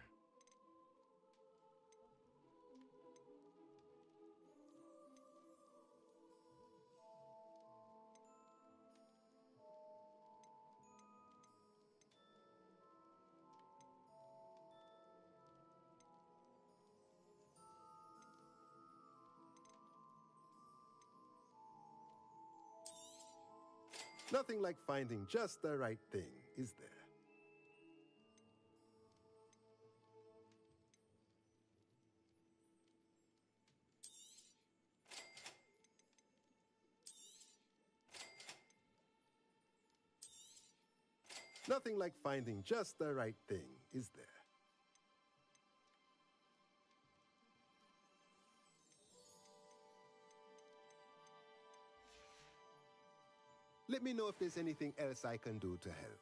Nothing like finding just the right thing, is there? Nothing like finding just the right thing, is there? Let me know if there's anything else I can do to help.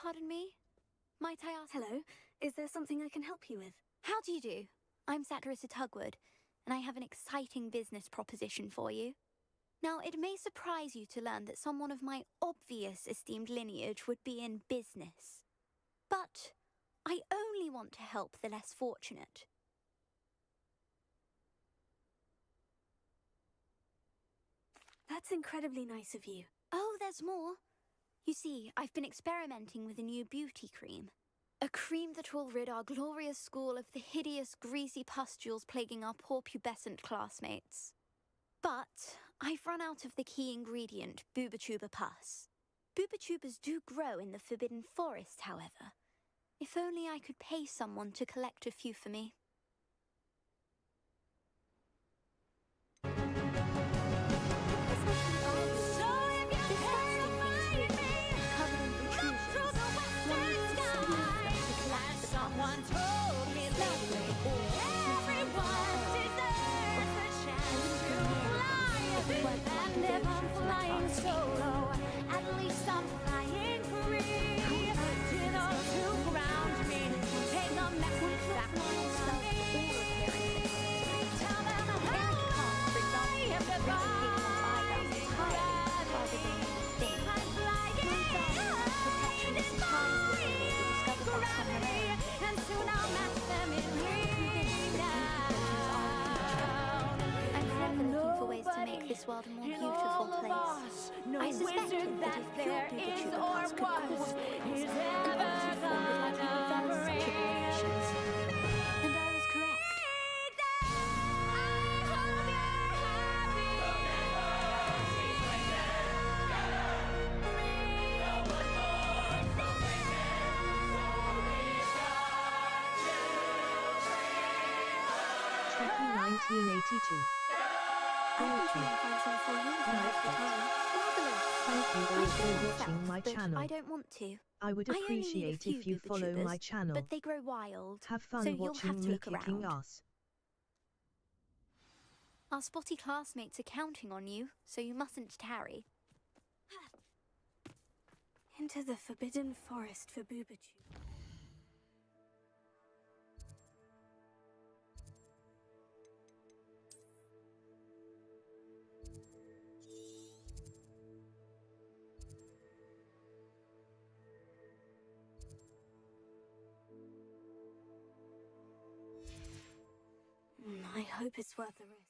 Pardon me? Might I ask? Hello, is there something I can help you with? How do you do? I'm Satirissa Tugwood, and I have an exciting business proposition for you. Now, it may surprise you to learn that someone of my obvious esteemed lineage would be in business. But I only want to help the less fortunate. That's incredibly nice of you. Oh, there's more. You see, I've been experimenting with a new beauty cream. A cream that will rid our glorious school of the hideous, greasy pustules plaguing our poor pubescent classmates. But I've run out of the key ingredient, Booba-Tuba pus. Booba-Tubas do grow in the Forbidden Forest, however. If only I could pay someone to collect a few for me. This world a more beautiful place. I suspected that if pure Booba-Tuba pus could cause things, an object form would likely develop such applications. And I was correct. Trekkie 1982. Thank you all for watching my channel. I don't want to. I would appreciate if you follow my channel. But they grow wild. Have fun so you'll watching have to me look kicking around. ass. Our spotty classmates are counting on you, so you mustn't tarry. Into the Forbidden Forest for Booba-Tuba. I hope it's worth the risk.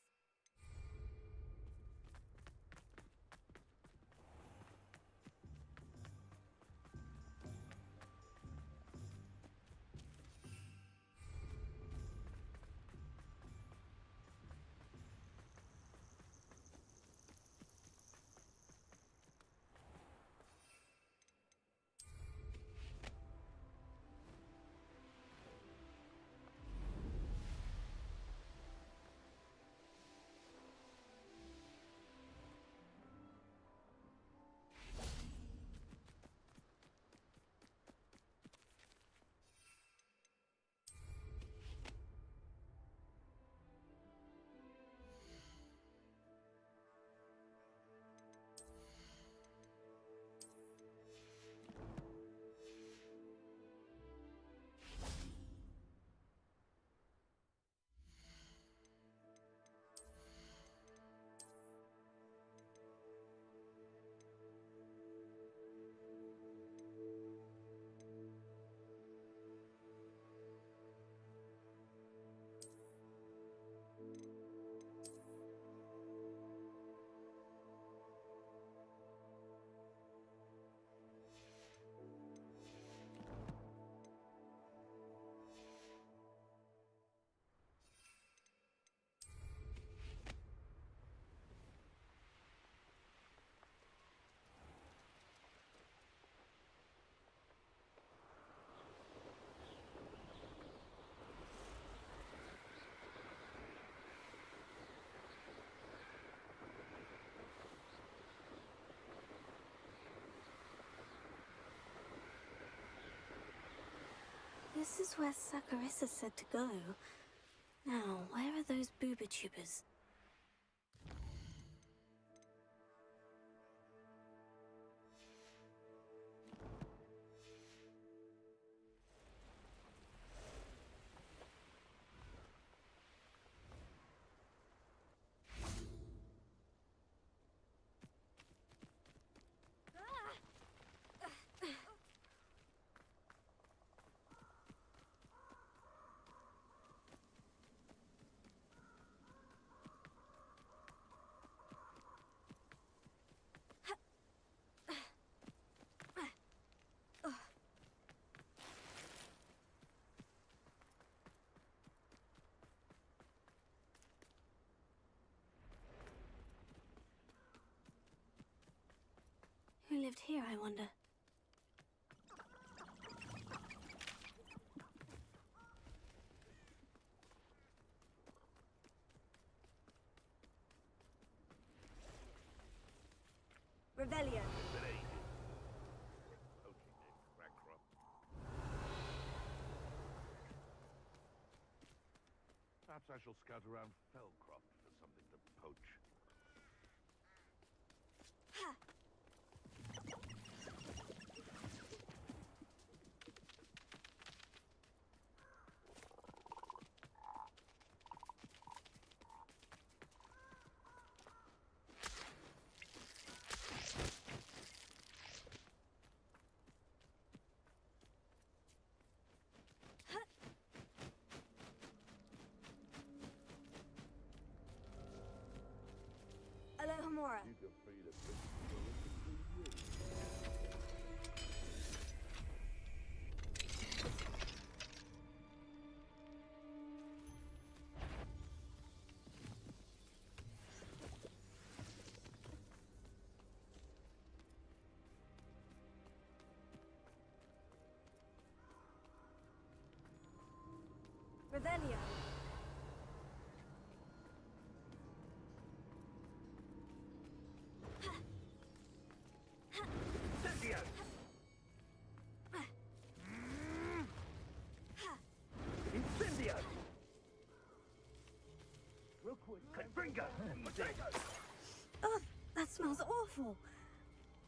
this is where Saccharissa said to go. Now, where are those booba tubers? Who lived here, I wonder? Revelio. Perhaps I shall scout around Fellcroft for something to poach. Alohomora. Revelio. Incendio! Rookwood, Confringo! Oh, that smells awful.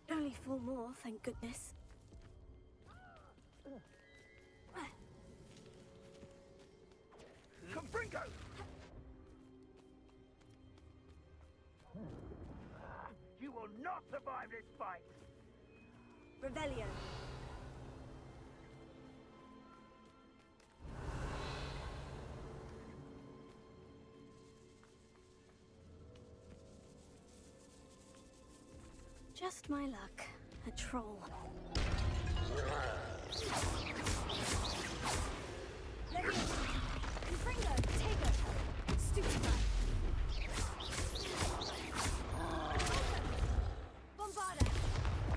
Only 4 more, thank goodness. Confringo! You will not survive this fight! Revelio. Just my luck. A troll. Confringo, take her! Stupid guy! Bombarda!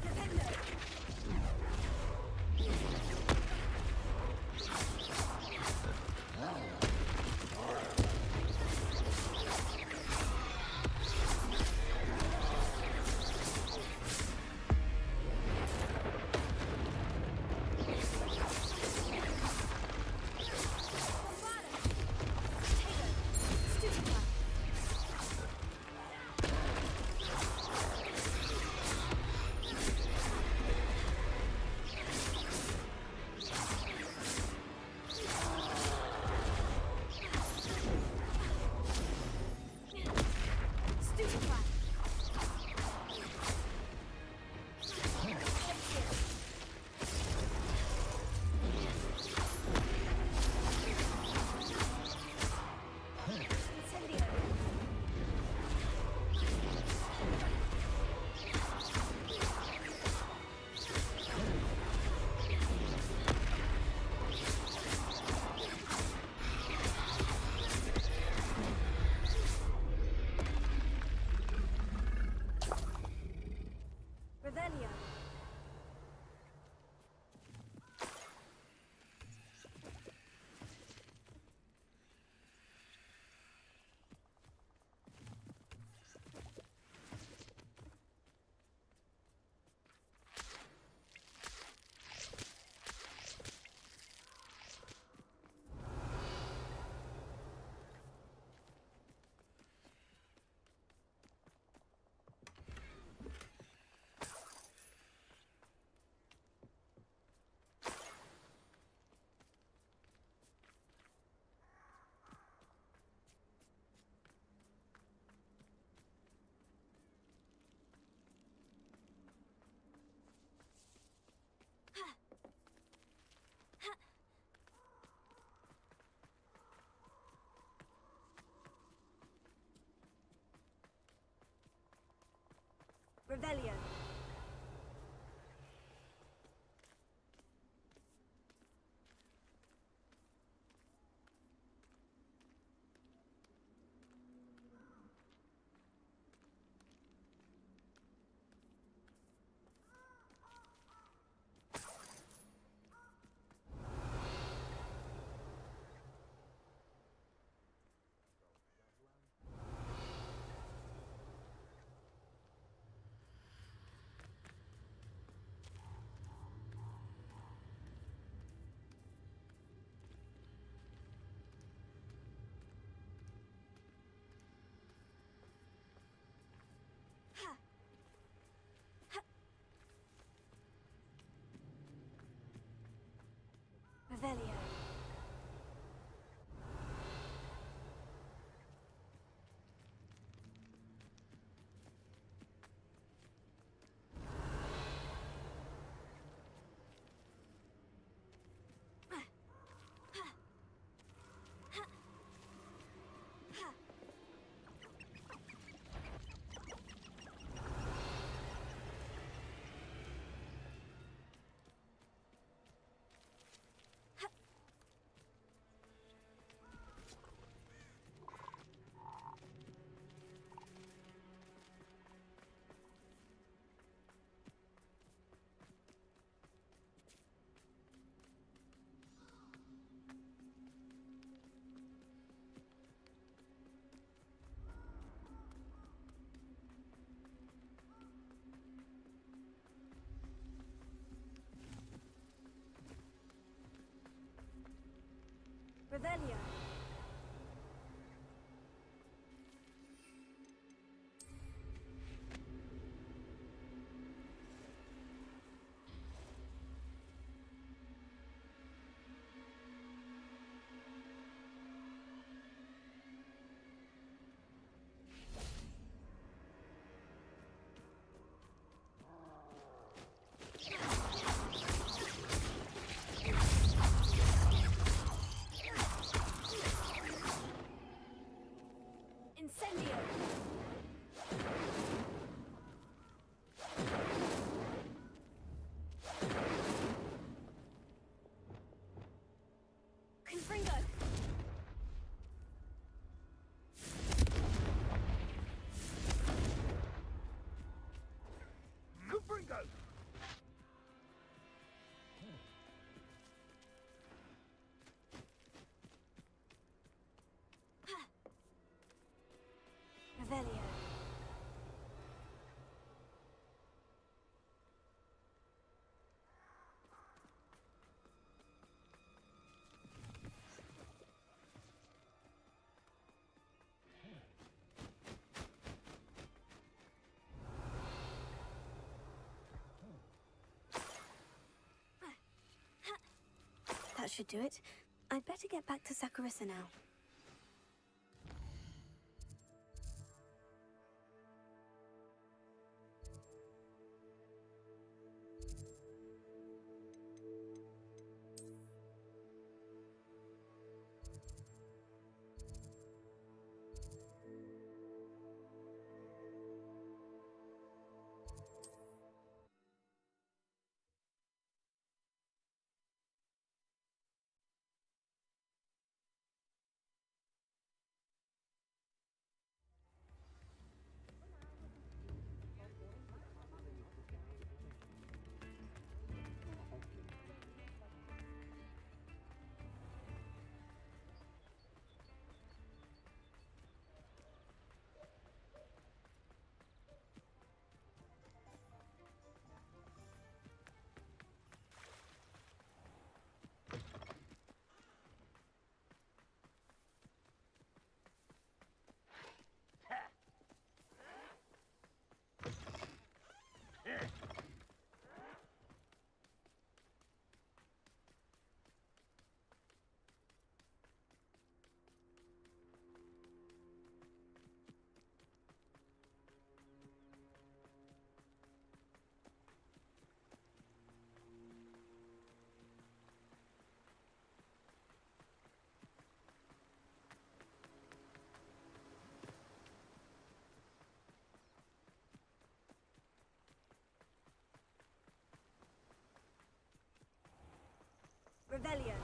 Defendo! Revelio. Revelio. Revelio. Incendio. Confringo. Confringo! Revelio. That should do it. I'd better get back to Sakurissa now. Revelio.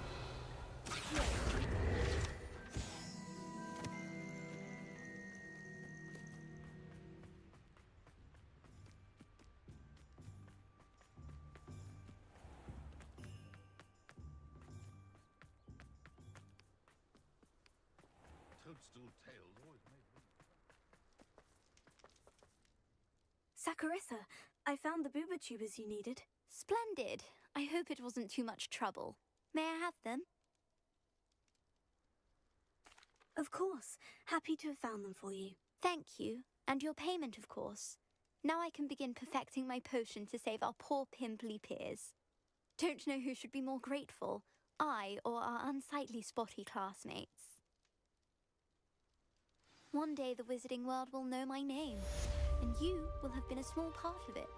Toadstool tails always made me. Saccharissa, I found the booba tubers you needed. Splendid. I hope it wasn't too much trouble. May I have them? Of course. Happy to have found them for you. Thank you. And your payment, of course. Now I can begin perfecting my potion to save our poor pimply peers. Don't know who should be more grateful, I or our unsightly spotty classmates. One day the wizarding world will know my name, and you will have been a small part of it.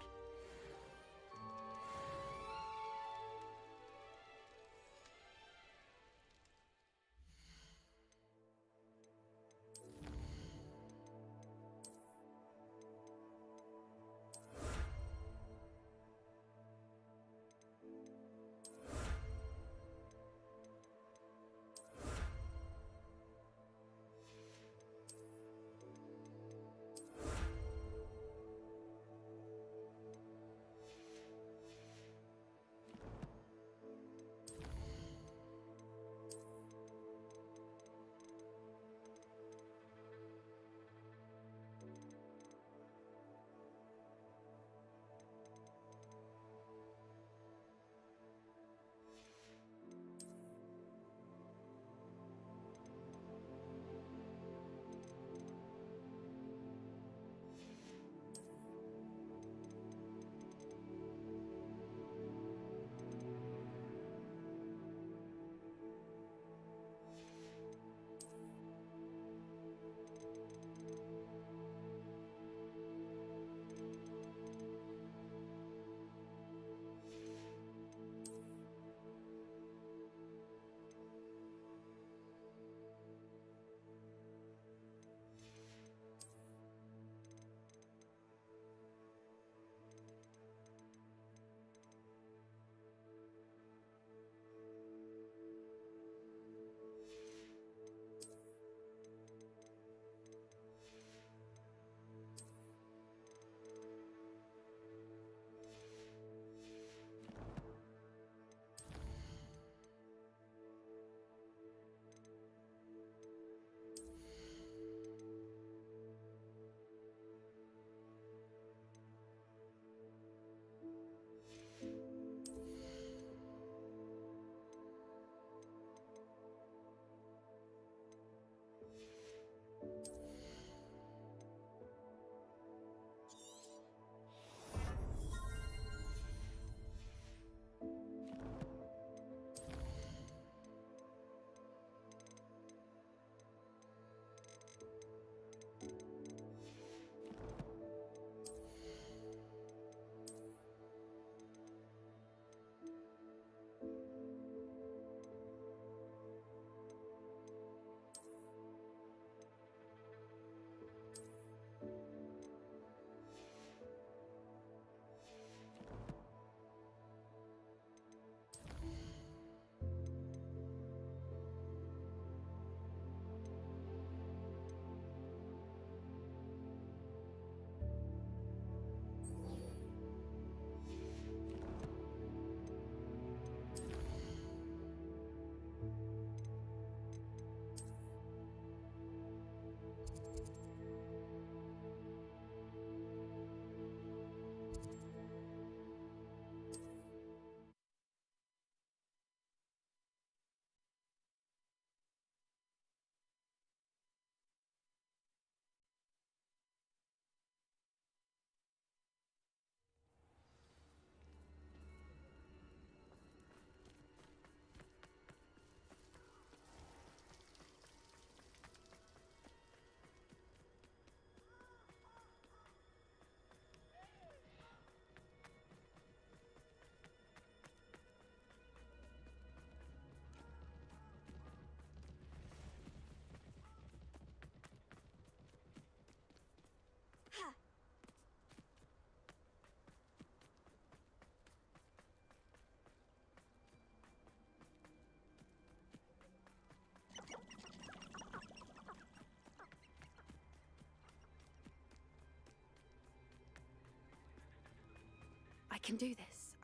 can do this.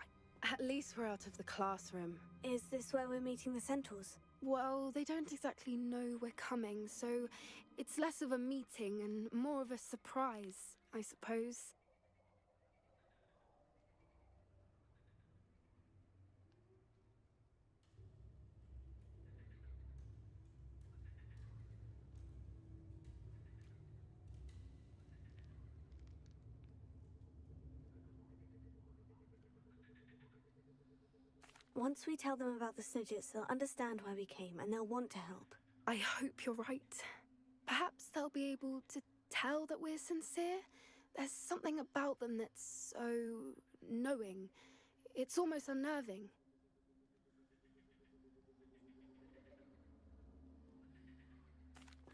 At least we're out of the classroom. Is this where we're meeting the centaurs? Well, they don't exactly know we're coming, so it's less of a meeting and more of a surprise, I suppose. Once we tell them about the Snidgets, they'll understand why we came and they'll want to help. I hope you're right. Perhaps they'll be able to tell that we're sincere. There's something about them that's so knowing. It's almost unnerving.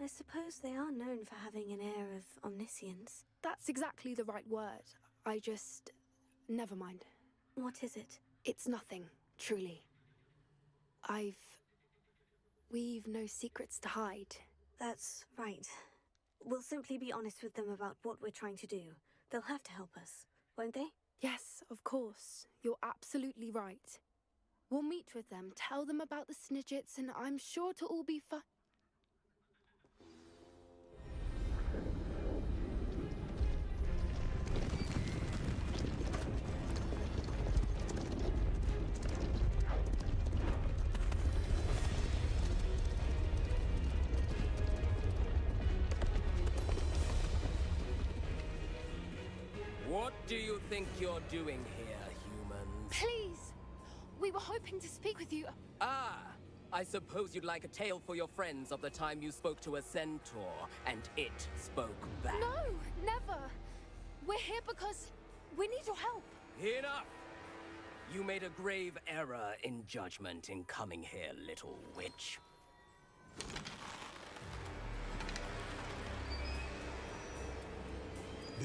I suppose they are known for having an air of omniscience. That's exactly the right word. I just... never mind. What is it? It's nothing, truly. We've no secrets to hide. That's right. We'll simply be honest with them about what we're trying to do. They'll have to help us, won't they? Yes, of course. You're absolutely right. We'll meet with them, tell them about the Snidgets, and I'm sure to all be fine. What do you think you're doing here, humans? Please! We were hoping to speak with you. Ah! I suppose you'd like a tale for your friends of the time you spoke to a centaur, and it spoke back. No, never! We're here because we need your help. Enough! You made a grave error in judgment in coming here, little witch.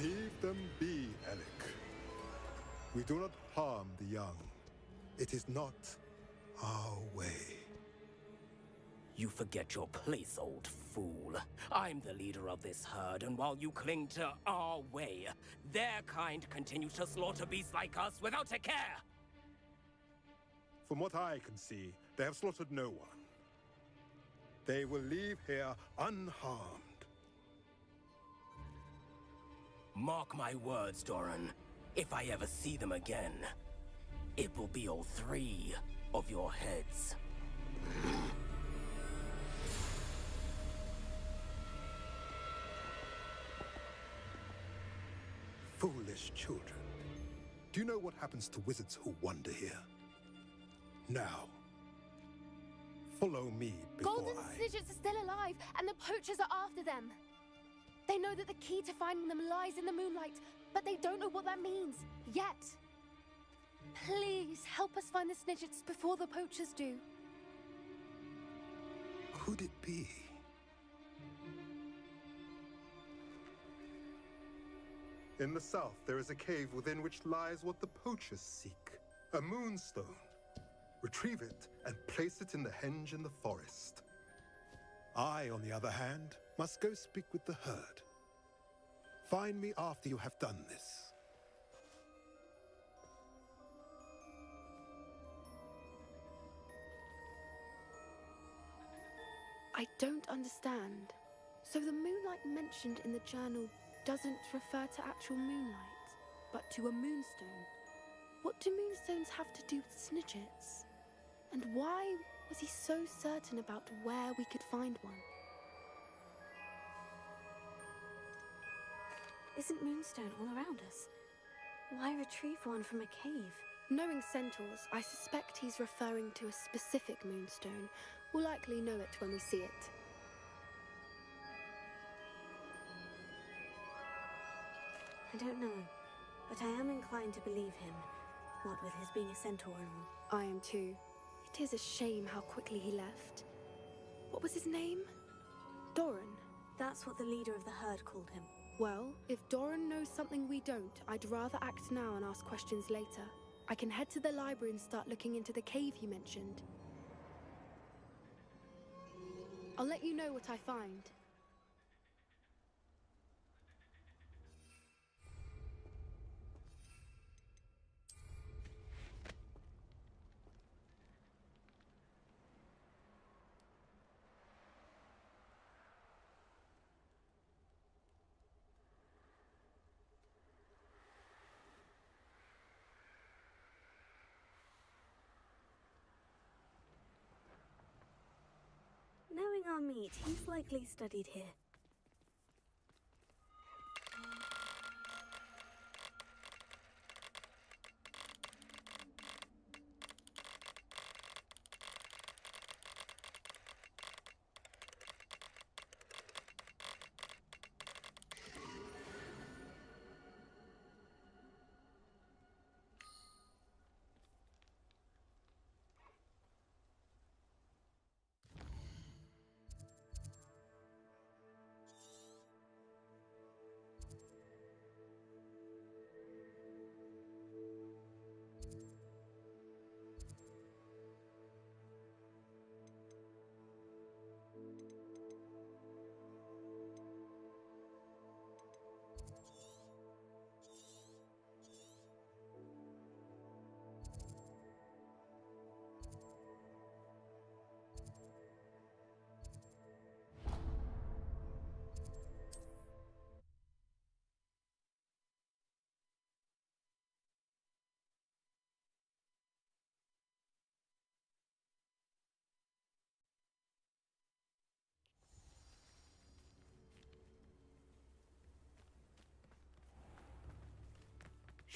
Leave them be, Alec. We do not harm the young. It is not our way. You forget your place, old fool. I'm the leader of this herd, and while you cling to our way, their kind continue to slaughter beasts like us without a care! From what I can see, they have slaughtered no one. They will leave here unharmed. Mark my words, Doran. If I ever see them again, it will be all 3 of your heads. Foolish children. Do you know what happens to wizards who wander here? Now, follow me before Golden Snidgets are still alive, and the poachers are after them. They know that the key to finding them lies in the moonlight, but they don't know what that means, yet. Please, help us find the Snidgets before the poachers do. Could it be? In the south, there is a cave within which lies what the poachers seek. A moonstone. Retrieve it and place it in the henge in the forest. I, on the other hand, must go speak with the herd. Find me after you have done this. I don't understand. So the moonlight mentioned in the journal doesn't refer to actual moonlight, but to a moonstone. What do moonstones have to do with Snidgets? And why was he so certain about where we could find one? Isn't Moonstone all around us? Why retrieve one from a cave? Knowing centaurs, I suspect he's referring to a specific moonstone. We'll likely know it when we see it. I don't know, but I am inclined to believe him, what with his being a centaur and all. I am too. It is a shame how quickly he left. What was his name? Doran. That's what the leader of the herd called him. Well, if Doran knows something we don't, I'd rather act now and ask questions later. I can head to the library and start looking into the cave you mentioned. I'll let you know what I find. our meet. He's likely studied here.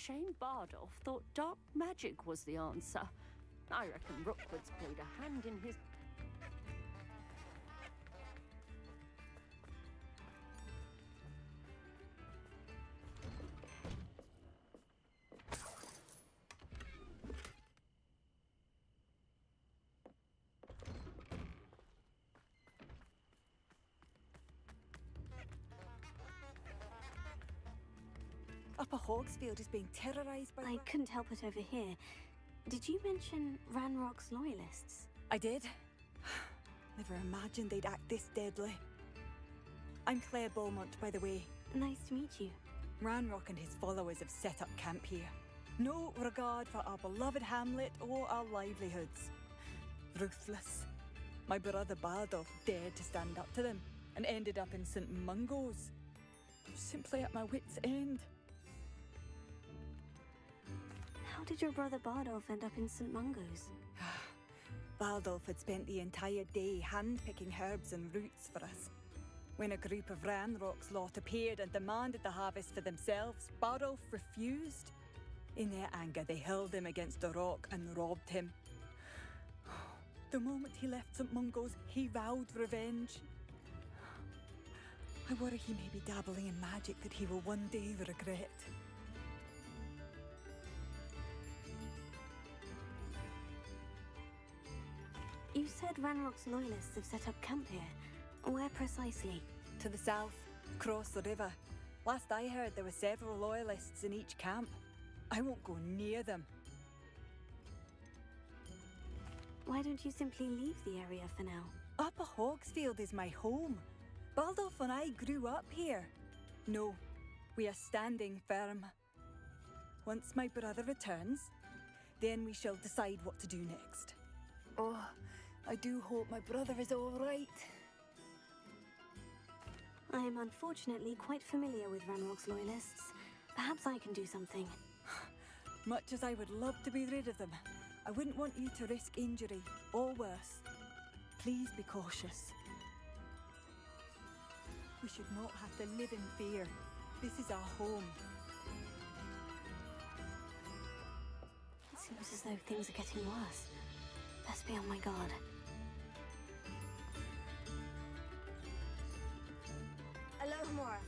Shane Bardolph thought dark magic was the answer. I reckon Rookwood's played a hand in his... Upper Hogsfield is being terrorized by... I couldn't help it over here. Did you mention Ranrock's loyalists? I did. Never imagined they'd act this deadly. I'm Claire Beaumont, by the way. Nice to meet you. Ranrock and his followers have set up camp here. No regard for our beloved hamlet or our livelihoods. Ruthless. My brother Bardolph dared to stand up to them and ended up in St. Mungo's. Simply at my wit's end. How did your brother Bardolph end up in St. Mungo's? Bardolph had spent the entire day hand-picking herbs and roots for us. When a group of Ranrock's lot appeared and demanded the harvest for themselves, Bardolph refused. In their anger, they hurled him against a rock and robbed him. The moment he left St. Mungo's, he vowed revenge. I worry he may be dabbling in magic that he will one day regret. You said Ranrock's loyalists have set up camp here. Where precisely? To the south, across the river. Last I heard, there were several loyalists in each camp. I won't go near them. Why don't you simply leave the area for now? Upper Hogsfield is my home. Bardolph and I grew up here. No, we are standing firm. Once my brother returns, then we shall decide what to do next. Oh, I do hope my brother is all right. I am unfortunately quite familiar with Ranrock's loyalists. Perhaps I can do something. Much as I would love to be rid of them, I wouldn't want you to risk injury, or worse. Please be cautious. We should not have to live in fear. This is our home. It seems as though things are getting worse. Best be on my guard. Alohomora.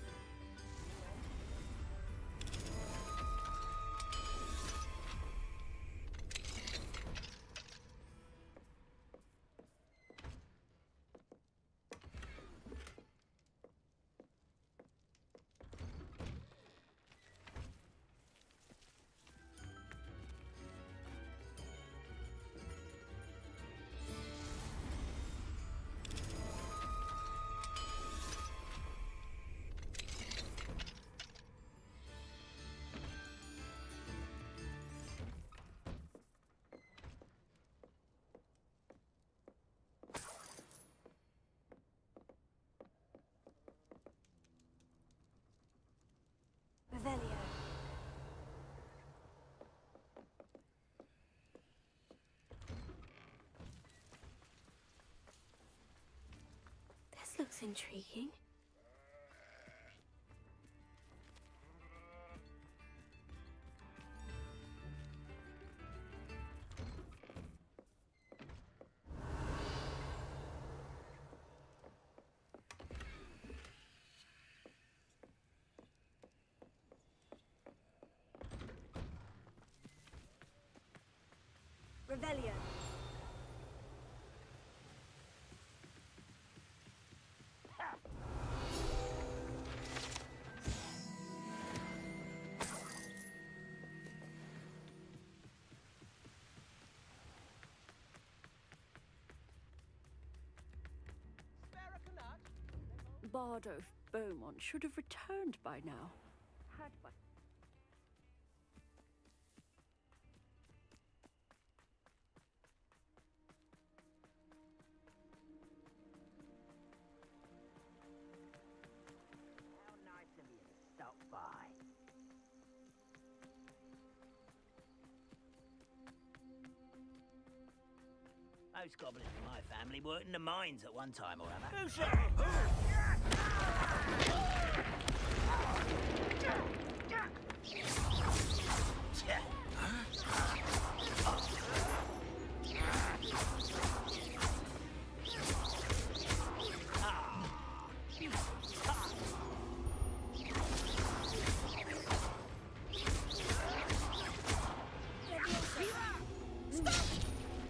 This looks intriguing. Revelio. Bardolph Beaumont should have returned by now. Had by... How nice of you to stop by. Most goblins in my family worked in the mines at one time or other. Who's that?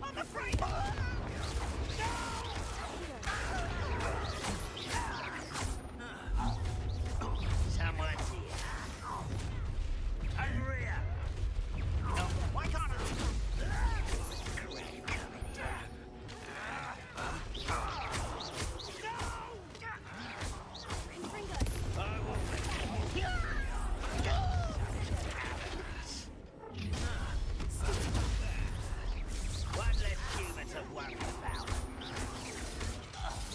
I'm afraid! Someone's here. Unreal. No, why can't I? Great coming here. I will make you. One less human to worry about.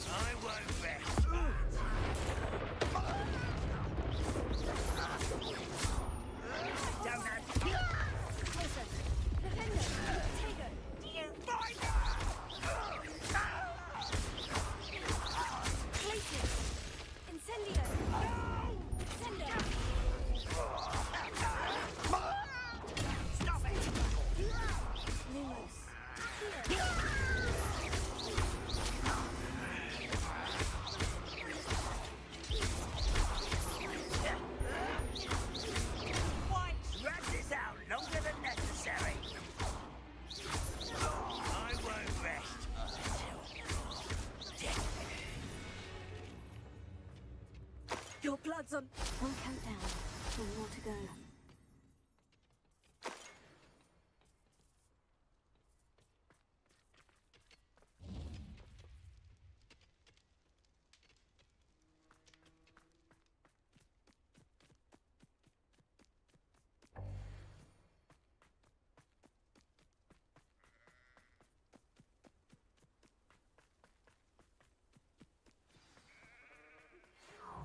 I won't rest. Don't have... Listen. Defender. Tago. You find Glacier. Incendio. Sender. Stop it! Lumos. Why drag this out longer than necessary? I won't rest until death. Your blood's on. One countdown. One more to go.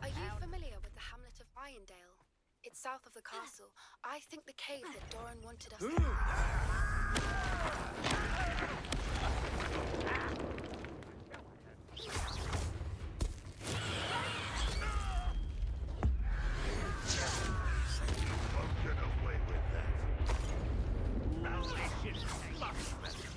Are you familiar with the hamlet of Irondale? It's south of the castle. I think the cave that Doran wanted us to... Won't get away with that. Now this is much better.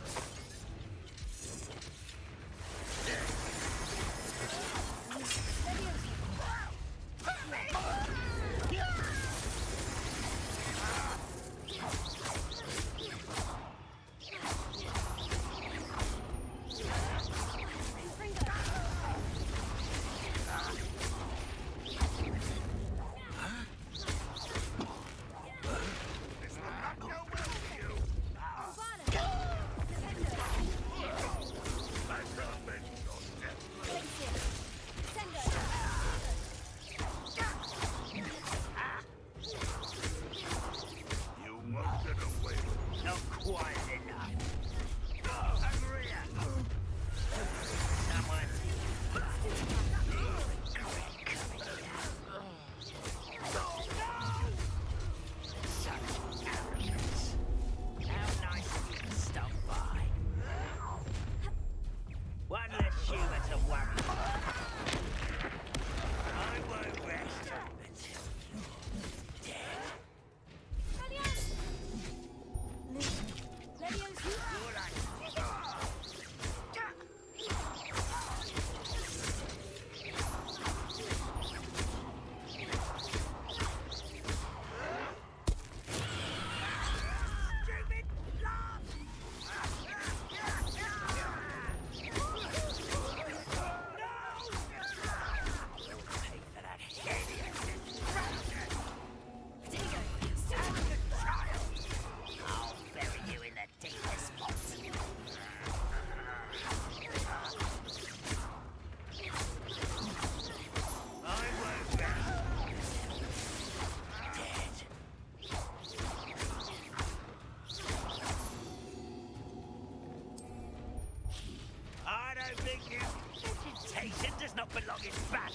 belong in back.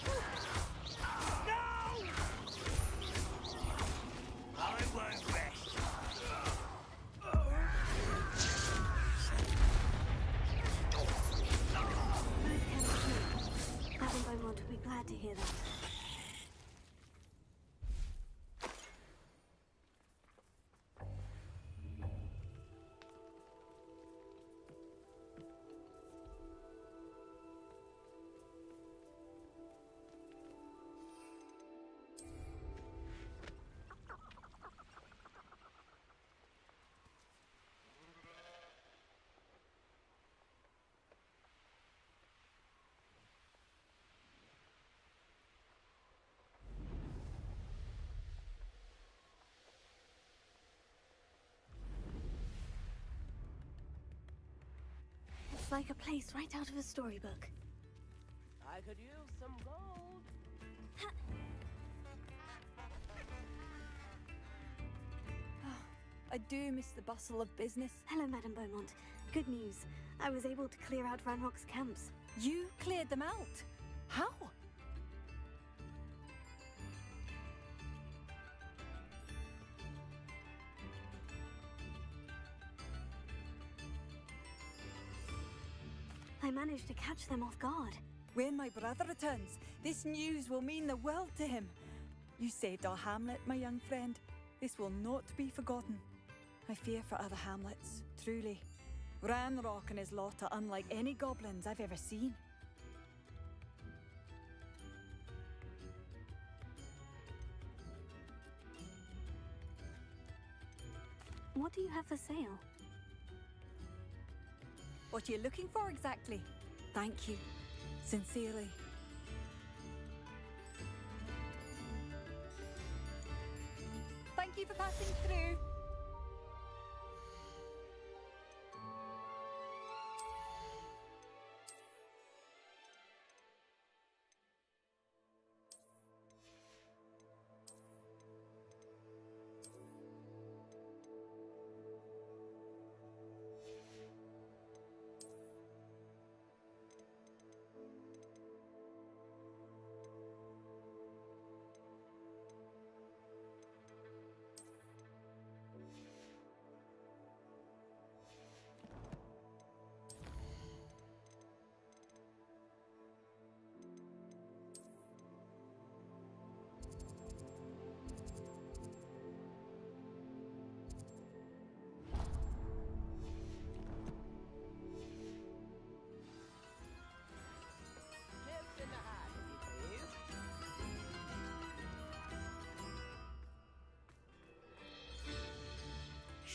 No! I won't rest. Madame Beaumont will be glad to hear that. It's like a place right out of a storybook. I could use some gold. I do miss the bustle of business. Hello, Madame Beaumont. Good news. I was able to clear out Ranrock's camps. You cleared them out? How? I managed to catch them off guard. When my brother returns, this news will mean the world to him. You saved our hamlet, my young friend. This will not be forgotten. I fear for other hamlets, truly. Ranrock and his lot are unlike any goblins I've ever seen. What do you have for sale? What are you looking for exactly? Thank you. Sincerely. Thank you for passing through.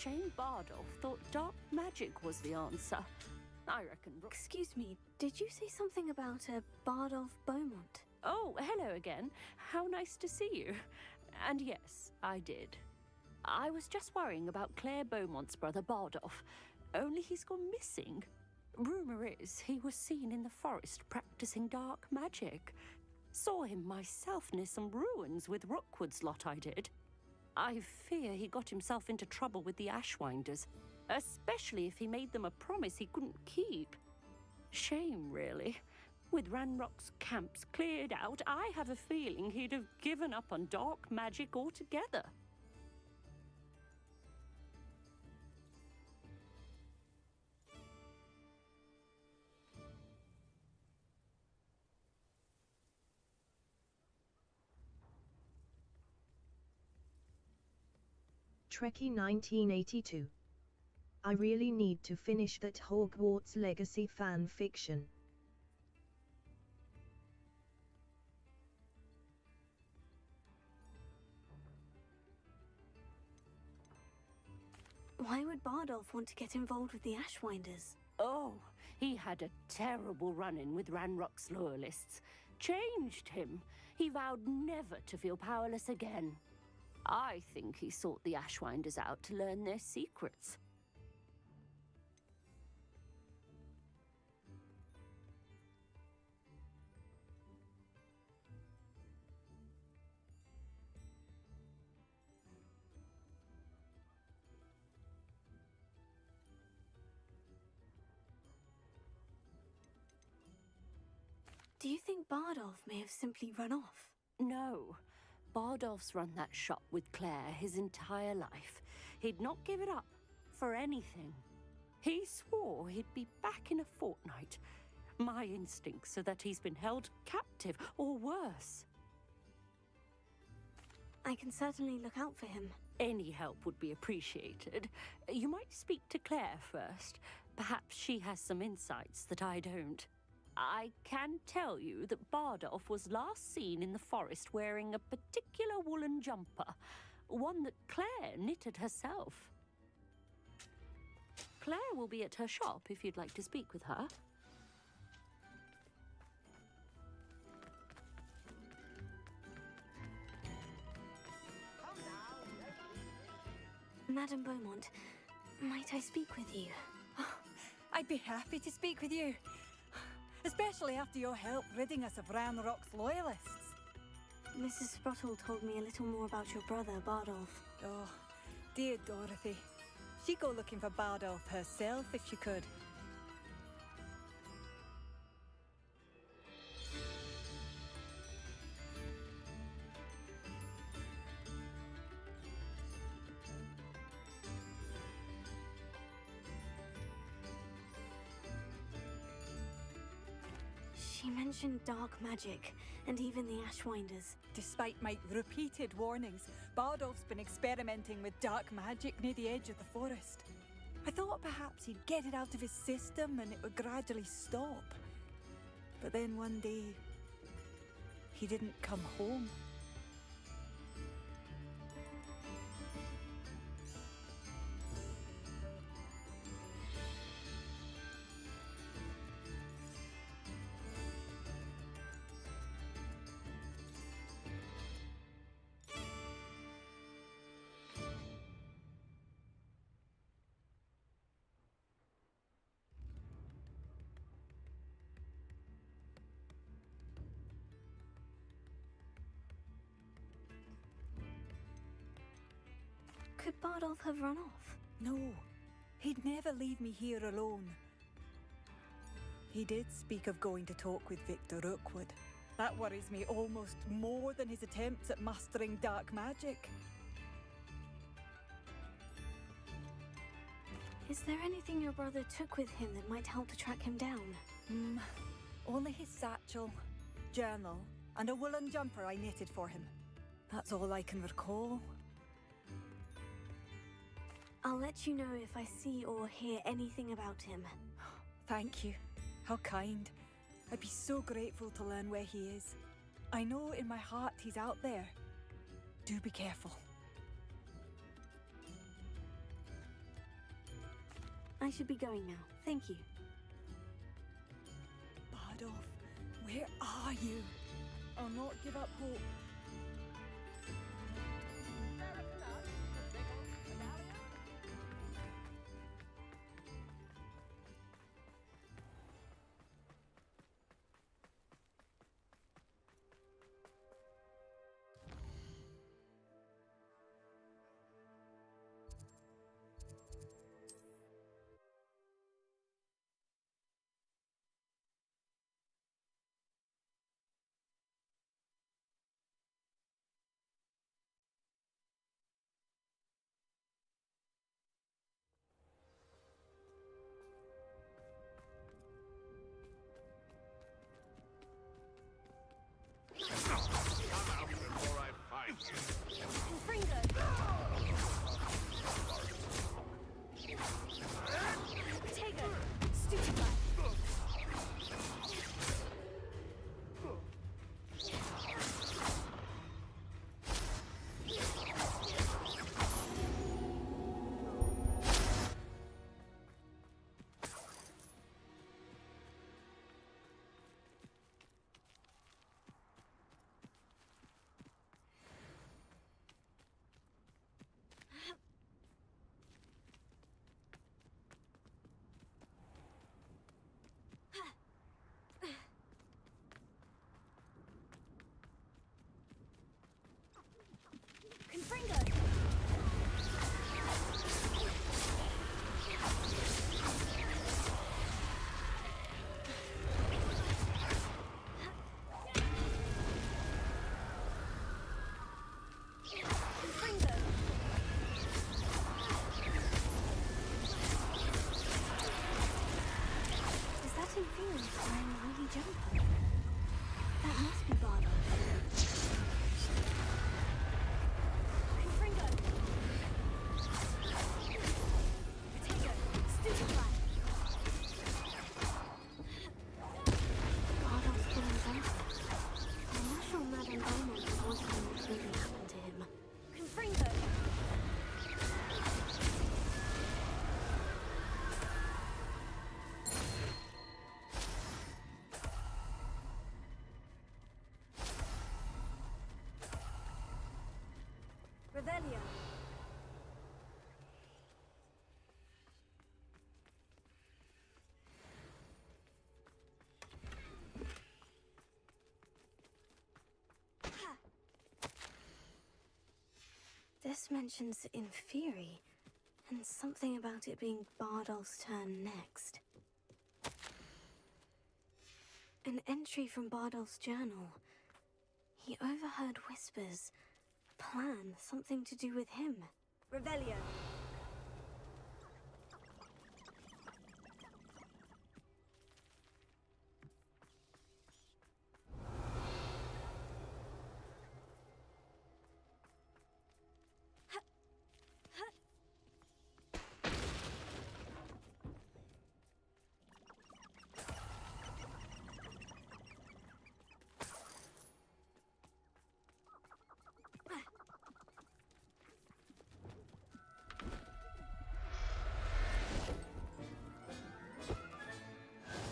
Shane Bardolph thought dark magic was the answer. I reckon... Excuse me, did you say something about a Bardolph Beaumont? Oh, hello again. How nice to see you. And yes, I did. I was just worrying about Claire Beaumont's brother Bardolph, only he's gone missing. Rumour is he was seen in the forest practicing dark magic. Saw him myself near some ruins with Rookwood's lot I did. I fear he got himself into trouble with the Ashwinders, especially if he made them a promise he couldn't keep. Shame, really. With Ranrock's camps cleared out, I have a feeling he'd have given up on dark magic altogether. Trekkie 1982. I really need to finish that Hogwarts Legacy fan fiction. Why would Bardolph want to get involved with the Ashwinders? Oh, he had a terrible run-in with Ranrock's loyalists. Changed him. He vowed never to feel powerless again. I think he sought the Ashwinders out to learn their secrets. Do you think Bardolph may have simply run off? No. Bardolph's run that shop with Claire his entire life. He'd not give it up for anything. He swore he'd be back in a fortnight. My instincts are that he's been held captive, or worse. I can certainly look out for him. Any help would be appreciated. You might speak to Claire first. Perhaps she has some insights that I don't. I can tell you that Bardolph was last seen in the forest wearing a particular woolen jumper, one that Claire knitted herself. Claire will be at her shop if you'd like to speak with her. Madame Beaumont, might I speak with you? I'd be happy to speak with you. Especially after your help ridding us of Ranrock's loyalists. Mrs. Sprottle told me a little more about your brother, Bardolph. Oh, dear Dorothy. She'd go looking for Bardolph herself if she could. She mentioned dark magic, and even the Ashwinders. Despite my repeated warnings, Bardolph's been experimenting with dark magic near the edge of the forest. I thought perhaps he'd get it out of his system and it would gradually stop. But then one day, he didn't come home. Could Bardolph have run off? No, he'd never leave me here alone. He did speak of going to talk with Victor Rookwood. That worries me almost more than his attempts at mastering dark magic. Is there anything your brother took with him that might help to track him down? Only his satchel, journal, and a woolen jumper I knitted for him. That's all I can recall. I'll let you know if I see or hear anything about him. Thank you. How kind. I'd be so grateful to learn where he is. I know in my heart he's out there. Do be careful. I should be going now. Thank you. Bardolph, where are you? I'll not give up hope. this mentions Inferi, and something about it being Bardolph's turn next. An entry from Bardolph's journal. He overheard whispers. A plan, something to do with him. Revelio.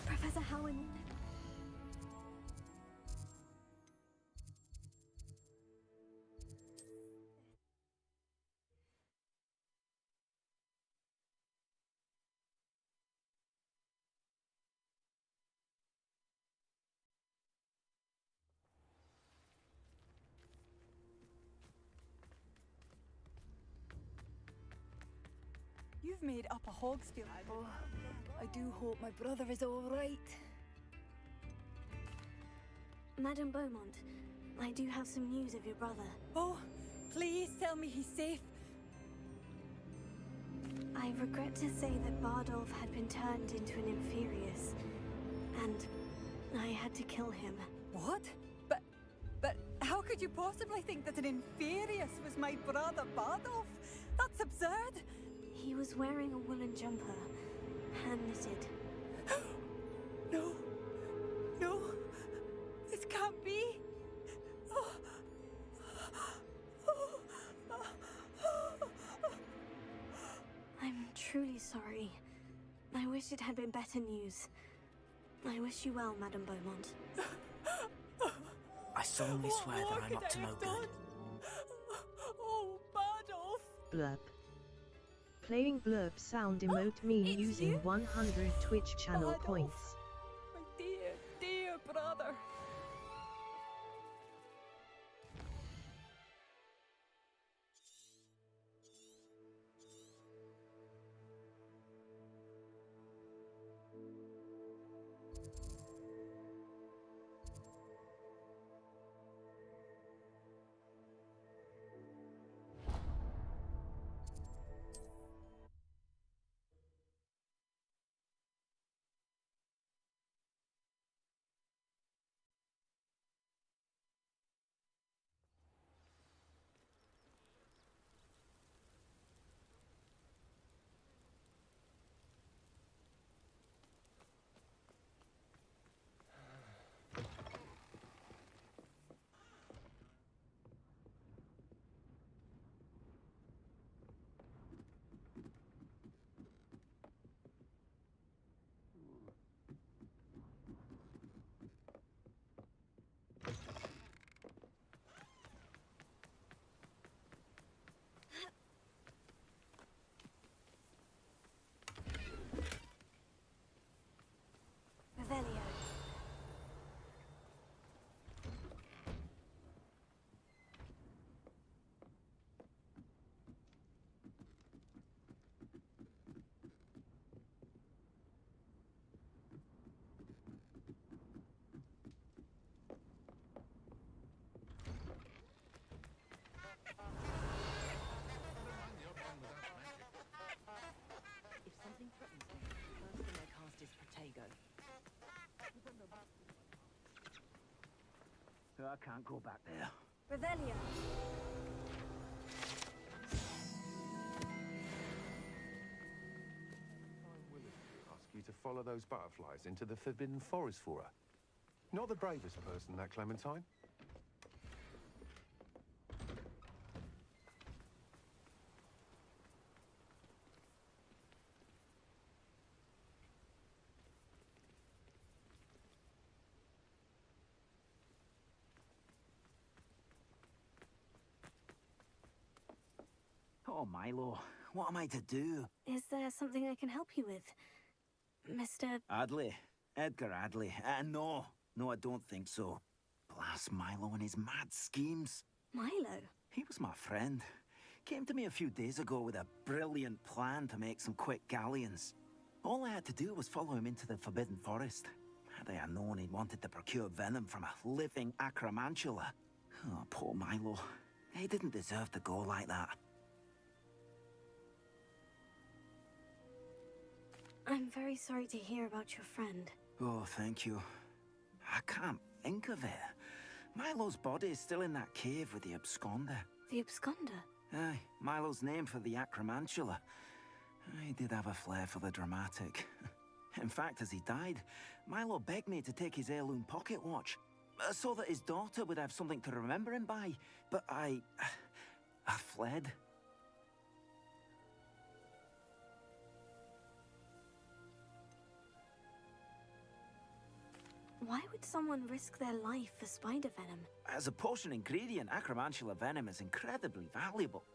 Professor Howin. You've made up a Hogsfield. Oh, I do hope my brother is all right. Madame Beaumont, I do have some news of your brother. Oh, please tell me he's safe. I regret to say that Bardolph had been turned into an Inferius, and I had to kill him. What? But how could you possibly think that an Inferius was my brother Bardolph? That's absurd. He was wearing a woolen jumper, hand-knitted. No. No. This can't be. Oh. I'm truly sorry. I wish it had been better news. I wish you well, Madame Beaumont. I solemnly swear that I'm up to no good. Oh, Bardolph! Blurb. Playing blurb sound emote meme using 100 Twitch channel Bardolph. points. My dear, dear brother. Revelio. If something threatens me, the first thing I cast is Protego. I can't go back there. Revelio. I'm willing to ask you to follow those butterflies into the Forbidden Forest for her. Not the bravest person, that Clementine. Oh, Milo, what am I to do? Is there something I can help you with? Mr. Adley. Edgar Adley. No, I don't think so. Blast Milo and his mad schemes. Milo? He was my friend. Came to me a few days ago with a brilliant plan to make some quick galleons. All I had to do was follow him into the Forbidden Forest. Had I known he'd wanted to procure venom from a living acromantula. Oh, poor Milo. He didn't deserve to go like that. I'm very sorry to hear about your friend. Oh, thank you. I can't think of it. Milo's body is still in that cave with the absconder. The absconder? Aye, Milo's name for the acromantula. He did have a flair for the dramatic. In fact, as he died, Milo begged me to take his heirloom pocket watch, so that his daughter would have something to remember him by. But I fled. Why would someone risk their life for spider venom? As a potion ingredient, acromantula venom is incredibly valuable.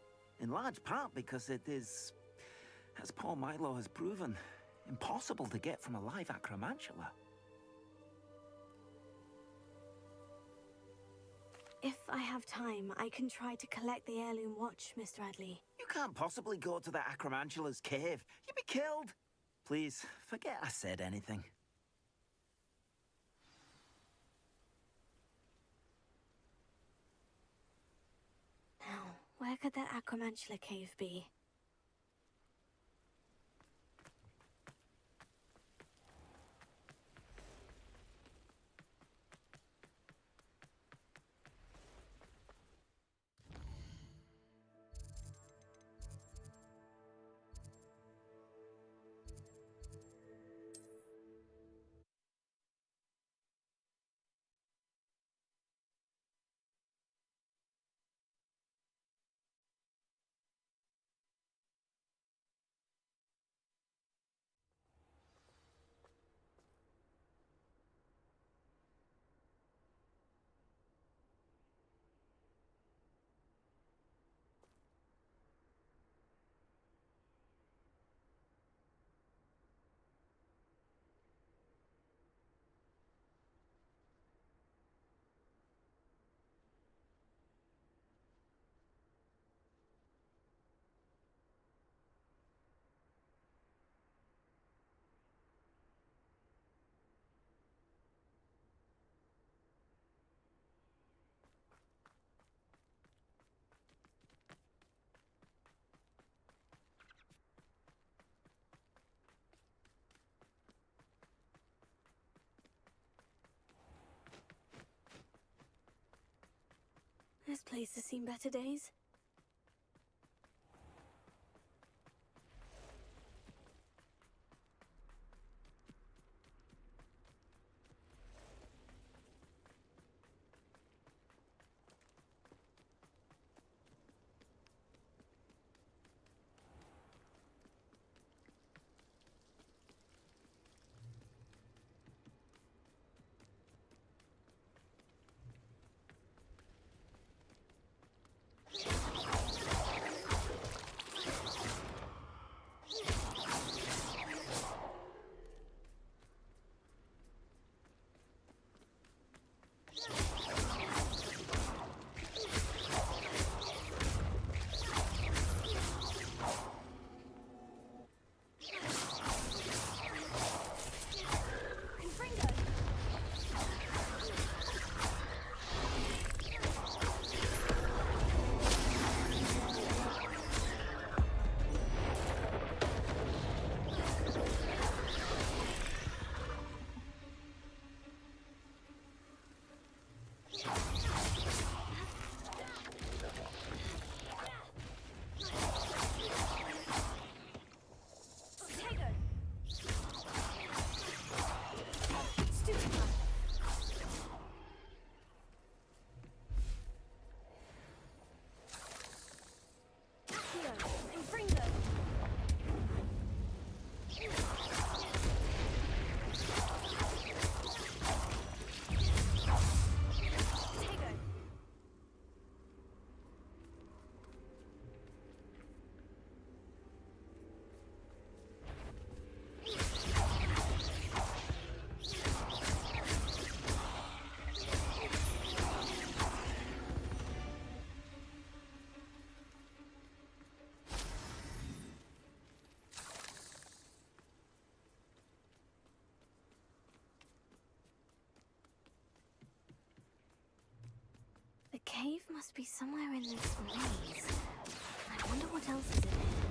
In large part because it is, as poor Milo has proven, impossible to get from a live acromantula. If I have time, I can try to collect the heirloom watch, Mr. Adley. You can't possibly go to the acromantula's cave. You'd be killed. Please, forget I said anything. Now, where could that acromantula cave be? This place has seen better days. cave must be somewhere in this maze. I wonder what else is in it.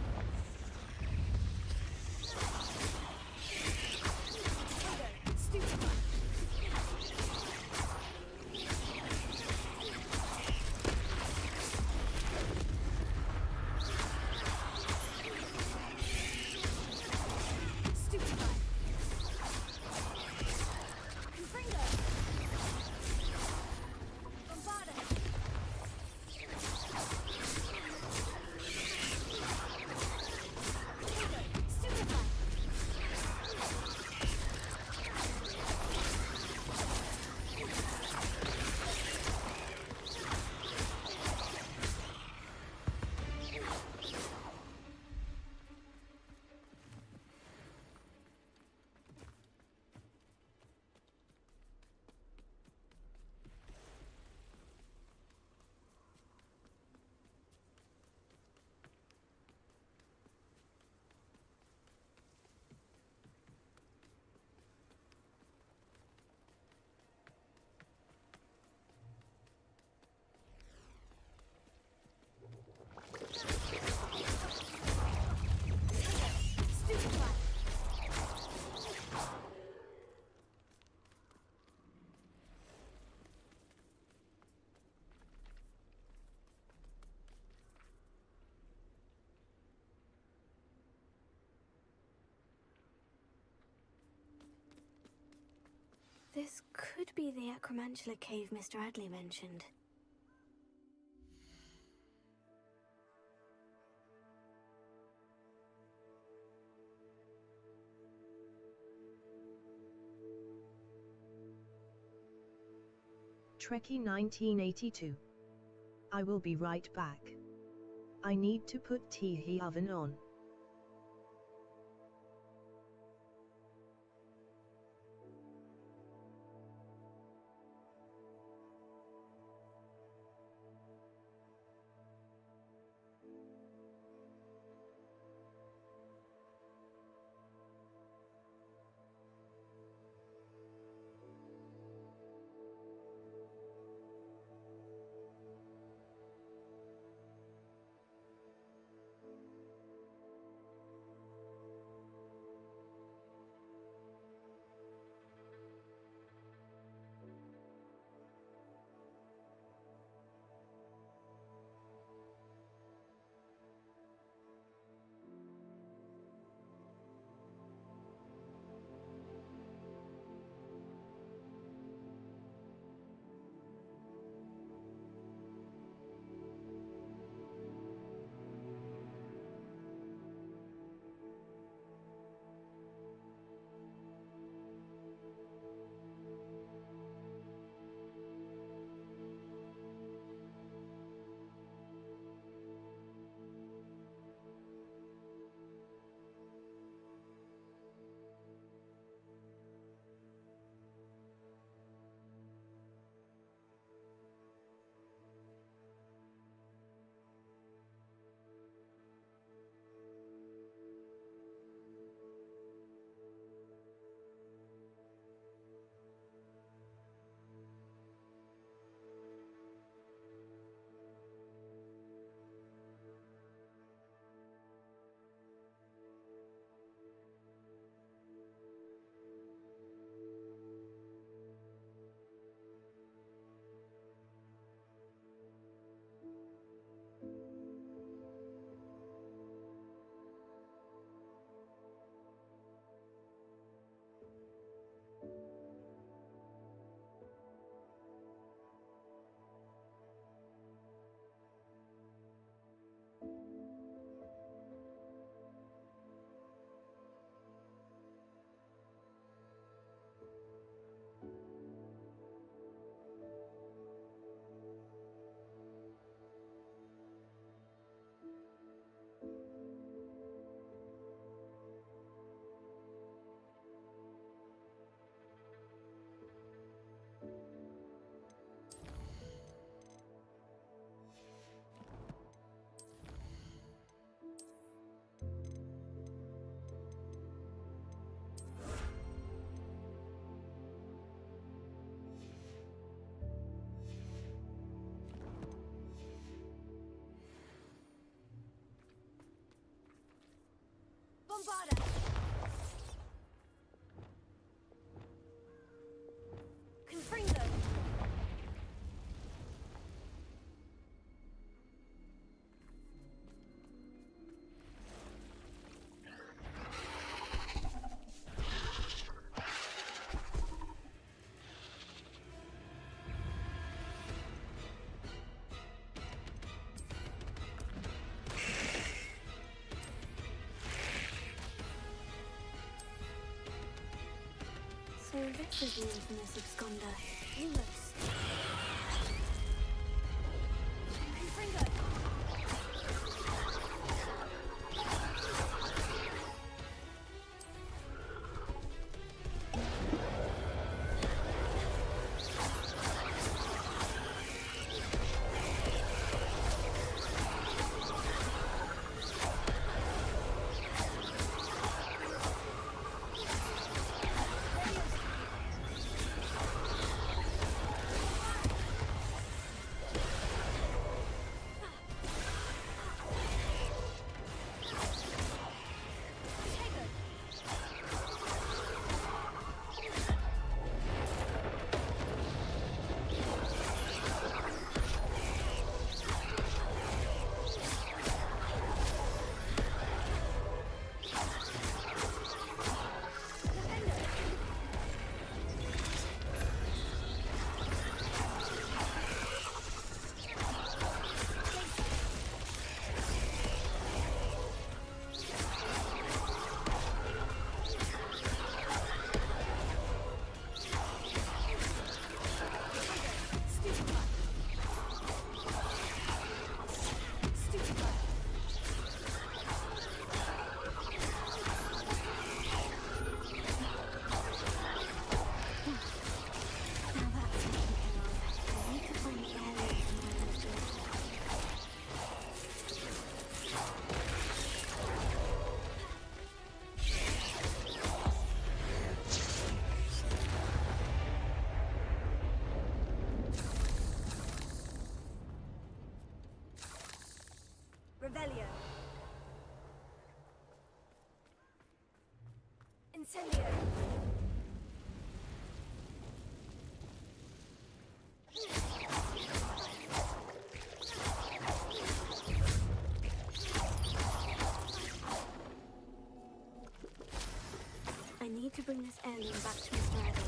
This could be the Acromantula cave Mr. Adley mentioned. Trekkie 1982. I will be right back. I need to put tea oven on. Bada! Confringo! So this is the infamous absconder. Lumos. Confringo! Revelio. Incendio. I need to bring this heirloom back to Mr. Addy.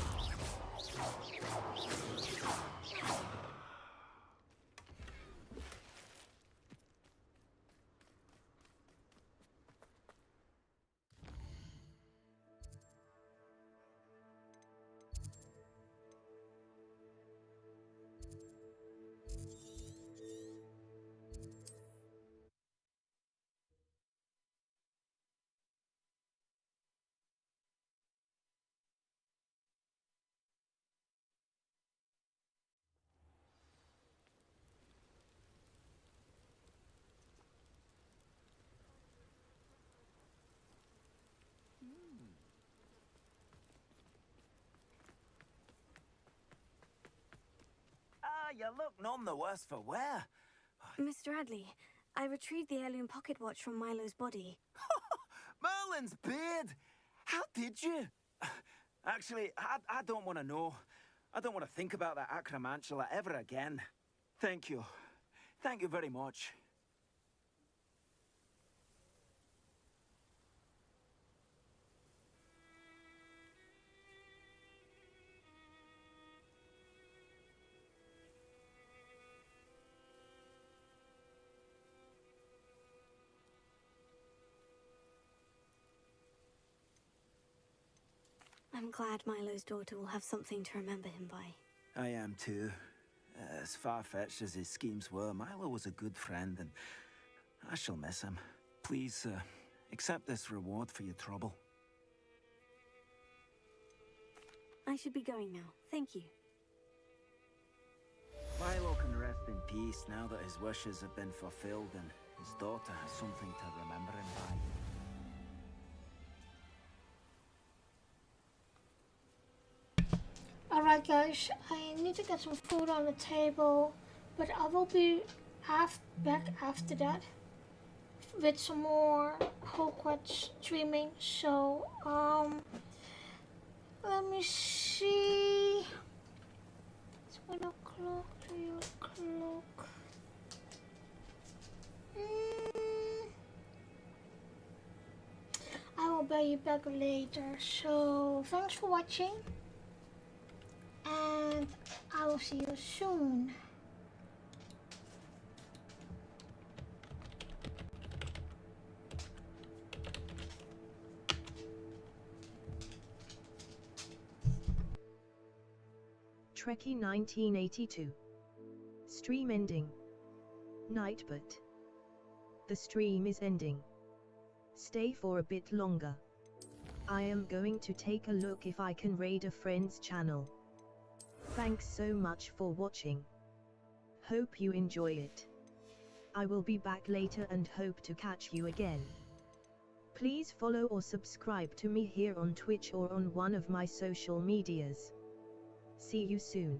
You look none the worse for wear. Mr. Adley, I retrieved the heirloom pocket watch from Milo's body. Merlin's beard! How did you? Actually, I don't want to know. I don't want to think about that acromantula ever again. Thank you. Thank you very much. I'm glad Milo's daughter will have something to remember him by. I am too. As far-fetched as his schemes were, Milo was a good friend, and I shall miss him. Please, accept this reward for your trouble. I should be going now. Thank you. Milo can rest in peace now that his wishes have been fulfilled and his daughter has something to remember him by. Alright guys, I need to get some food on the table, but I will be back after that. with some more Hogwarts streaming. So let me see. It's 1 o'clock, 3 o'clock. I will be back later. So thanks for watching, and I will see you soon. Trekkie 1982. Stream ending. Night, but the stream is ending. Stay for a bit longer. I am going to take a look if I can raid a friend's channel. Thanks so much for watching. Hope you enjoy it. I will be back later and hope to catch you again. Please follow or subscribe to me here on Twitch or on one of my social medias. See you soon.